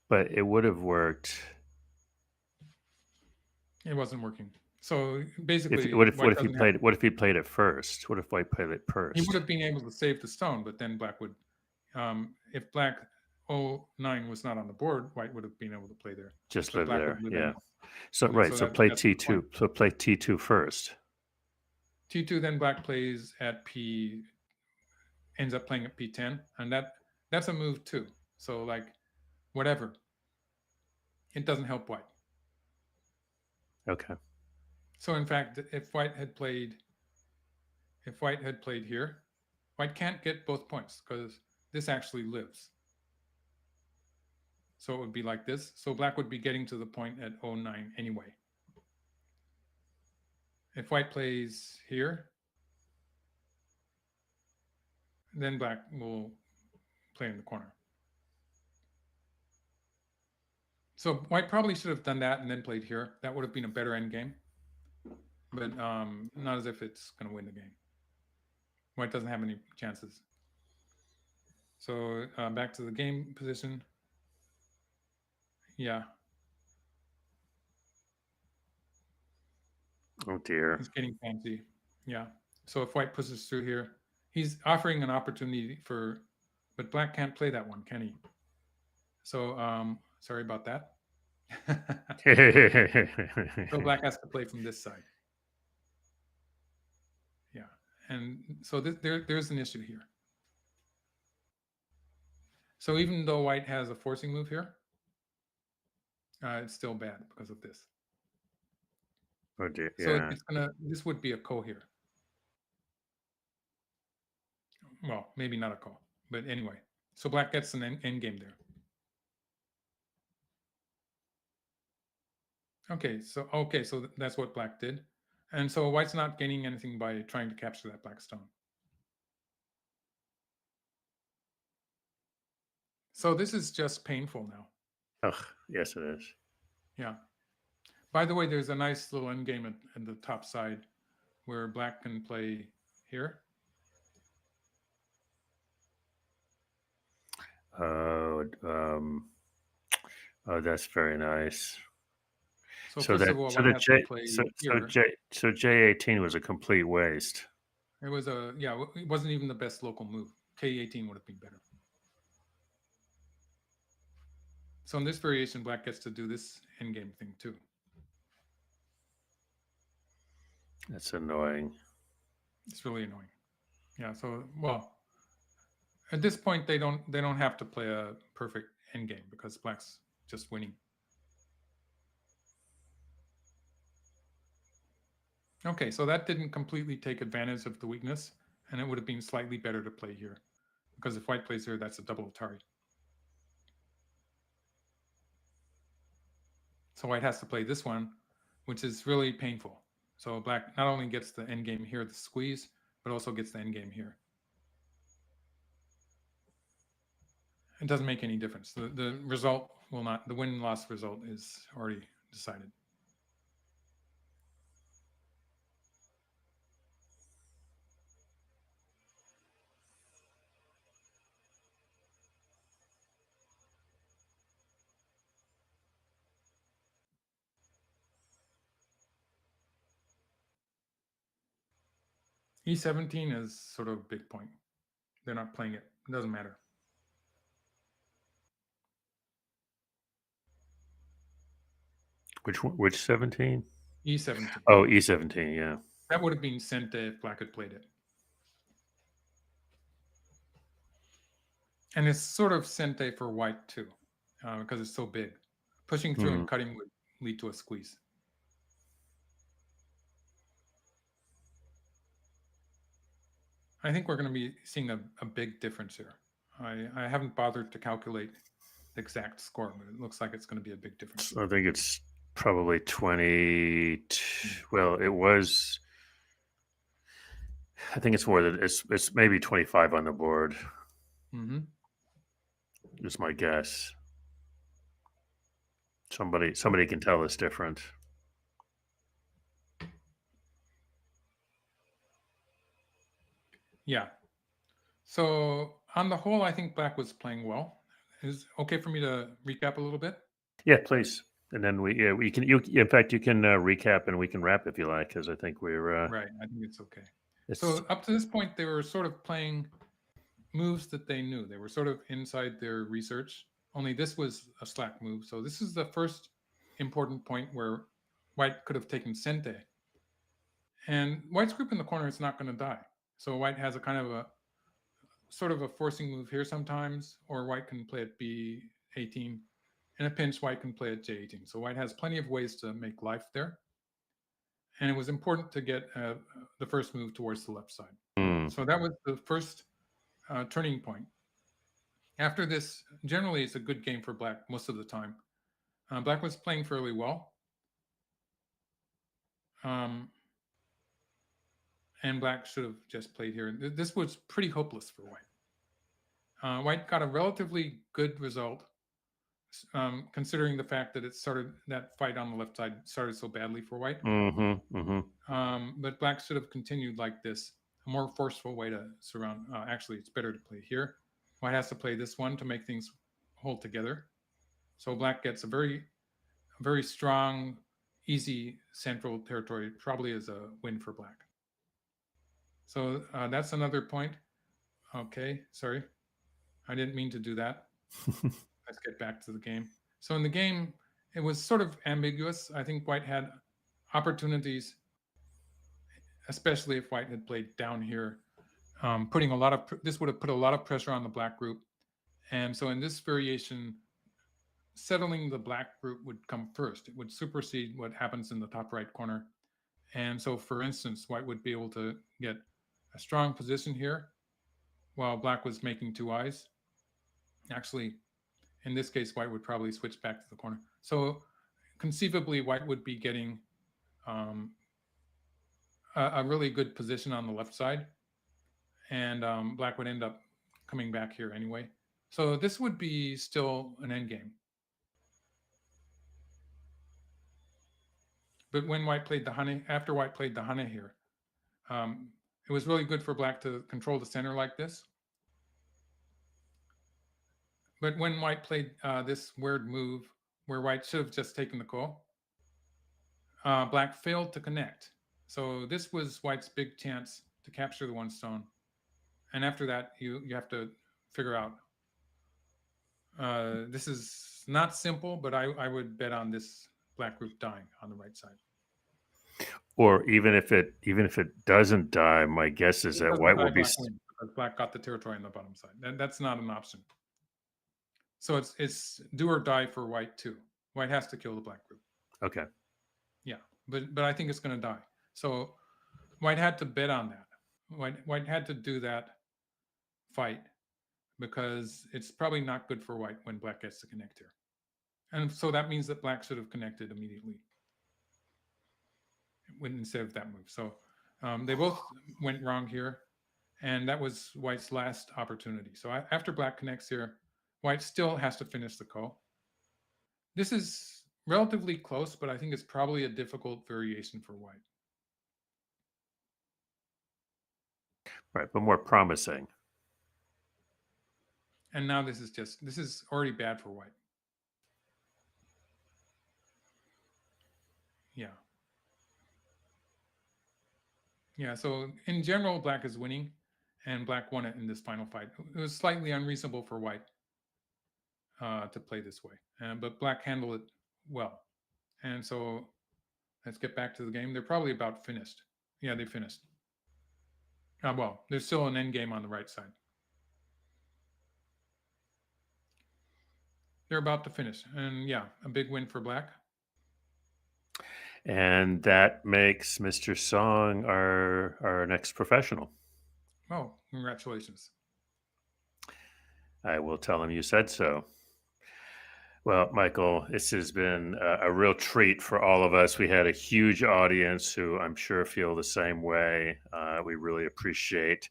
But it would have worked. It wasn't working. So basically, what if he played it first? What if white played it first? He would have been able to save the stone, but then black would, if black 09 was not on the board, white would have been able to play there. Just So live black there, would live yeah. anyway. So And right, so so that- play that's the T2. point. So play T2 first. T2, then black plays at P, ends up playing at P10, and that's a move too. So like, whatever. It doesn't help white. Okay. So in fact, if white had played here, white can't get both points because this actually lives. So it would be like this. So black would be getting to the point at 09 anyway. If white plays here, then black will play in the corner. So white probably should have done that and then played here. That would have been a better end game. But not as if it's going to win the game. White doesn't have any chances. So back to the game position. Yeah. Oh dear. He's getting fancy. Yeah. So if white pushes through here, he's offering an opportunity but black can't play that one, can he? So sorry about that. So black has to play from this side. Yeah. And so there's an issue here. So even though white has a forcing move here, it's still bad because of this. Oh dear. So Yeah. this would be a ko here. Well, maybe not a ko, but anyway. So black gets an end game there. Okay, so that's what black did. And so white's not gaining anything by trying to capture that black stone. So this is just painful now. Ugh, yes, it is. Yeah. By the way, there's a nice little endgame at the top side where black can play here. Oh, oh, that's very nice. So, So first that of all, so white that has to J play so here. J18 was a complete waste. It was it wasn't even the best local move. K18 would have been better. So in this variation, black gets to do this endgame thing too. That's annoying. It's really annoying. Yeah. So well, at this point they don't have to play a perfect endgame because black's just winning. Okay, so that didn't completely take advantage of the weakness, and it would have been slightly better to play here, because if white plays here, that's a double Atari. So white has to play this one, which is really painful. So black not only gets the endgame here, the squeeze, but also gets the endgame here. It doesn't make any difference. The result will not, the win-loss result is already decided. E17 is sort of a big point. They're not playing it. It doesn't matter. Which one? Which 17? E17. Oh, E17. Yeah. That would have been sent if black had played it. And it's sort of sente for white too, because it's so big. Pushing through and cutting would lead to a squeeze. I think we're going to be seeing a big difference here. I haven't bothered to calculate the exact score, but it looks like it's going to be a big difference. I think it's probably 20. Well, it was. I think it's more than it's maybe 25 on the board. Mm-hmm. Is my guess. Somebody can tell us different. Yeah. So on the whole, I think black was playing well. Is it okay for me to recap a little bit? Yeah, please. And then we can in fact you can recap and we can wrap if you like, because I think we're Right. I think it's okay. So up to this point, they were sort of playing moves that they knew. They were sort of inside their research. Only this was a slack move. So this is the first important point where white could have taken sente. And white's group in the corner is not going to die. So white has a kind of a sort of a forcing move here sometimes, or white can play at B18. In a pinch, white can play at J18. So white has plenty of ways to make life there. And it was important to get the first move towards the left side. So that was the first turning point. After this, generally it's a good game for black most of the time. Black was playing fairly well. And black should have just played here. This was pretty hopeless for white. White got a relatively good result, considering the fact that that fight on the left side started so badly for white. But black should have continued like this. A more forceful way to surround. Actually, it's better to play here. White has to play this one to make things hold together. So black gets a very, very strong, easy central territory, probably as a win for black. So that's another point. Okay, sorry. I didn't mean to do that. Let's get back to the game. So in the game, it was sort of ambiguous. I think white had opportunities, especially if white had played down here, putting a lot of, this would have put a lot of pressure on the black group. And so in this variation, settling the black group would come first. It would supersede what happens in the top right corner. And so, for instance, white would be able to get a strong position here while black was making two eyes. Actually, in this case, white would probably switch back to the corner. So conceivably, white would be getting a really good position on the left side. And black would end up coming back here anyway. So this would be still an endgame. But when white played the honey, after white played the honey here, it was really good for black to control the center like this. But when white played this weird move where white should have just taken the call, black failed to connect. So this was white's big chance to capture the one stone. And after that, you have to figure out. This is not simple, but I would bet on this black rook dying on the right side. Or even if it doesn't die, my guess is It that doesn't white die, will be. black wins, because black got the territory on the bottom side. That's not an option. So it's do or die for white too. White has to kill the black rook. Okay. Yeah, but I think it's going to die. So white had to bet on that. White had to do that fight because it's probably not good for white when black gets to connect here. And so that means that black should have connected immediately instead of that move. So they both went wrong here, and that was white's last opportunity. So after black connects here, white still has to finish the call. This is relatively close, but I think it's probably a difficult variation for white. Right, but more promising. And now this is already bad for white. Yeah. Yeah, so in general, black is winning, and black won it in this final fight. It was slightly unreasonable for white to play this way, but black handled it well. And so let's get back to the game. They're probably about finished. Yeah, they finished. Well, there's still an end game on the right side. They're about to finish. And yeah, a big win for black. And that makes Mr. Song our next professional. Oh, congratulations. I will tell him you said so. Well, Michael, this has been a real treat for all of us. We had a huge audience who I'm sure feel the same way. We really appreciate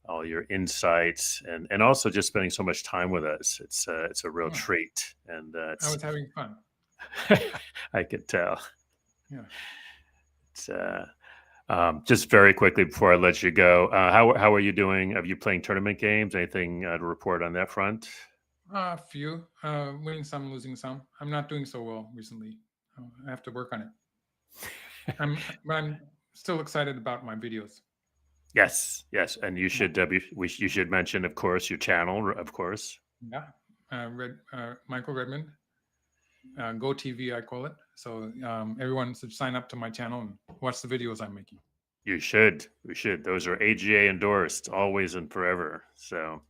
all your insights and also just spending so much time with us. It's a real treat. And I was having fun. I could tell. Yeah. It's just very quickly before I let you go, how are you doing? Are you playing tournament games? Anything to report on that front? A few, winning some, losing some. I'm not doing so well recently. I have to work on it. But I'm still excited about my videos. Yes, and you should you should mention, of course, your channel, of course. Yeah, Michael Redmond, Go TV, I call it. So everyone should sign up to my channel and watch the videos I'm making. You should. We should. Those are AGA endorsed, always and forever. So.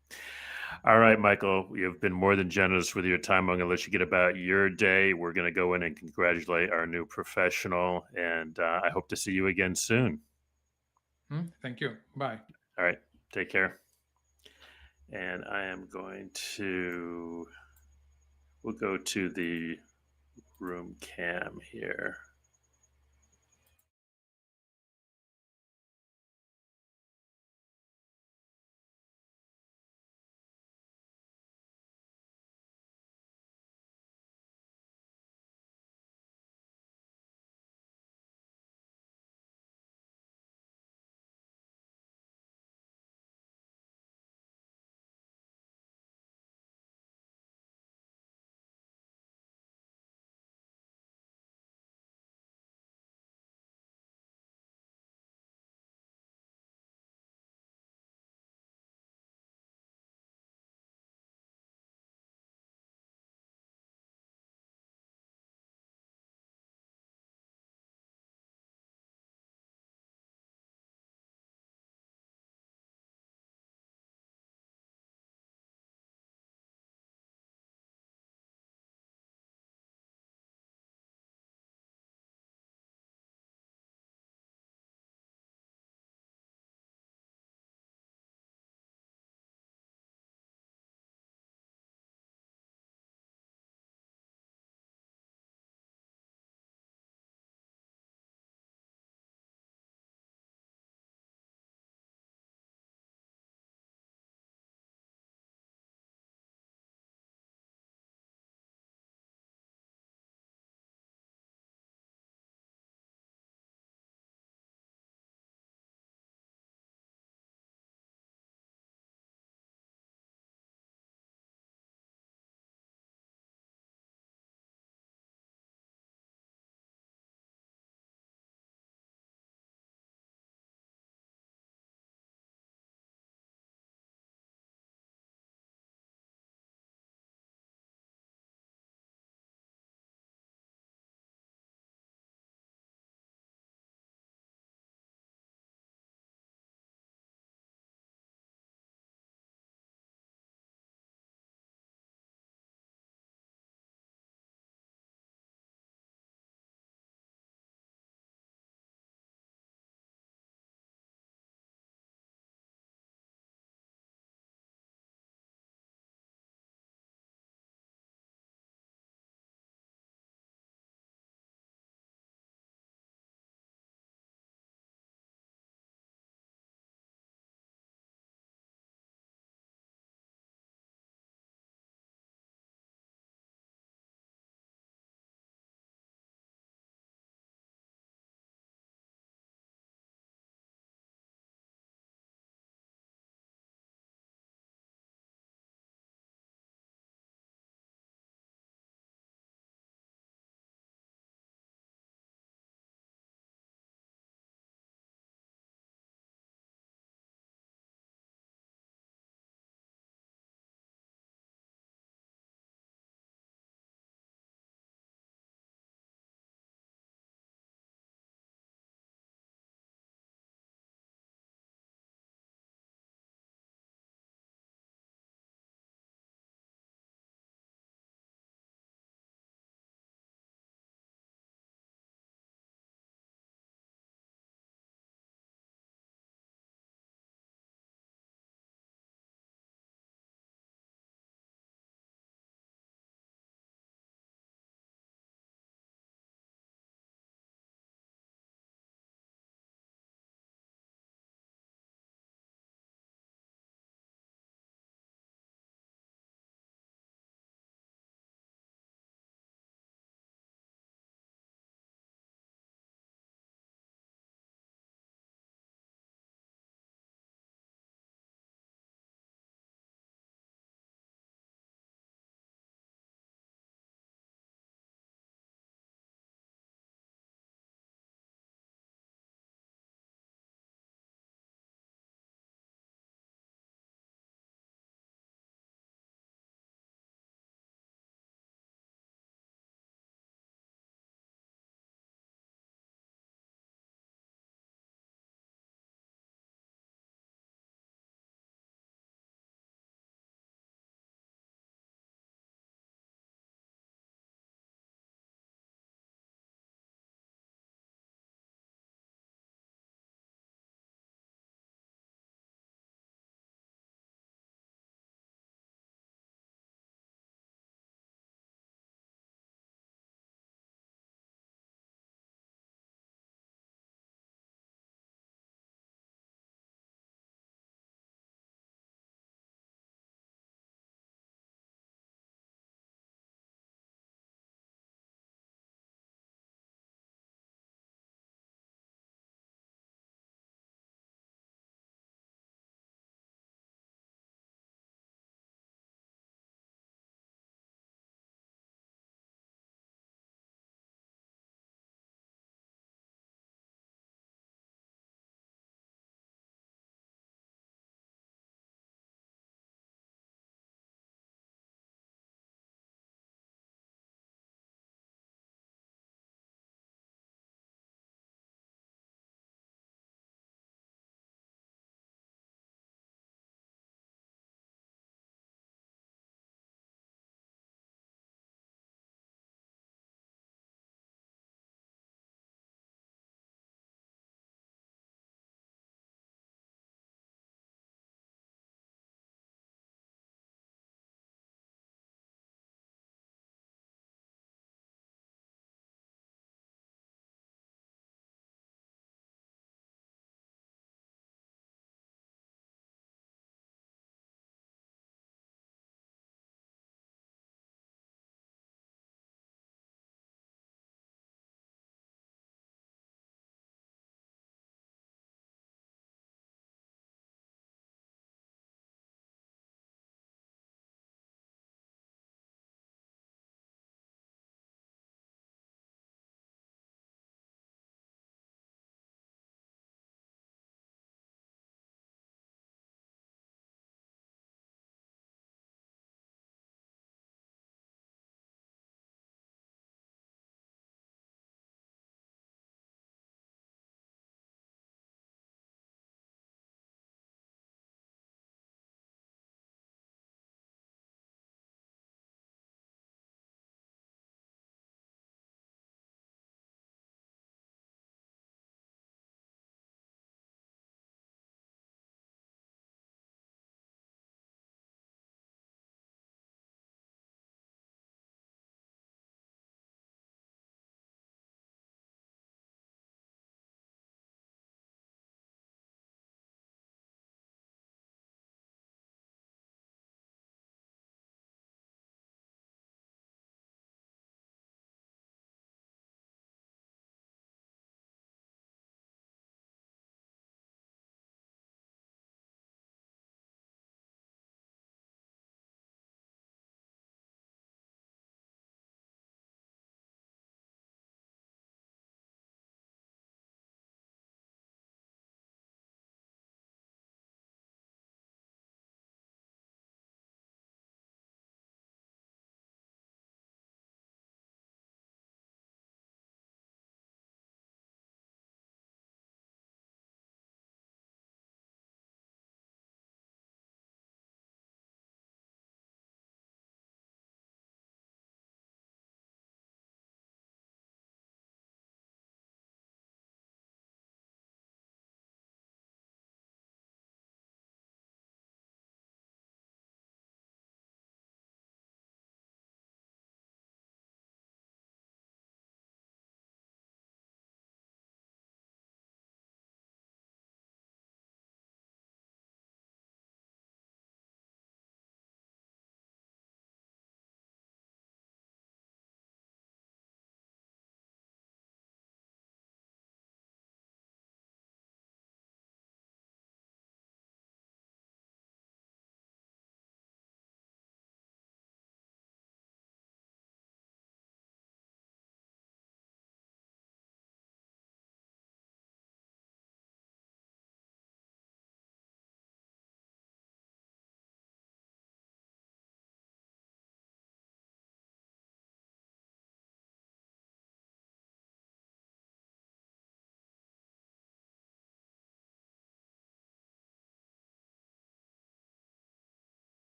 All right, Michael, you've been more than generous with your time. I'm going to let you get about your day. We're going to go in and congratulate our new professional, and I hope to see you again soon. Thank you. Bye. All right, take care. And I am going to, we'll go to the room cam here.